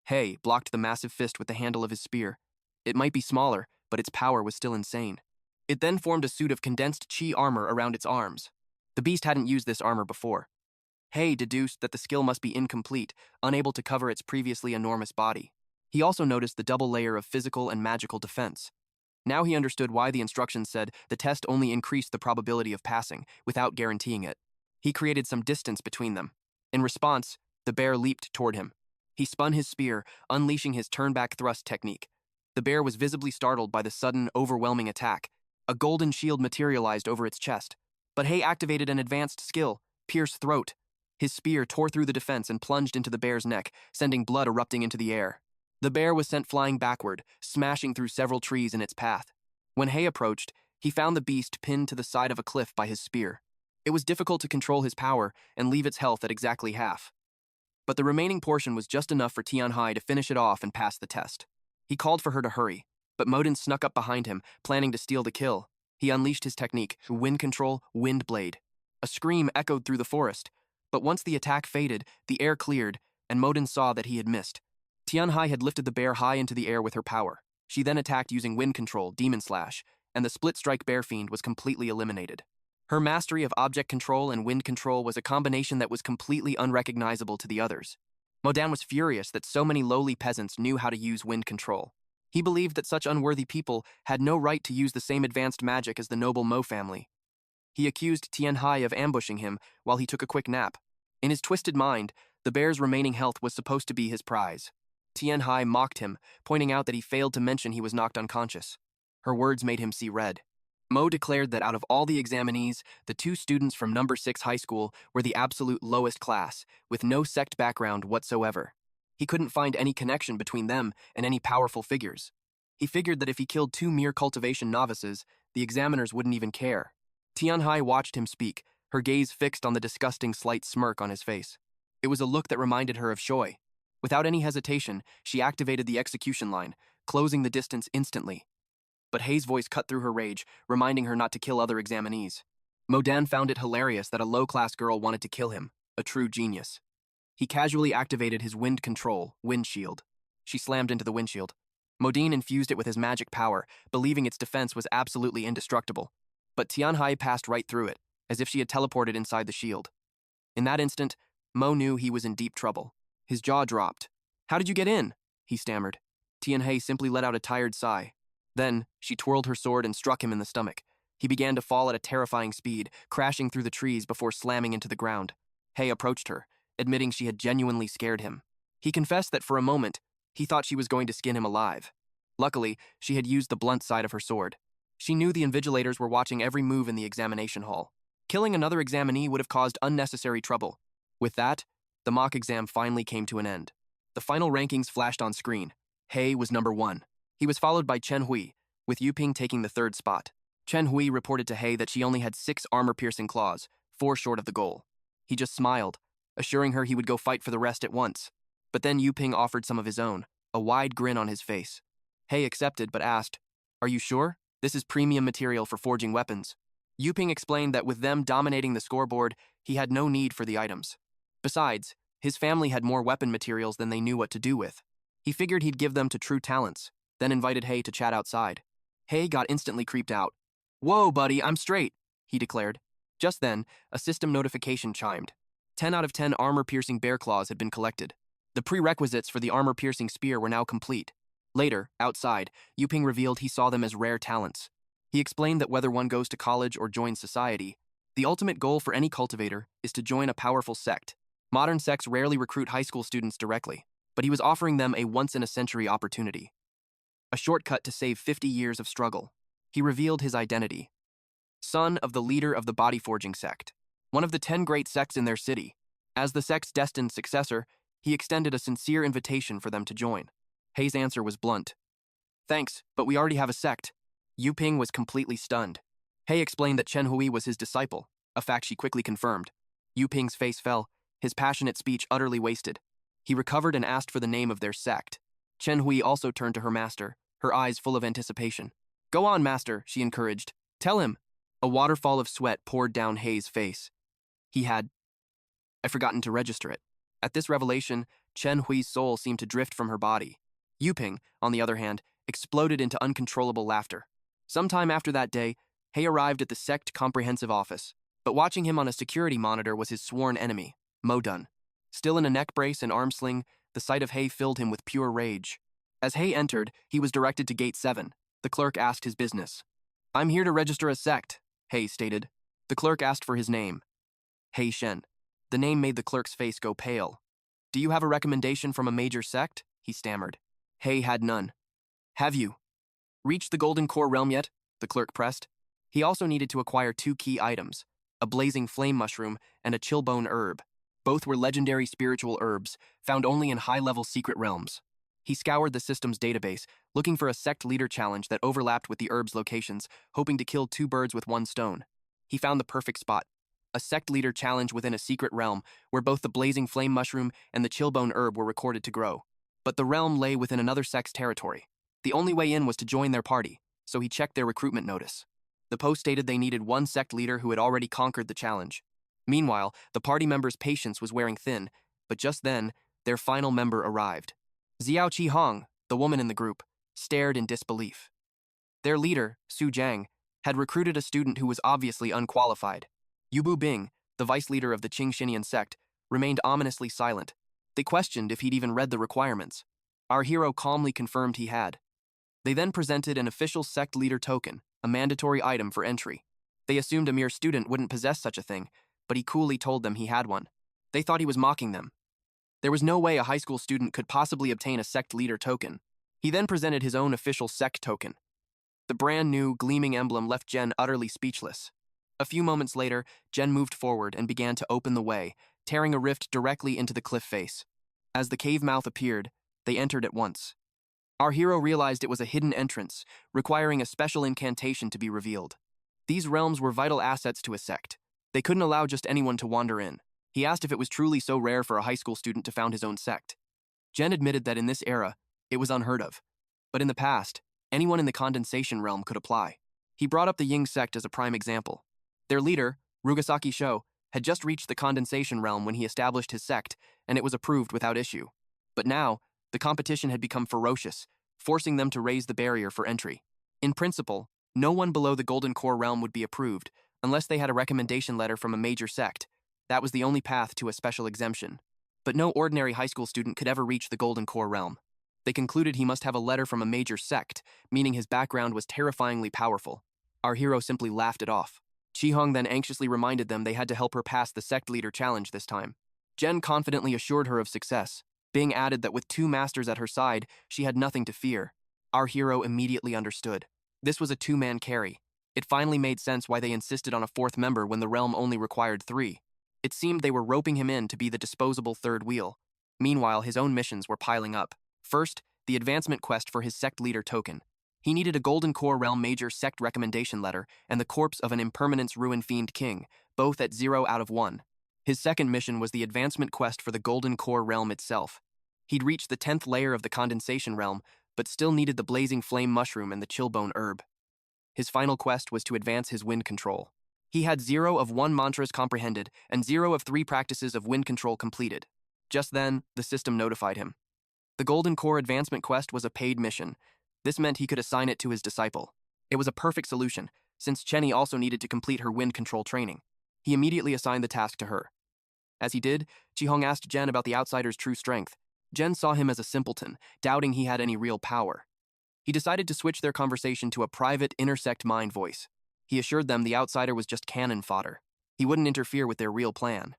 Hai blocked the massive fist with the handle of his spear. It might be smaller, but its power was still insane. It then formed a suit of condensed chi armor around its arms. The beast hadn't used this armor before. Hai deduced that the skill must be incomplete, unable to cover its previously enormous body. He also noticed the double layer of physical and magical defense. Now he understood why the instructions said the test only increased the probability of passing, without guaranteeing it. He created some distance between them. In response, the bear leaped toward him. He spun his spear, unleashing his turn-back thrust technique. The bear was visibly startled by the sudden, overwhelming attack. A golden shield materialized over its chest. But Hai activated an advanced skill, Pierce Throat. His spear tore through the defense and plunged into the bear's neck, sending blood erupting into the air. The bear was sent flying backward, smashing through several trees in its path. When Hai approached, he found the beast pinned to the side of a cliff by his spear. It was difficult to control his power and leave its health at exactly half. But the remaining portion was just enough for Xiao Hai to finish it off and pass the test. He called for her to hurry, but Modin snuck up behind him, planning to steal the kill. He unleashed his technique, Wind Control, Wind Blade. A scream echoed through the forest, but once the attack faded, the air cleared, and Modin saw that he had missed. Xiao Hai had lifted the bear high into the air with her power. She then attacked using Wind Control, Demon Slash, and the split-strike bear fiend was completely eliminated. Her mastery of object control and wind control was a combination that was completely unrecognizable to the others. Modin was furious that so many lowly peasants knew how to use wind control. He believed that such unworthy people had no right to use the same advanced magic as the noble Mo family. He accused Xiao Hai of ambushing him while he took a quick nap. In his twisted mind, the bear's remaining health was supposed to be his prize. Xiao Hai mocked him, pointing out that he failed to mention he was knocked unconscious. Her words made him see red. Mo declared that out of all the examinees, the two students from number 6 high school were the absolute lowest class, with no sect background whatsoever. He couldn't find any connection between them and any powerful figures. He figured that if he killed 2 mere cultivation novices, the examiners wouldn't even care. Xiao Hai watched him speak, her gaze fixed on the disgusting slight smirk on his face. It was a look that reminded her of Xiao. Without any hesitation, she activated the execution line, closing the distance instantly. But Hai's voice cut through her rage, reminding her not to kill other examinees. Modin found it hilarious that a low-class girl wanted to kill him, a true genius. He casually activated his wind control, windshield. She slammed into the windshield. Modin infused it with his magic power, believing its defense was absolutely indestructible. But Xiao Hai passed right through it, as if she had teleported inside the shield. In that instant, Mo knew he was in deep trouble. His jaw dropped. "How did you get in?" he stammered. Xiao Hai simply let out a tired sigh. Then, she twirled her sword and struck him in the stomach. He began to fall at a terrifying speed, crashing through the trees before slamming into the ground. Hai approached her, admitting she had genuinely scared him. He confessed that for a moment, he thought she was going to skin him alive. Luckily, she had used the blunt side of her sword. She knew the invigilators were watching every move in the examination hall. Killing another examinee would have caused unnecessary trouble. With that, the mock exam finally came to an end. The final rankings flashed on screen. Hai was number 1. He was followed by Chen Hui, with Yuping taking the 3rd spot. Chen Hui reported to Hai that she only had 6 armor-piercing claws, 4 short of the goal. He just smiled, assuring her he would go fight for the rest at once. But then Yuping offered some of his own, a wide grin on his face. Hai accepted but asked, "Are you sure? This is premium material for forging weapons." Yuping explained that with them dominating the scoreboard, he had no need for the items. Besides, his family had more weapon materials than they knew what to do with. He figured he'd give them to true talents, then invited Hai to chat outside. Hai got instantly creeped out. "Whoa, buddy, I'm straight," he declared. Just then, a system notification chimed. 10 out of 10 armor-piercing bear claws had been collected. The prerequisites for the armor-piercing spear were now complete. Later, outside, Yuping revealed he saw them as rare talents. He explained that whether one goes to college or joins society, the ultimate goal for any cultivator is to join a powerful sect. Modern sects rarely recruit high school students directly, but he was offering them a once-in-a-century opportunity. A shortcut to save 50 years of struggle. He revealed his identity. Son of the leader of the body forging sect, one of the 10 great sects in their city. As the sect's destined successor, he extended a sincere invitation for them to join. Hai's answer was blunt. "Thanks, but we already have a sect." Yuping was completely stunned. Hai explained that Chen Hui was his disciple, a fact she quickly confirmed. Yuping's face fell, his passionate speech utterly wasted. He recovered and asked for the name of their sect. Chen Hui also turned to her master, her eyes full of anticipation. "Go on, master," she encouraged. "Tell him." A waterfall of sweat poured down Hai's face. I'd forgotten to register it. At this revelation, Chen Hui's soul seemed to drift from her body. Yuping, on the other hand, exploded into uncontrollable laughter. Sometime after that day, He arrived at the sect comprehensive office, but watching him on a security monitor was his sworn enemy, Mo Dun. Still in a neck brace and arm sling, the sight of He filled him with pure rage. As He entered, he was directed to Gate 7. The clerk asked his business. "I'm here to register a sect," He stated. The clerk asked for his name. He Shen. The name made the clerk's face go pale. "Do you have a recommendation from a major sect?" he stammered. He had none. "Have you reached the Golden Core realm yet?" the clerk pressed. He also needed to acquire 2 key items, a blazing flame mushroom and a chillbone herb. Both were legendary spiritual herbs, found only in high-level secret realms. He scoured the system's database, looking for a sect leader challenge that overlapped with the herb's locations, hoping to kill 2 birds with 1 stone. He found the perfect spot, a sect leader challenge within a secret realm where both the blazing flame mushroom and the chillbone herb were recorded to grow. But the realm lay within another sect's territory. The only way in was to join their party, so he checked their recruitment notice. The post stated they needed 1 sect leader who had already conquered the challenge. Meanwhile, the party members' patience was wearing thin, but just then, their final member arrived. Xiao Qihong, the woman in the group, stared in disbelief. Their leader, Su Jiang, had recruited a student who was obviously unqualified. Yubu Bing, the vice leader of the Qingxinian sect, remained ominously silent. They questioned if he'd even read the requirements. Our hero calmly confirmed he had. They then presented an official sect leader token, a mandatory item for entry. They assumed a mere student wouldn't possess such a thing, but he coolly told them he had one. They thought he was mocking them. There was no way a high school student could possibly obtain a sect leader token. He then presented his own official sect token. The brand new, gleaming emblem left Jen utterly speechless. A few moments later, Jen moved forward and began to open the way, tearing a rift directly into the cliff face. As the cave mouth appeared, they entered at once. Our hero realized it was a hidden entrance, requiring a special incantation to be revealed. These realms were vital assets to a sect. They couldn't allow just anyone to wander in. He asked if it was truly so rare for a high school student to found his own sect. Jen admitted that in this era, it was unheard of. But in the past, anyone in the condensation realm could apply. He brought up the Ying sect as a prime example. Their leader, Rugasaki Sho, had just reached the condensation realm when he established his sect, and it was approved without issue. But now, the competition had become ferocious, forcing them to raise the barrier for entry. In principle, no one below the Golden Core realm would be approved, unless they had a recommendation letter from a major sect. That was the only path to a special exemption. But no ordinary high school student could ever reach the Golden Core realm. They concluded he must have a letter from a major sect, meaning his background was terrifyingly powerful. Our hero simply laughed it off. Qihong then anxiously reminded them they had to help her pass the sect leader challenge this time. Jen confidently assured her of success. Bing added that with 2 masters at her side, she had nothing to fear. Our hero immediately understood. This was a 2-man carry. It finally made sense why they insisted on a 4th member when the realm only required 3. It seemed they were roping him in to be the disposable 3rd wheel. Meanwhile, his own missions were piling up. First, the advancement quest for his sect leader token. He needed a Golden Core realm major sect recommendation letter and the corpse of an impermanence ruin fiend king, both at 0 out of 1. His second mission was the advancement quest for the Golden Core realm itself. He'd reached the 10th layer of the condensation realm, but still needed the blazing flame mushroom and the chillbone herb. His final quest was to advance his wind control. He had 0 of 1 mantras comprehended and 0 of 3 practices of wind control completed. Just then, the system notified him. The Golden Core advancement quest was a paid mission. This meant he could assign it to his disciple. It was a perfect solution, since Chenny also needed to complete her wind control training. He immediately assigned the task to her. As he did, Qihong asked Jen about the outsider's true strength. Jen saw him as a simpleton, doubting he had any real power. He decided to switch their conversation to a private, intersect mind voice. He assured them the outsider was just cannon fodder. He wouldn't interfere with their real plan.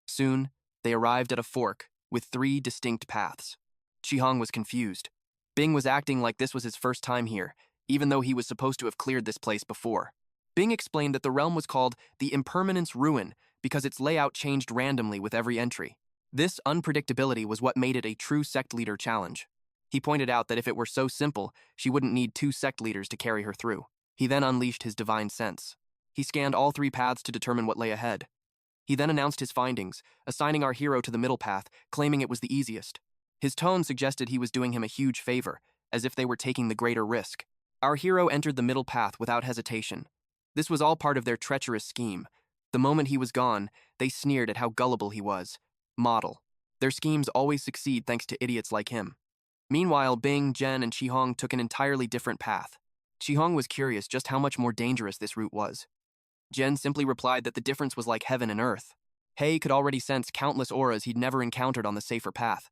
Soon, they arrived at a fork with 3 distinct paths. Qihong was confused. Bing was acting like this was his first time here, even though he was supposed to have cleared this place before. Bing explained that the realm was called the Impermanence Ruin because its layout changed randomly with every entry. This unpredictability was what made it a true sect leader challenge. He pointed out that if it were so simple, she wouldn't need 2 sect leaders to carry her through. He then unleashed his divine sense. He scanned all 3 paths to determine what lay ahead. He then announced his findings, assigning our hero to the middle path, claiming it was the easiest. His tone suggested he was doing him a huge favor, as if they were taking the greater risk. Our hero entered the middle path without hesitation. This was all part of their treacherous scheme. The moment he was gone, they sneered at how gullible he was. Model. Their schemes always succeed thanks to idiots like him. Meanwhile, Bing, Jen, and Qihong took an entirely different path. Qihong was curious just how much more dangerous this route was. Jen simply replied that the difference was like heaven and earth. Hai could already sense countless auras he'd never encountered on the safer path.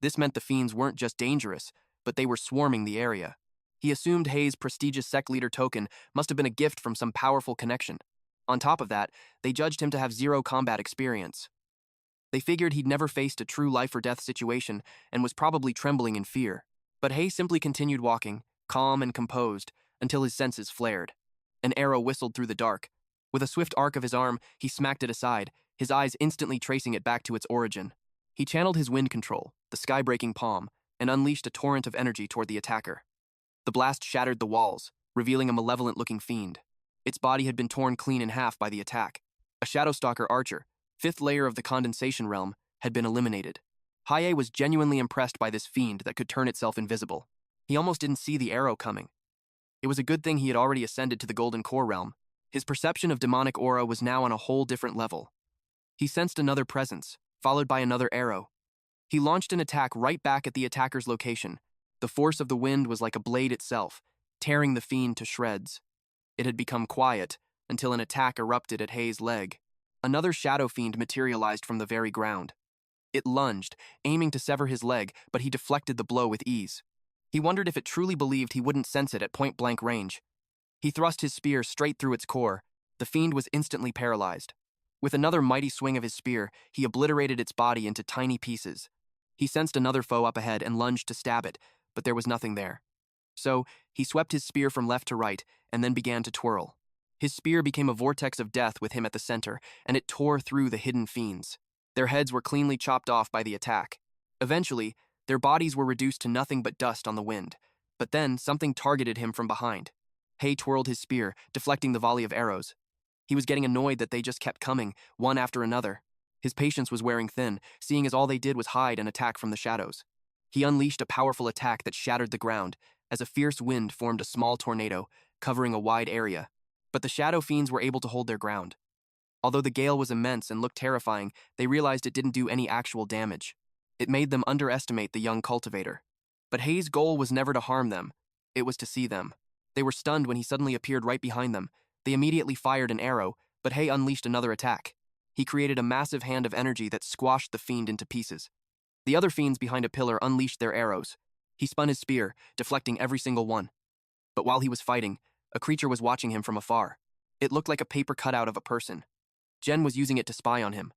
This meant the fiends weren't just dangerous, but they were swarming the area. He assumed Hai's prestigious sect leader token must have been a gift from some powerful connection. On top of that, they judged him to have zero combat experience. They figured he'd never faced a true life-or-death situation and was probably trembling in fear. But Hai simply continued walking, calm and composed, until his senses flared. An arrow whistled through the dark. With a swift arc of his arm, he smacked it aside, his eyes instantly tracing it back to its origin. He channeled his wind control, the sky-breaking palm, and unleashed a torrent of energy toward the attacker. The blast shattered the walls, revealing a malevolent-looking fiend. Its body had been torn clean in half by the attack. A Shadowstalker archer, fifth layer of the condensation realm, had been eliminated. Hai was genuinely impressed by this fiend that could turn itself invisible. He almost didn't see the arrow coming. It was a good thing he had already ascended to the Golden Core realm. His perception of demonic aura was now on a whole different level. He sensed another presence, followed by another arrow. He launched an attack right back at the attacker's location. The force of the wind was like a blade itself, tearing the fiend to shreds. It had become quiet until an attack erupted at Hai's leg. Another shadow fiend materialized from the very ground. It lunged, aiming to sever his leg, but he deflected the blow with ease. He wondered if it truly believed he wouldn't sense it at point-blank range. He thrust his spear straight through its core. The fiend was instantly paralyzed. With another mighty swing of his spear, he obliterated its body into tiny pieces. He sensed another foe up ahead and lunged to stab it, but there was nothing there. So, he swept his spear from left to right and then began to twirl. His spear became a vortex of death with him at the center, and it tore through the hidden fiends. Their heads were cleanly chopped off by the attack. Eventually, their bodies were reduced to nothing but dust on the wind. But then, something targeted him from behind. Hai twirled his spear, deflecting the volley of arrows. He was getting annoyed that they just kept coming, one after another. His patience was wearing thin, seeing as all they did was hide and attack from the shadows. He unleashed a powerful attack that shattered the ground, as a fierce wind formed a small tornado, covering a wide area. But the shadow fiends were able to hold their ground. Although the gale was immense and looked terrifying, they realized it didn't do any actual damage. It made them underestimate the young cultivator. But Hai's goal was never to harm them. It was to see them. They were stunned when he suddenly appeared right behind them. They immediately fired an arrow, but Hai unleashed another attack. He created a massive hand of energy that squashed the fiend into pieces. The other fiends behind a pillar unleashed their arrows. He spun his spear, deflecting every single one. But while he was fighting, a creature was watching him from afar. It looked like a paper cutout of a person. Jen was using it to spy on him.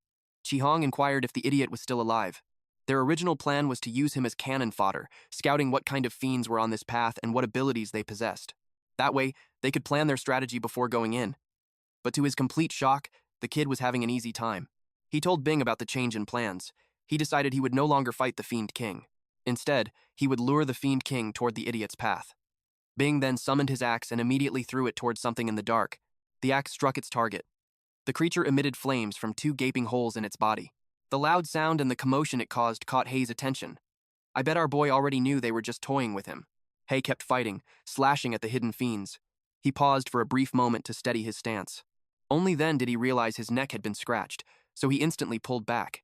Qihong inquired if the idiot was still alive. Their original plan was to use him as cannon fodder, scouting what kind of fiends were on this path and what abilities they possessed. That way, they could plan their strategy before going in. But to his complete shock, the kid was having an easy time. He told Bing about the change in plans. He decided he would no longer fight the Fiend King. Instead, he would lure the Fiend King toward the idiot's path. Bing then summoned his axe and immediately threw it toward something in the dark. The axe struck its target. The creature emitted flames from 2 gaping holes in its body. The loud sound and the commotion it caused caught Hai's attention. I bet our boy already knew they were just toying with him. Hai kept fighting, slashing at the hidden fiends. He paused for a brief moment to steady his stance. Only then did he realize his neck had been scratched, so he instantly pulled back.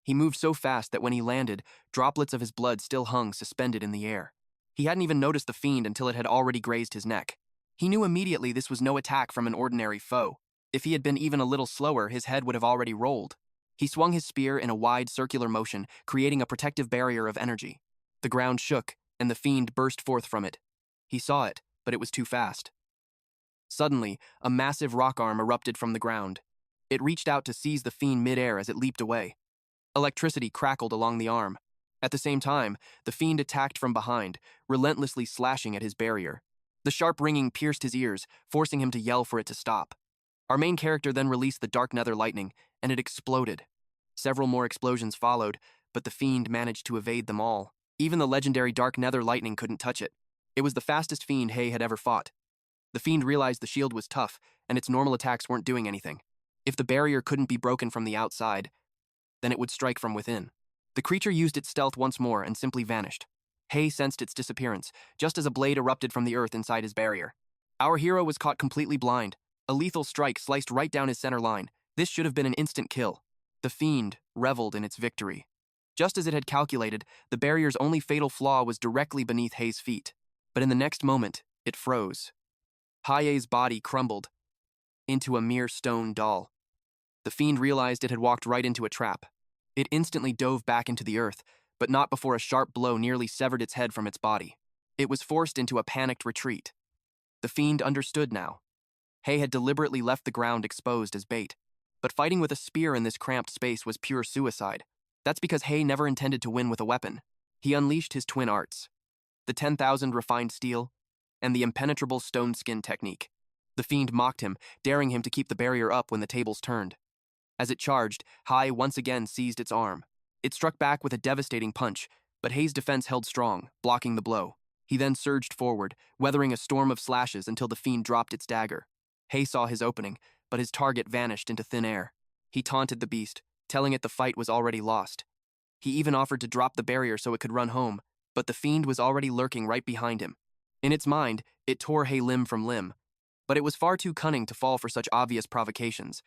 He moved so fast that when he landed, droplets of his blood still hung suspended in the air. He hadn't even noticed the fiend until it had already grazed his neck. He knew immediately this was no attack from an ordinary foe. If he had been even a little slower, his head would have already rolled. He swung his spear in a wide circular motion, creating a protective barrier of energy. The ground shook, and the fiend burst forth from it. He saw it, but it was too fast. Suddenly, a massive rock arm erupted from the ground. It reached out to seize the fiend mid-air as it leaped away. Electricity crackled along the arm. At the same time, the fiend attacked from behind, relentlessly slashing at his barrier. The sharp ringing pierced his ears, forcing him to yell for it to stop. Our main character then released the dark nether lightning, and it exploded. Several more explosions followed, but the fiend managed to evade them all. Even the legendary dark nether lightning couldn't touch it. It was the fastest fiend Hai had ever fought. The fiend realized the shield was tough, and its normal attacks weren't doing anything. If the barrier couldn't be broken from the outside, then it would strike from within. The creature used its stealth once more and simply vanished. Hai sensed its disappearance, just as a blade erupted from the earth inside his barrier. Our hero was caught completely blind. A lethal strike sliced right down his center line. This should have been an instant kill. The fiend reveled in its victory. Just as it had calculated, the barrier's only fatal flaw was directly beneath Hei's feet. But in the next moment, it froze. Hai's body crumbled into a mere stone doll. The fiend realized it had walked right into a trap. It instantly dove back into the earth, but not before a sharp blow nearly severed its head from its body. It was forced into a panicked retreat. The fiend understood now. Hai had deliberately left the ground exposed as bait. But fighting with a spear in this cramped space was pure suicide. That's because Hai never intended to win with a weapon. He unleashed his twin arts, the 10,000 refined steel, and the impenetrable stone skin technique. The fiend mocked him, daring him to keep the barrier up when the tables turned. As it charged, Hai once again seized its arm. It struck back with a devastating punch, but Hai's defense held strong, blocking the blow. He then surged forward, weathering a storm of slashes until the fiend dropped its dagger. Hai saw his opening, but his target vanished into thin air. He taunted the beast, telling it the fight was already lost. He even offered to drop the barrier so it could run home, but the fiend was already lurking right behind him. In its mind, it tore Hai limb from limb, but it was far too cunning to fall for such obvious provocations.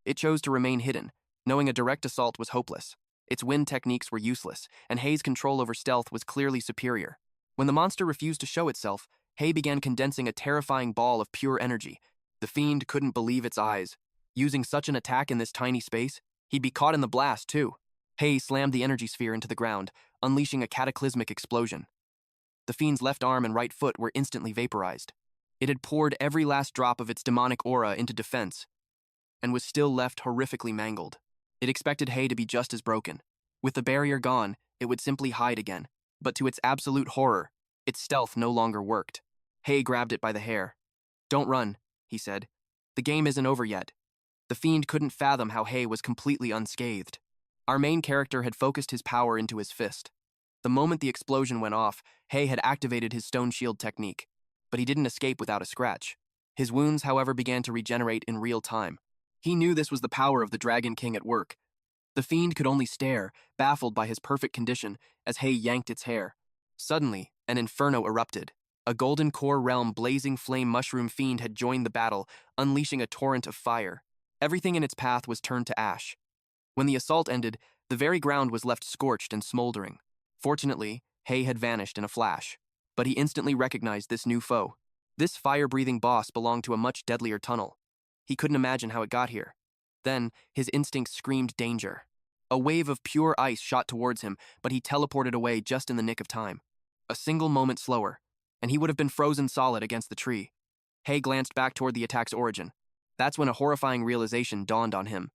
It chose to remain hidden, knowing a direct assault was hopeless. Its wind techniques were useless, and Hai's control over stealth was clearly superior. When the monster refused to show itself, Hai began condensing a terrifying ball of pure energy. The fiend couldn't believe its eyes. Using such an attack in this tiny space, he'd be caught in the blast, too. Hai slammed the energy sphere into the ground, unleashing a cataclysmic explosion. The fiend's left arm and right foot were instantly vaporized. It had poured every last drop of its demonic aura into defense, and was still left horrifically mangled. It expected Hai to be just as broken. With the barrier gone, it would simply hide again. But to its absolute horror, its stealth no longer worked. Hai grabbed it by the hair. "Don't run," he said. "The game isn't over yet." The fiend couldn't fathom how Hai was completely unscathed. Our main character had focused his power into his fist. The moment the explosion went off, Hai had activated his stone shield technique, but he didn't escape without a scratch. His wounds, however, began to regenerate in real time. He knew this was the power of the Dragon King at work. The fiend could only stare, baffled by his perfect condition, as Hai yanked its hair. Suddenly, an inferno erupted. A golden core realm blazing flame mushroom fiend had joined the battle, unleashing a torrent of fire. Everything in its path was turned to ash. When the assault ended, the very ground was left scorched and smoldering. Fortunately, Hai had vanished in a flash, but he instantly recognized this new foe. This fire-breathing boss belonged to a much deadlier tunnel. He couldn't imagine how it got here. Then, his instincts screamed danger. A wave of pure ice shot towards him, but he teleported away just in the nick of time. A single moment slower, and he would have been frozen solid against the tree. Hai glanced back toward the attack's origin. That's when a horrifying realization dawned on him.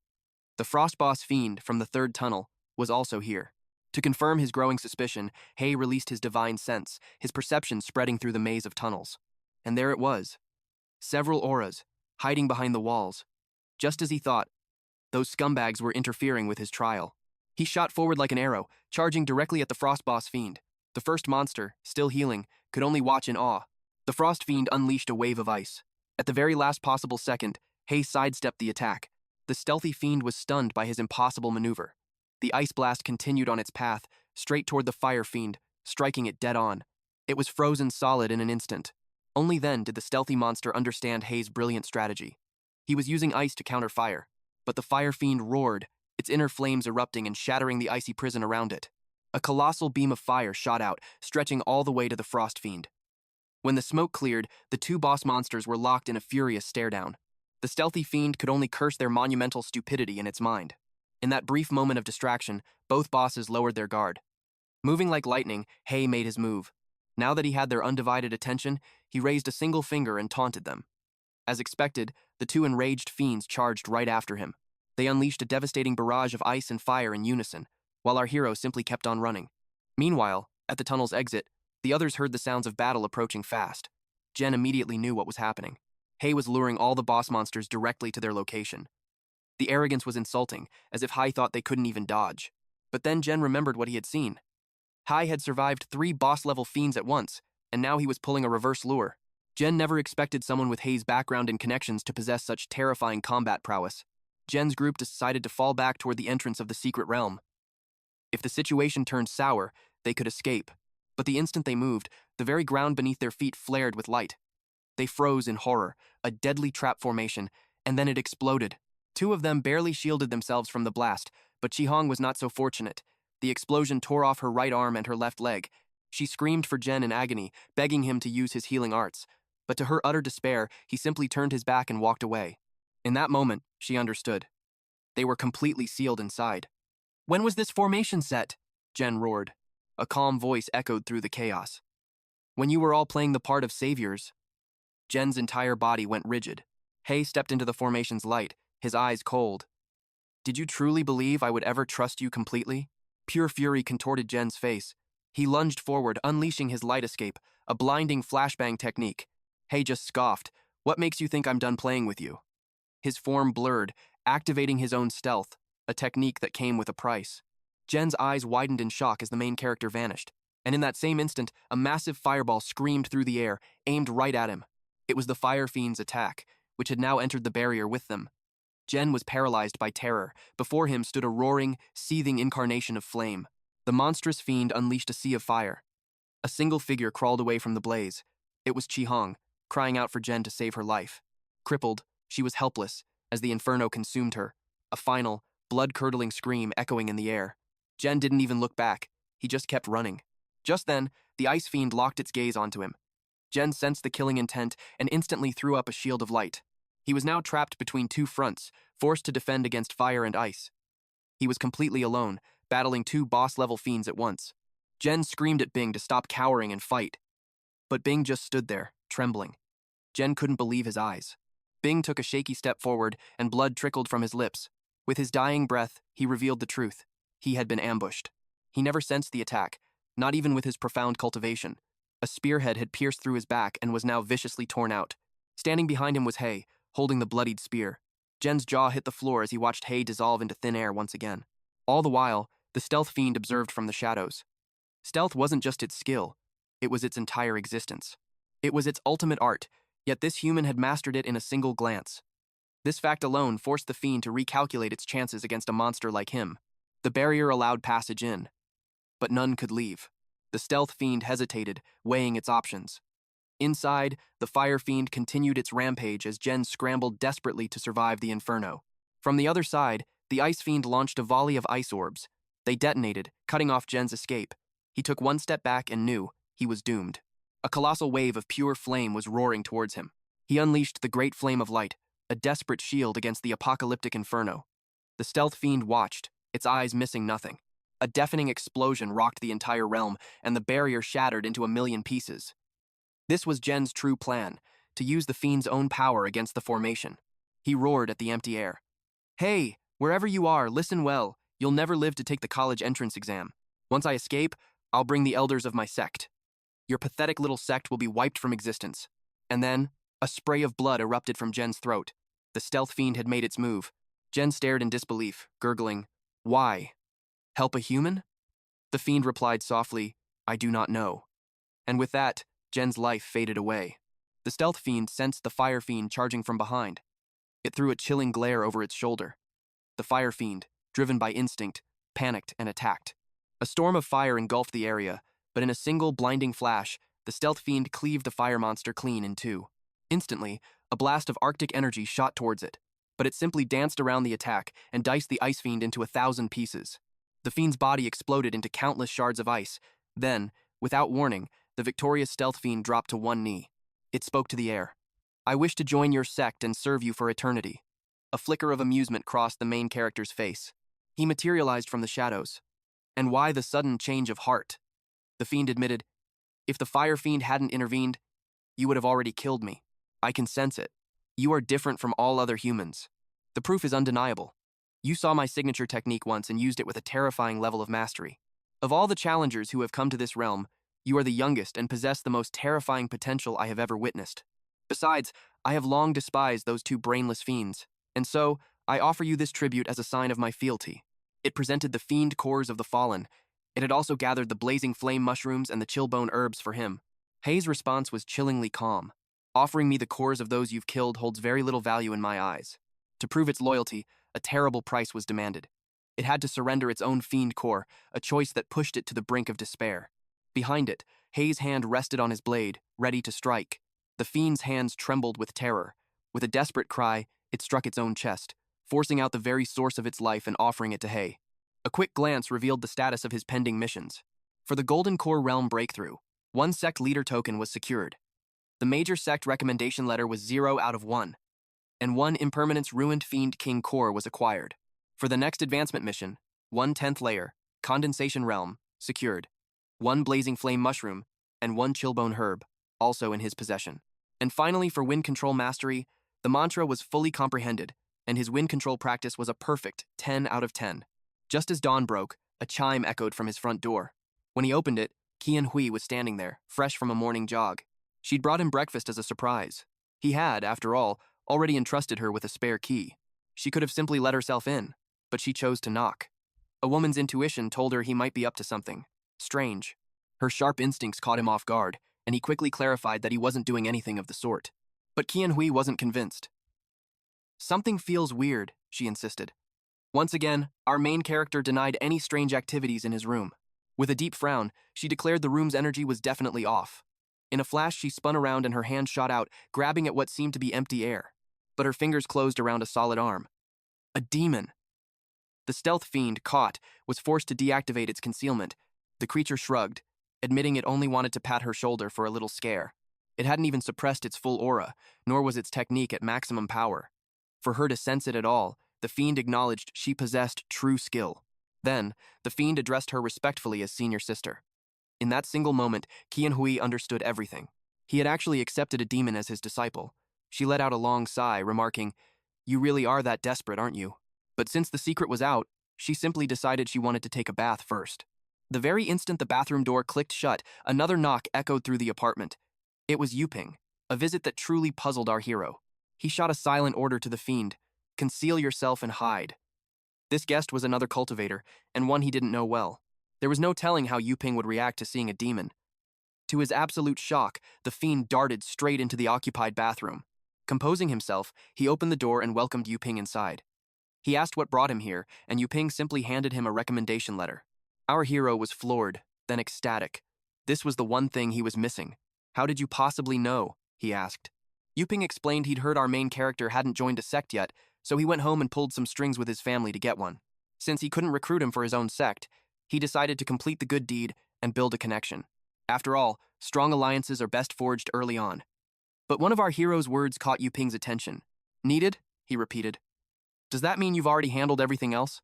The Frost Boss fiend from the third tunnel was also here. To confirm his growing suspicion, Hai released his divine sense, his perception spreading through the maze of tunnels. And there it was. Several auras, hiding behind the walls. Just as he thought, those scumbags were interfering with his trial. He shot forward like an arrow, charging directly at the Frost Boss fiend. The first monster, still healing, could only watch in awe. The Frost fiend unleashed a wave of ice. At the very last possible second, Hai sidestepped the attack. The stealthy fiend was stunned by his impossible maneuver. The ice blast continued on its path, straight toward the fire fiend, striking it dead on. It was frozen solid in an instant. Only then did the stealthy monster understand Hai's brilliant strategy. He was using ice to counter fire, but the fire fiend roared, its inner flames erupting and shattering the icy prison around it. A colossal beam of fire shot out, stretching all the way to the frost fiend. When the smoke cleared, the two boss monsters were locked in a furious stare-down. The stealthy fiend could only curse their monumental stupidity in its mind. In that brief moment of distraction, both bosses lowered their guard. Moving like lightning, Hai made his move. Now that he had their undivided attention, he raised a single finger and taunted them. As expected, the two enraged fiends charged right after him. They unleashed a devastating barrage of ice and fire in unison, while our hero simply kept on running. Meanwhile, at the tunnel's exit, the others heard the sounds of battle approaching fast. Jen immediately knew what was happening. Hai was luring all the boss monsters directly to their location. The arrogance was insulting, as if Hai thought they couldn't even dodge. But then Jen remembered what he had seen. Hai had survived 3 boss-level fiends at once, and now he was pulling a reverse lure. Jen never expected someone with Hai's background and connections to possess such terrifying combat prowess. Jen's group decided to fall back toward the entrance of the secret realm. If the situation turned sour, they could escape. But the instant they moved, the very ground beneath their feet flared with light. They froze in horror, a deadly trap formation, and then it exploded. 2 of them barely shielded themselves from the blast, but Chihong was not so fortunate. The explosion tore off her right arm and her left leg. She screamed for Jen in agony, begging him to use his healing arts. But to her utter despair, he simply turned his back and walked away. In that moment, she understood. They were completely sealed inside. "When was this formation set?" Jen roared. A calm voice echoed through the chaos. "When you were all playing the part of saviors." Jen's entire body went rigid. Hai stepped into the formation's light, his eyes cold. "Did you truly believe I would ever trust you completely?" Pure fury contorted Jen's face. He lunged forward, unleashing his light escape, a blinding flashbang technique. Hai just scoffed. "What makes you think I'm done playing with you?" His form blurred, activating his own stealth, a technique that came with a price. Jen's eyes widened in shock as the main character vanished, and in that same instant, a massive fireball screamed through the air, aimed right at him. It was the Fire Fiend's attack, which had now entered the barrier with them. Jen was paralyzed by terror. Before him stood a roaring, seething incarnation of flame. The monstrous fiend unleashed a sea of fire. A single figure crawled away from the blaze. It was Chi-Hong, crying out for Jen to save her life. Crippled, she was helpless as the inferno consumed her, a final, blood-curdling scream echoing in the air. Jen didn't even look back. He just kept running. Just then, the ice fiend locked its gaze onto him. Jen sensed the killing intent and instantly threw up a shield of light. He was now trapped between two fronts, forced to defend against fire and ice. He was completely alone, battling two boss-level fiends at once. Jen screamed at Bing to stop cowering and fight. But Bing just stood there, trembling. Jen couldn't believe his eyes. Bing took a shaky step forward, and blood trickled from his lips. With his dying breath, he revealed the truth. He had been ambushed. He never sensed the attack, not even with his profound cultivation. A spearhead had pierced through his back and was now viciously torn out. Standing behind him was Hai, holding the bloodied spear. Jen's jaw hit the floor as he watched Hai dissolve into thin air once again. All the while, the stealth fiend observed from the shadows. Stealth wasn't just its skill, it was its entire existence. It was its ultimate art, yet this human had mastered it in a single glance. This fact alone forced the fiend to recalculate its chances against a monster like him. The barrier allowed passage in, but none could leave. The stealth fiend hesitated, weighing its options. Inside, the fire fiend continued its rampage as Jen scrambled desperately to survive the inferno. From the other side, the ice fiend launched a volley of ice orbs. They detonated, cutting off Jen's escape. He took one step back and knew he was doomed. A colossal wave of pure flame was roaring towards him. He unleashed the great flame of light, a desperate shield against the apocalyptic inferno. The stealth fiend watched, its eyes missing nothing. A deafening explosion rocked the entire realm, and the barrier shattered into a million pieces. This was Jen's true plan, to use the fiend's own power against the formation. He roared at the empty air. "Hey, wherever you are, listen well. You'll never live to take the college entrance exam. Once I escape, I'll bring the elders of my sect. Your pathetic little sect will be wiped from existence." And then, a spray of blood erupted from Jen's throat. The stealth fiend had made its move. Jen stared in disbelief, gurgling, "Why? Help a human?" The fiend replied softly, "I do not know." And with that, Jen's life faded away. The stealth fiend sensed the fire fiend charging from behind. It threw a chilling glare over its shoulder. The fire fiend, driven by instinct, panicked and attacked. A storm of fire engulfed the area, but in a single blinding flash, the stealth fiend cleaved the fire monster clean in two. Instantly, a blast of arctic energy shot towards it, but it simply danced around the attack and diced the ice fiend into 1,000 pieces. The fiend's body exploded into countless shards of ice. Then, without warning, the victorious stealth fiend dropped to one knee. It spoke to the air. "I wish to join your sect and serve you for eternity." A flicker of amusement crossed the main character's face. He materialized from the shadows. "And why the sudden change of heart?" The fiend admitted, "If the fire fiend hadn't intervened, you would have already killed me. I can sense it. You are different from all other humans. The proof is undeniable. You saw my signature technique once and used it with a terrifying level of mastery. Of all the challengers who have come to this realm, you are the youngest and possess the most terrifying potential I have ever witnessed. Besides, I have long despised those two brainless fiends, and so I offer you this tribute as a sign of my fealty." It presented the fiend cores of the fallen. It had also gathered the blazing flame mushrooms and the chillbone herbs for him. Hai's response was chillingly calm. "Offering me the cores of those you've killed holds very little value in my eyes." To prove its loyalty, a terrible price was demanded. It had to surrender its own fiend core, a choice that pushed it to the brink of despair. Behind it, Hai's hand rested on his blade, ready to strike. The fiend's hands trembled with terror. With a desperate cry, it struck its own chest, forcing out the very source of its life and offering it to Hai. A quick glance revealed the status of his pending missions. For the Golden Core Realm breakthrough, one sect leader token was secured. The major sect recommendation letter was 0 out of 1, and one Impermanence Ruined Fiend King Core was acquired. For the next advancement mission, 1/10th layer, Condensation Realm, secured. One Blazing Flame Mushroom, and one Chillbone Herb, also in his possession. And finally, for wind control mastery, the mantra was fully comprehended, and his wind control practice was a perfect 10 out of 10. Just as dawn broke, a chime echoed from his front door. When he opened it, Qian Hui was standing there, fresh from a morning jog. She'd brought him breakfast as a surprise. He had, after all, already entrusted her with a spare key. She could have simply let herself in, but she chose to knock. A woman's intuition told her he might be up to something strange. Her sharp instincts caught him off guard, and he quickly clarified that he wasn't doing anything of the sort. But Qian Hui wasn't convinced. "Something feels weird," she insisted. Once again, our main character denied any strange activities in his room. With a deep frown, she declared the room's energy was definitely off. In a flash, she spun around and her hand shot out, grabbing at what seemed to be empty air. But her fingers closed around a solid arm. A demon! The stealth fiend, caught, was forced to deactivate its concealment. The creature shrugged, admitting it only wanted to pat her shoulder for a little scare. It hadn't even suppressed its full aura, nor was its technique at maximum power. For her to sense it at all, the fiend acknowledged she possessed true skill. Then, the fiend addressed her respectfully as senior sister. In that single moment, Qian Hui understood everything. He had actually accepted a demon as his disciple. She let out a long sigh, remarking, "You really are that desperate, aren't you?" But since the secret was out, she simply decided she wanted to take a bath first. The very instant the bathroom door clicked shut, another knock echoed through the apartment. It was Yuping, a visit that truly puzzled our hero. He shot a silent order to the fiend, "Conceal yourself and hide." This guest was another cultivator, and one he didn't know well. There was no telling how Yuping would react to seeing a demon. To his absolute shock, the fiend darted straight into the occupied bathroom. Composing himself, he opened the door and welcomed Yuping inside. He asked what brought him here, and Yuping simply handed him a recommendation letter. Our hero was floored, then ecstatic. This was the one thing he was missing. "How did you possibly know?" he asked. Yuping explained he'd heard our main character hadn't joined a sect yet, so he went home and pulled some strings with his family to get one. Since he couldn't recruit him for his own sect, he decided to complete the good deed and build a connection. After all, strong alliances are best forged early on. But one of our hero's words caught Yuping's attention. "Needed?" he repeated. "Does that mean you've already handled everything else?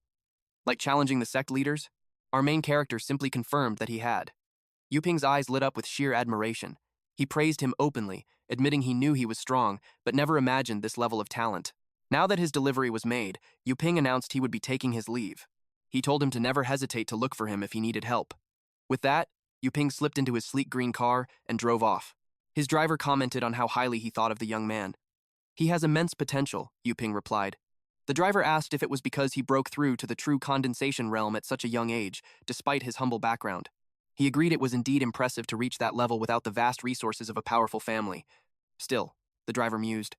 Like challenging the sect leaders?" Our main character simply confirmed that he had. Yuping's eyes lit up with sheer admiration. He praised him openly, admitting he knew he was strong, but never imagined this level of talent. Now that his delivery was made, Yuping announced he would be taking his leave. He told him to never hesitate to look for him if he needed help. With that, Yuping slipped into his sleek green car and drove off. His driver commented on how highly he thought of the young man. "He has immense potential," Yuping replied. The driver asked if it was because he broke through to the true condensation realm at such a young age, despite his humble background. He agreed it was indeed impressive to reach that level without the vast resources of a powerful family. Still, the driver mused,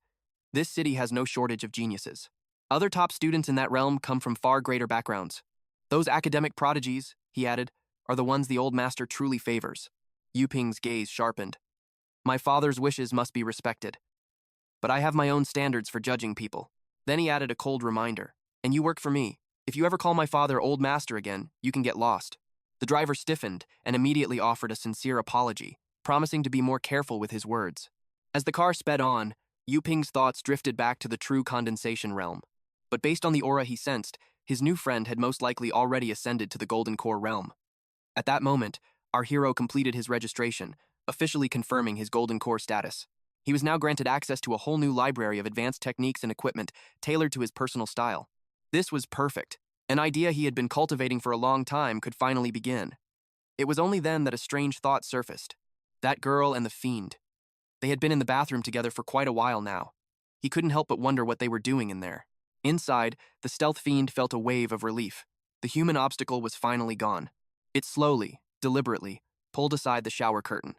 this city has no shortage of geniuses. Other top students in that realm come from far greater backgrounds. Those academic prodigies, he added, are the ones the old master truly favors. Yuping's gaze sharpened. My father's wishes must be respected. But I have my own standards for judging people. Then he added a cold reminder. And you work for me. If you ever call my father old master again, you can get lost. The driver stiffened and immediately offered a sincere apology, promising to be more careful with his words. As the car sped on, Yuping's thoughts drifted back to the true condensation realm. But based on the aura he sensed, his new friend had most likely already ascended to the Golden Core realm. At that moment, our hero completed his registration, officially confirming his Golden Core status. He was now granted access to a whole new library of advanced techniques and equipment tailored to his personal style. This was perfect. An idea he had been cultivating for a long time could finally begin. It was only then that a strange thought surfaced. That girl and the fiend. They had been in the bathroom together for quite a while now. He couldn't help but wonder what they were doing in there. Inside, the stealth fiend felt a wave of relief. The human obstacle was finally gone. It slowly, deliberately, pulled aside the shower curtain.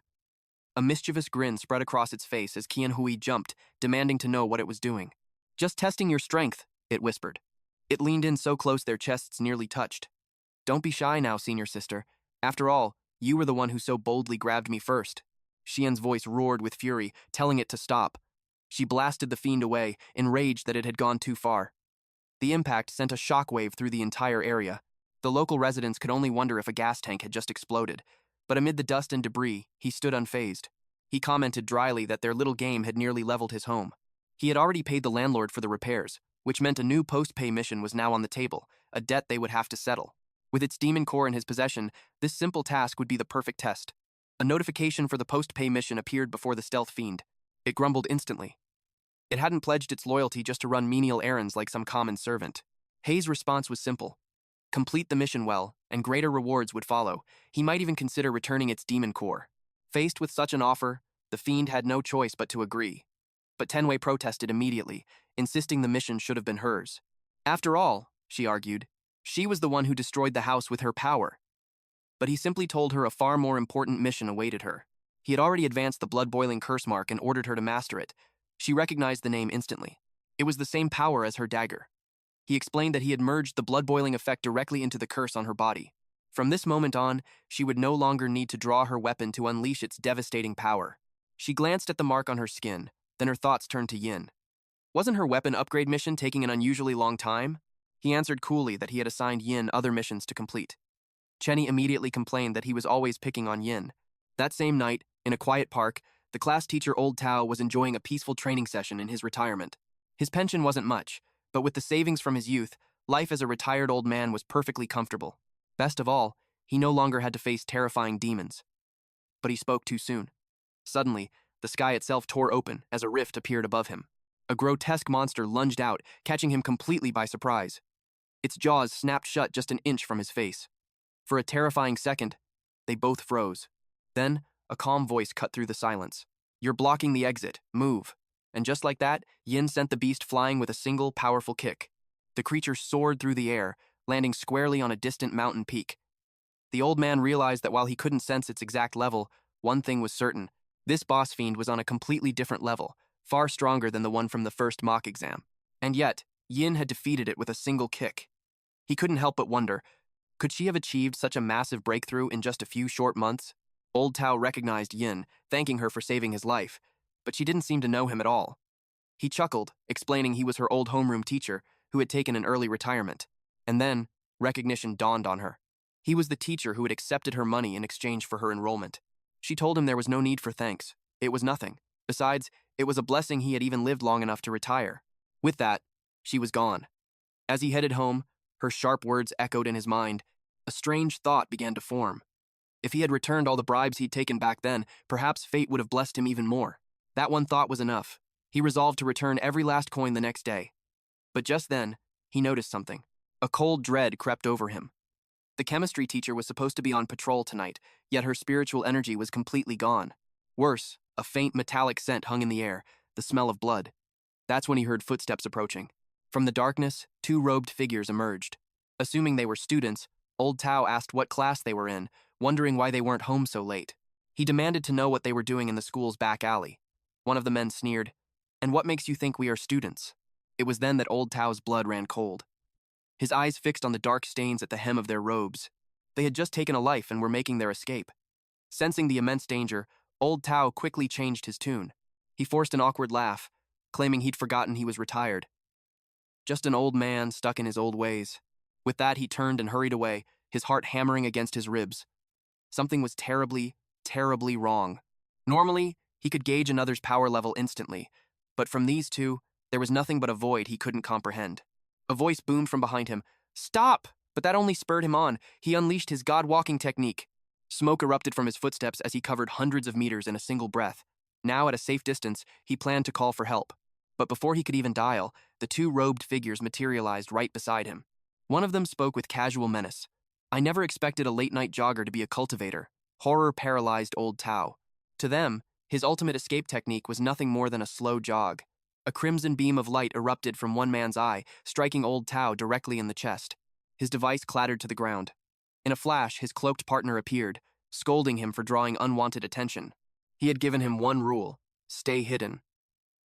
A mischievous grin spread across its face as Qian Hui jumped, demanding to know what it was doing. Just testing your strength, it whispered. It leaned in so close their chests nearly touched. Don't be shy now, senior sister. After all, you were the one who so boldly grabbed me first. Xian's voice roared with fury, telling it to stop. She blasted the fiend away, enraged that it had gone too far. The impact sent a shockwave through the entire area. The local residents could only wonder if a gas tank had just exploded, but amid the dust and debris, he stood unfazed. He commented dryly that their little game had nearly leveled his home. He had already paid the landlord for the repairs, which meant a new post-pay mission was now on the table, a debt they would have to settle. With its demon core in his possession, this simple task would be the perfect test. A notification for the post-pay mission appeared before the stealth fiend. It grumbled instantly. It hadn't pledged its loyalty just to run menial errands like some common servant. Hay's response was simple. Complete the mission well, and greater rewards would follow. He might even consider returning its demon core. Faced with such an offer, the fiend had no choice but to agree. But Tenwei protested immediately, insisting the mission should have been hers. After all, she argued, she was the one who destroyed the house with her power. But he simply told her a far more important mission awaited her. He had already advanced the blood-boiling curse mark and ordered her to master it. She recognized the name instantly. It was the same power as her dagger. He explained that he had merged the blood-boiling effect directly into the curse on her body. From this moment on, she would no longer need to draw her weapon to unleash its devastating power. She glanced at the mark on her skin, then her thoughts turned to Yin. Wasn't her weapon upgrade mission taking an unusually long time? He answered coolly that he had assigned Yin other missions to complete. Chenny immediately complained that he was always picking on Yin. That same night, in a quiet park, the class teacher Old Tao was enjoying a peaceful training session in his retirement. His pension wasn't much, but with the savings from his youth, life as a retired old man was perfectly comfortable. Best of all, he no longer had to face terrifying demons. But he spoke too soon. Suddenly, the sky itself tore open as a rift appeared above him. A grotesque monster lunged out, catching him completely by surprise. Its jaws snapped shut just an inch from his face. For a terrifying second, they both froze. Then, a calm voice cut through the silence. You're blocking the exit. Move. And just like that, Yin sent the beast flying with a single, powerful kick. The creature soared through the air, landing squarely on a distant mountain peak. The old man realized that while he couldn't sense its exact level, one thing was certain. This boss fiend was on a completely different level, far stronger than the one from the first mock exam. And yet, Yin had defeated it with a single kick. He couldn't help but wonder, could she have achieved such a massive breakthrough in just a few short months? Old Tao recognized Yin, thanking her for saving his life, but she didn't seem to know him at all. He chuckled, explaining he was her old homeroom teacher who had taken an early retirement. And then, recognition dawned on her. He was the teacher who had accepted her money in exchange for her enrollment. She told him there was no need for thanks. It was nothing. Besides, it was a blessing he had even lived long enough to retire. With that, she was gone. As he headed home, her sharp words echoed in his mind. A strange thought began to form. If he had returned all the bribes he'd taken back then, perhaps fate would have blessed him even more. That one thought was enough. He resolved to return every last coin the next day. But just then, he noticed something. A cold dread crept over him. The chemistry teacher was supposed to be on patrol tonight, yet her spiritual energy was completely gone. Worse, a faint metallic scent hung in the air, the smell of blood. That's when he heard footsteps approaching. From the darkness, two robed figures emerged. Assuming they were students, Old Tao asked what class they were in, wondering why they weren't home so late. He demanded to know what they were doing in the school's back alley. One of the men sneered, "And what makes you think we are students?" It was then that Old Tao's blood ran cold. His eyes fixed on the dark stains at the hem of their robes. They had just taken a life and were making their escape. Sensing the immense danger, Old Tao quickly changed his tune. He forced an awkward laugh, claiming he'd forgotten he was retired. Just an old man stuck in his old ways. With that, he turned and hurried away, his heart hammering against his ribs. Something was terribly, terribly wrong. Normally, he could gauge another's power level instantly, but from these two, there was nothing but a void he couldn't comprehend. A voice boomed from behind him. "Stop!" But that only spurred him on. He unleashed his god-walking technique. Smoke erupted from his footsteps as he covered hundreds of meters in a single breath. Now, at a safe distance, he planned to call for help. But before he could even dial, the two robed figures materialized right beside him. One of them spoke with casual menace. "I never expected a late-night jogger to be a cultivator." Horror paralyzed Old Tao. To them, his ultimate escape technique was nothing more than a slow jog. A crimson beam of light erupted from one man's eye, striking Old Tao directly in the chest. His device clattered to the ground. In a flash, his cloaked partner appeared, scolding him for drawing unwanted attention. He had given him one rule: stay hidden.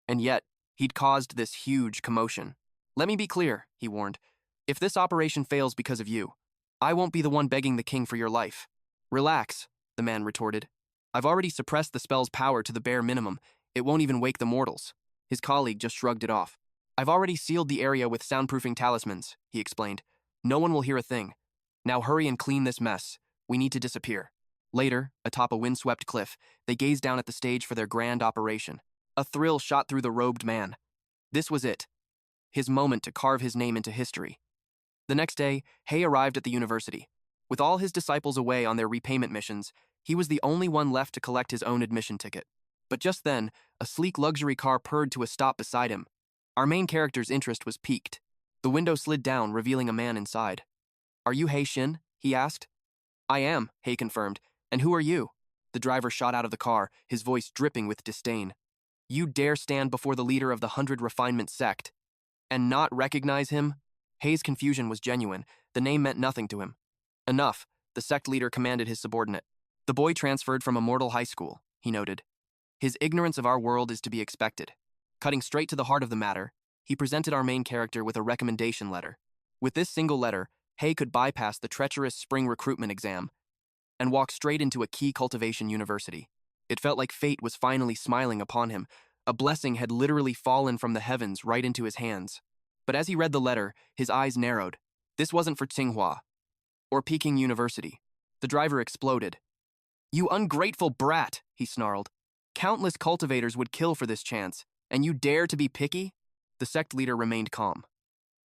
And yet, he'd caused this huge commotion. "Let me be clear," he warned. "If this operation fails because of you, I won't be the one begging the king for your life." "Relax," the man retorted. "I've already suppressed the spell's power to the bare minimum. It won't even wake the mortals." His colleague just shrugged it off. "I've already sealed the area with soundproofing talismans," he explained. "No one will hear a thing." Now hurry and clean this mess. We need to disappear. Later, atop a windswept cliff, they gazed down at the stage for their grand operation. A thrill shot through the robed man. This was it. His moment to carve his name into history. The next day, Hai arrived at the university. With all his disciples away on their repayment missions, he was the only one left to collect his own admission ticket. But just then, a sleek luxury car purred to a stop beside him. Our main character's interest was piqued. The window slid down, revealing a man inside. "Are you Hai Shin?" he asked. "I am," Hai confirmed. "And who are you?" The driver shot out of the car, his voice dripping with disdain. "You dare stand before the leader of the 100 Refinement sect and not recognize him?" Hai's confusion was genuine. The name meant nothing to him. "Enough," the sect leader commanded his subordinate. "The boy transferred from a mortal high school," he noted. "His ignorance of our world is to be expected." Cutting straight to the heart of the matter, he presented our main character with a recommendation letter. With this single letter, Hai could bypass the treacherous spring recruitment exam and walk straight into a key cultivation university. It felt like fate was finally smiling upon him. A blessing had literally fallen from the heavens right into his hands. But as he read the letter, his eyes narrowed. This wasn't for Tsinghua or Peking University. The driver exploded. "You ungrateful brat," he snarled. "Countless cultivators would kill for this chance, and you dare to be picky?" The sect leader remained calm.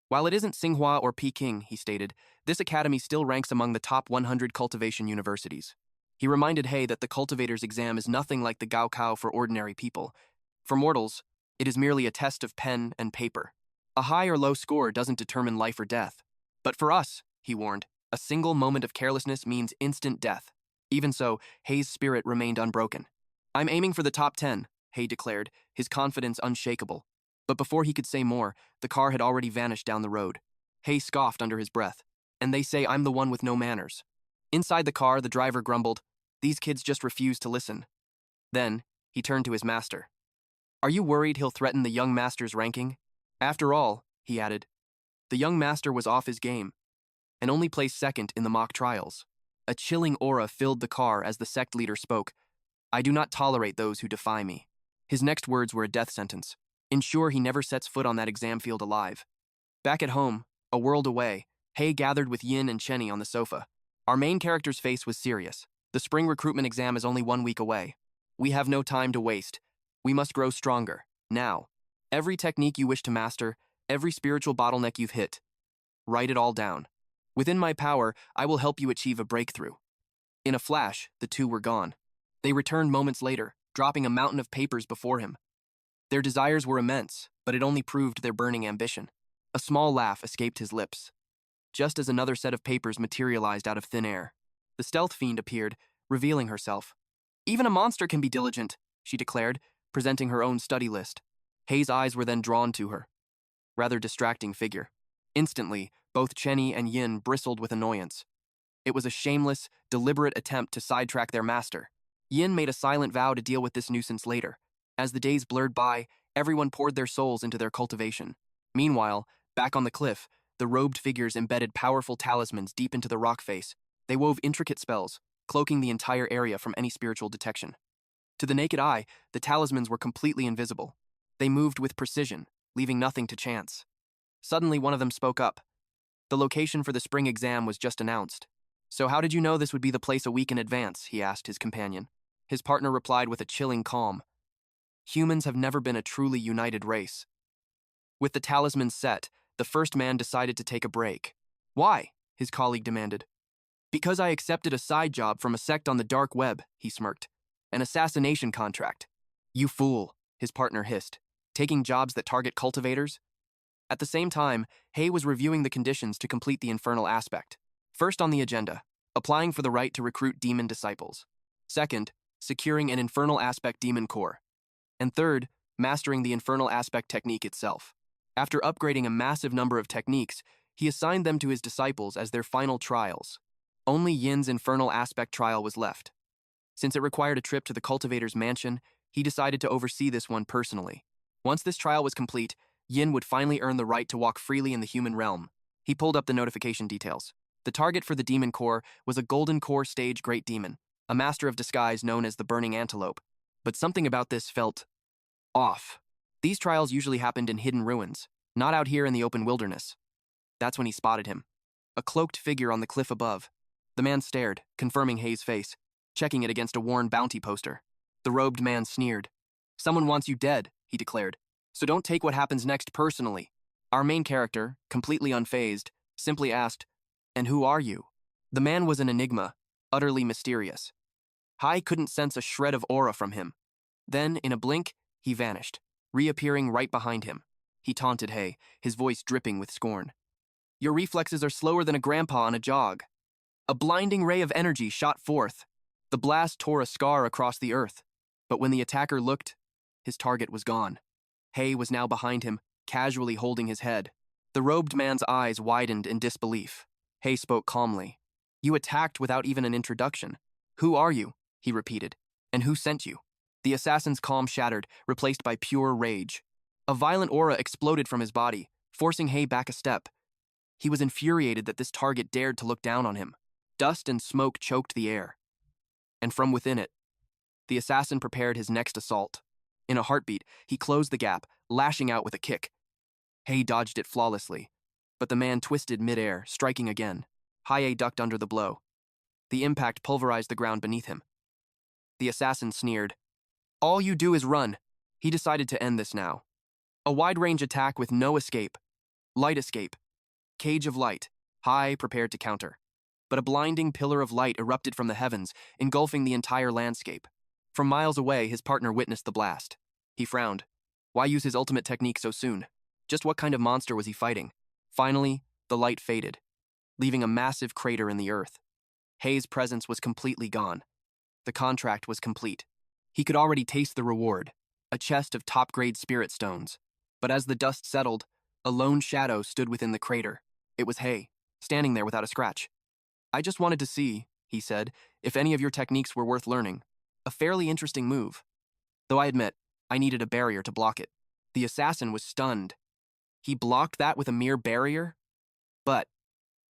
"While it isn't Tsinghua or Peking," he stated, "this academy still ranks among the top 100 cultivation universities." He reminded Hai that the cultivator's exam is nothing like the Gaokao for ordinary people. For mortals, it is merely a test of pen and paper. A high or low score doesn't determine life or death. But for us, he warned, a single moment of carelessness means instant death. Even so, Hai's spirit remained unbroken. "I'm aiming for the top 10, Hai declared, his confidence unshakable. But before he could say more, the car had already vanished down the road. Hai scoffed under his breath. "And they say I'm the one with no manners." Inside the car, the driver grumbled, "These kids just refuse to listen." Then, he turned to his master. "Are you worried he'll threaten the young master's ranking?" "After all," he added, "the young master was off his game and only placed second in the mock trials." A chilling aura filled the car as the sect leader spoke. "I do not tolerate those who defy me." His next words were a death sentence. Ensure he never sets foot on that exam field alive. Back at home, a world away, Hai gathered with Yin and Chenny on the sofa. Our main character's face was serious. The spring recruitment exam is only 1 week away. "We have no time to waste. We must grow stronger, now. Every technique you wish to master, every spiritual bottleneck you've hit. Write it all down. Within my power, I will help you achieve a breakthrough." In a flash, the two were gone. They returned moments later, dropping a mountain of papers before him. Their desires were immense, but it only proved their burning ambition. A small laugh escaped his lips, just as another set of papers materialized out of thin air. The stealth fiend appeared, revealing herself. "Even a monster can be diligent," she declared, presenting her own study list. Hai's eyes were then drawn to her. Rather distracting figure. Instantly, both Chenny and Yin bristled with annoyance. It was a shameless, deliberate attempt to sidetrack their master. Yin made a silent vow to deal with this nuisance later. As the days blurred by, everyone poured their souls into their cultivation. Meanwhile, back on the cliff, the robed figures embedded powerful talismans deep into the rock face. They wove intricate spells, cloaking the entire area from any spiritual detection. To the naked eye, the talismans were completely invisible. They moved with precision, leaving nothing to chance. Suddenly, one of them spoke up. The location for the spring exam was just announced. "So how did you know this would be the place a week in advance?" he asked his companion. His partner replied with a chilling calm. "Humans have never been a truly united race." With the talisman set, the first man decided to take a break. "Why?" his colleague demanded. "Because I accepted a side job from a sect on the dark web," he smirked. "An assassination contract." "You fool," his partner hissed. "Taking jobs that target cultivators?" At the same time, Hai was reviewing the conditions to complete the infernal aspect. First on the agenda, applying for the right to recruit demon disciples. Second, securing an infernal aspect demon core. And third, mastering the infernal aspect technique itself. After upgrading a massive number of techniques, he assigned them to his disciples as their final trials. Only Yin's infernal aspect trial was left. Since it required a trip to the cultivator's mansion, he decided to oversee this one personally. Once this trial was complete, Yin would finally earn the right to walk freely in the human realm. He pulled up the notification details. The target for the demon core was a golden core stage great demon, a master of disguise known as the Burning Antelope. But something about this felt off. These trials usually happened in hidden ruins, not out here in the open wilderness. That's when he spotted him. a cloaked figure on the cliff above. The man stared, confirming Hei's face, checking it against a worn bounty poster. The robed man sneered. "Someone wants you dead," he declared. "So don't take what happens next personally." Our main character, completely unfazed, simply asked, "And who are you?" The man was an enigma, utterly mysterious. Hai couldn't sense a shred of aura from him. Then, in a blink, he vanished, reappearing right behind him. He taunted Hai, his voice dripping with scorn. "Your reflexes are slower than a grandpa on a jog." A blinding ray of energy shot forth. The blast tore a scar across the earth. But when the attacker looked, his target was gone. Hai was now behind him, casually holding his head. The robed man's eyes widened in disbelief. Hai spoke calmly. "You attacked without even an introduction. Who are you?" he repeated. "And who sent you?" The assassin's calm shattered, replaced by pure rage. A violent aura exploded from his body, forcing Hai back a step. He was infuriated that this target dared to look down on him. Dust and smoke choked the air. And from within it, the assassin prepared his next assault. In a heartbeat, he closed the gap, lashing out with a kick. Hai dodged it flawlessly, but the man twisted midair, striking again. Hai ducked under the blow. The impact pulverized the ground beneath him. The assassin sneered. "All you do is run." He decided to end this now. A wide-range attack with no escape. Light escape. Cage of light. Hai prepared to counter. But a blinding pillar of light erupted from the heavens, engulfing the entire landscape. From miles away, his partner witnessed the blast. He frowned. Why use his ultimate technique so soon? Just what kind of monster was he fighting? Finally, the light faded, leaving a massive crater in the earth. Hai's presence was completely gone. The contract was complete. He could already taste the reward, a chest of top-grade spirit stones. But as the dust settled, a lone shadow stood within the crater. It was Hai, standing there without a scratch. "I just wanted to see," he said, "if any of your techniques were worth learning. A fairly interesting move. Though I admit, I needed a barrier to block it." The assassin was stunned. He blocked that with a mere barrier? But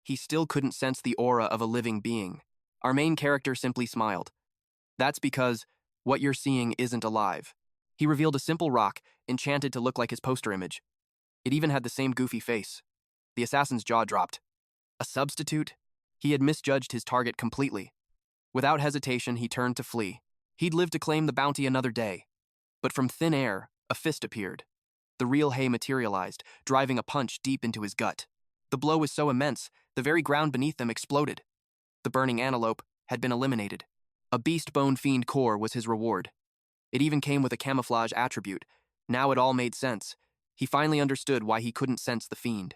he still couldn't sense the aura of a living being. Our main character simply smiled. "That's because what you're seeing isn't alive." He revealed a simple rock, enchanted to look like his poster image. It even had the same goofy face. The assassin's jaw dropped. A substitute? He had misjudged his target completely. Without hesitation, he turned to flee. He'd live to claim the bounty another day. But from thin air, a fist appeared. The real Hai materialized, driving a punch deep into his gut. The blow was so immense, the very ground beneath them exploded. The burning antelope had been eliminated. A beast-bone fiend core was his reward. It even came with a camouflage attribute. Now it all made sense. He finally understood why he couldn't sense the fiend.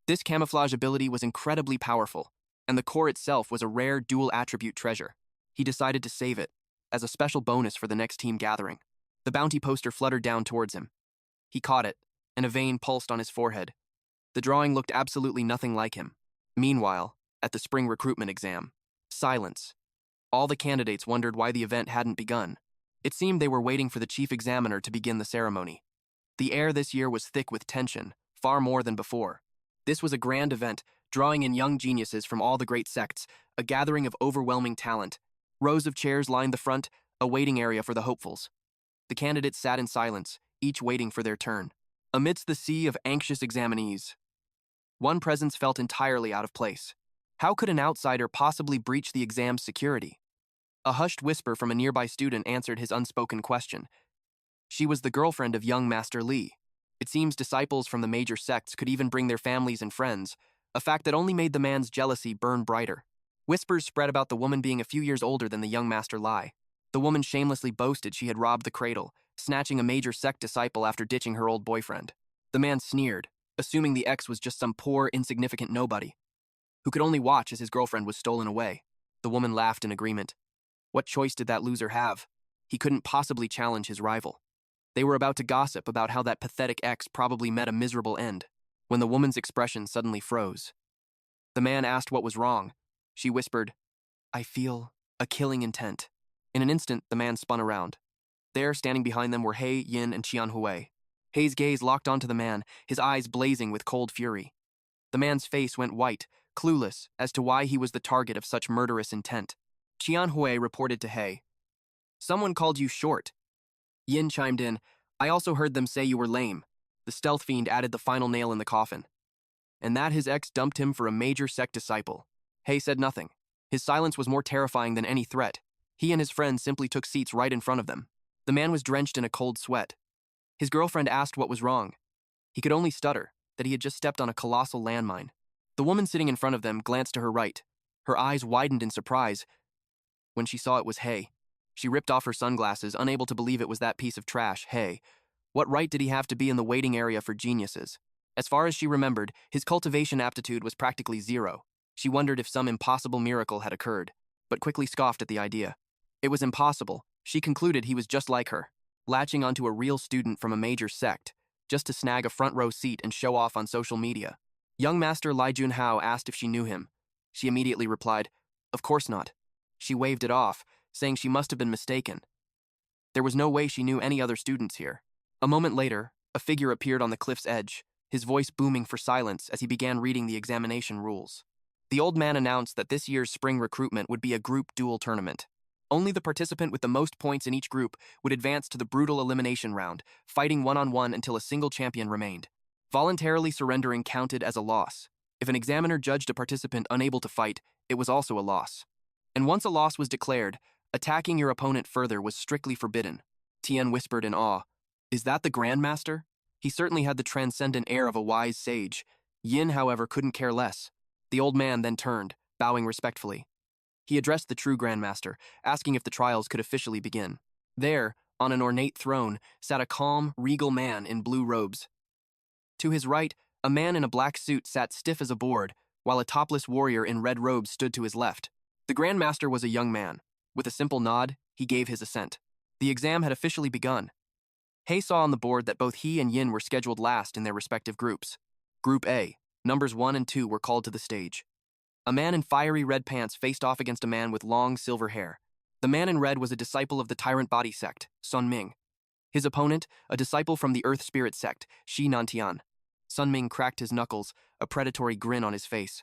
This camouflage ability was incredibly powerful, and the core itself was a rare dual-attribute treasure. He decided to save it, as a special bonus for the next team gathering. The bounty poster fluttered down towards him. He caught it, and a vein pulsed on his forehead. The drawing looked absolutely nothing like him. Meanwhile, at the spring recruitment exam, silence. All the candidates wondered why the event hadn't begun. It seemed they were waiting for the chief examiner to begin the ceremony. The air this year was thick with tension, far more than before. This was a grand event, drawing in young geniuses from all the great sects, a gathering of overwhelming talent. Rows of chairs lined the front, a waiting area for the hopefuls. The candidates sat in silence, each waiting for their turn. Amidst the sea of anxious examinees, one presence felt entirely out of place. How could an outsider possibly breach the exam's security? A hushed whisper from a nearby student answered his unspoken question. She was the girlfriend of young Master Li. It seems disciples from the major sects could even bring their families and friends, a fact that only made the man's jealousy burn brighter. Whispers spread about the woman being a few years older than the young Master Li. The woman shamelessly boasted she had robbed the cradle, snatching a major sect disciple after ditching her old boyfriend. The man sneered, assuming the ex was just some poor, insignificant nobody, who could only watch as his girlfriend was stolen away. The woman laughed in agreement. What choice did that loser have? He couldn't possibly challenge his rival. They were about to gossip about how that pathetic ex probably met a miserable end, when the woman's expression suddenly froze. The man asked what was wrong. She whispered, "I feel a killing intent." In an instant, the man spun around. There, standing behind them, were Hai, Yin, and Xiao Hai. Hai's gaze locked onto the man, his eyes blazing with cold fury. The man's face went white, clueless as to why he was the target of such murderous intent. Xiao Hai reported to Hai, "Someone called you short." Yin chimed in, "I also heard them say you were lame." The stealth fiend added the final nail in the coffin. and that his ex dumped him for a major sect disciple. Hai said nothing. His silence was more terrifying than any threat. He and his friends simply took seats right in front of them. The man was drenched in a cold sweat. His girlfriend asked what was wrong. He could only stutter that he had just stepped on a colossal landmine. The woman sitting in front of them glanced to her right. Her eyes widened in surprise when she saw it was Hai. She ripped off her sunglasses, unable to believe it was that piece of trash, Hai. What right did he have to be in the waiting area for geniuses? As far as she remembered, his cultivation aptitude was practically zero. She wondered if some impossible miracle had occurred, but quickly scoffed at the idea. It was impossible. She concluded he was just like her, latching onto a real student from a major sect, just to snag a front row seat and show off on social media. Young Master Lai Junhao asked if she knew him. She immediately replied, "Of course not." She waved it off, saying she must have been mistaken. There was no way she knew any other students here. A moment later, a figure appeared on the cliff's edge, his voice booming for silence as he began reading the examination rules. The old man announced that this year's spring recruitment would be a group duel tournament. Only the participant with the most points in each group would advance to the brutal elimination round, fighting one-on-one until a single champion remained. Voluntarily surrendering counted as a loss. If an examiner judged a participant unable to fight, it was also a loss. And once a loss was declared, attacking your opponent further was strictly forbidden. Tian whispered in awe, "Is that the Grandmaster?" He certainly had the transcendent air of a wise sage. Yin, however, couldn't care less. The old man then turned, bowing respectfully. He addressed the true Grandmaster, asking if the trials could officially begin. There, on an ornate throne, sat a calm, regal man in blue robes. To his right, a man in a black suit sat stiff as a board, while a topless warrior in red robes stood to his left. The Grandmaster was a young man. With a simple nod, he gave his assent. The exam had officially begun. Hai saw on the board that both he and Yin were scheduled last in their respective groups. Group A, numbers 1 and 2 were called to the stage. A man in fiery red pants faced off against a man with long silver hair. The man in red was a disciple of the Tyrant Body sect, Sun Ming. His opponent, a disciple from the Earth Spirit sect, Shi Nantian. Sun Ming cracked his knuckles, a predatory grin on his face.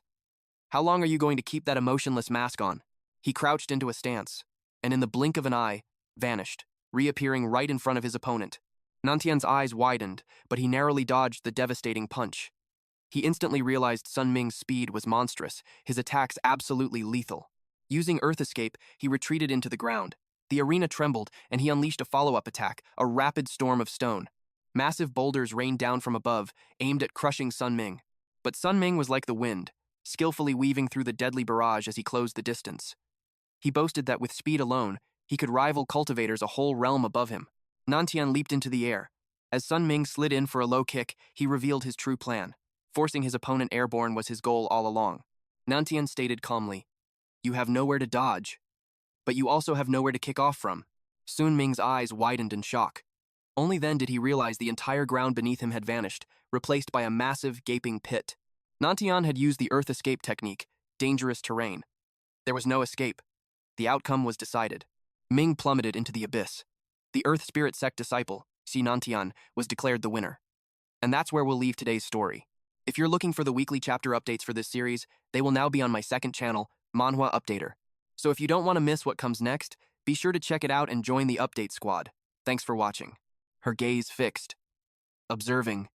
"How long are you going to keep that emotionless mask on?" He crouched into a stance, and in the blink of an eye, vanished, reappearing right in front of his opponent. Nantian's eyes widened, but he narrowly dodged the devastating punch. He instantly realized Sun Ming's speed was monstrous, his attacks absolutely lethal. Using Earth Escape, he retreated into the ground. The arena trembled, and he unleashed a follow-up attack, a rapid storm of stone. Massive boulders rained down from above, aimed at crushing Sun Ming. But Sun Ming was like the wind, skillfully weaving through the deadly barrage as he closed the distance. He boasted that with speed alone, he could rival cultivators a whole realm above him. Nantian leaped into the air. As Sun Ming slid in for a low kick, he revealed his true plan. Forcing his opponent airborne was his goal all along. Nantian stated calmly, "You have nowhere to dodge, but you also have nowhere to kick off from." Sun Ming's eyes widened in shock. Only then did he realize the entire ground beneath him had vanished, replaced by a massive, gaping pit. Nantian had used the Earth Escape technique, dangerous terrain. There was no escape. The outcome was decided. Ming plummeted into the abyss. The Earth Spirit sect disciple, Shi Nantian, was declared the winner. And that's where we'll leave today's story. If you're looking for the weekly chapter updates for this series, they will now be on my second channel, Manhwa Updater. So if you don't want to miss what comes next, be sure to check it out and join the update squad. Thanks for watching. Her gaze fixed, observing,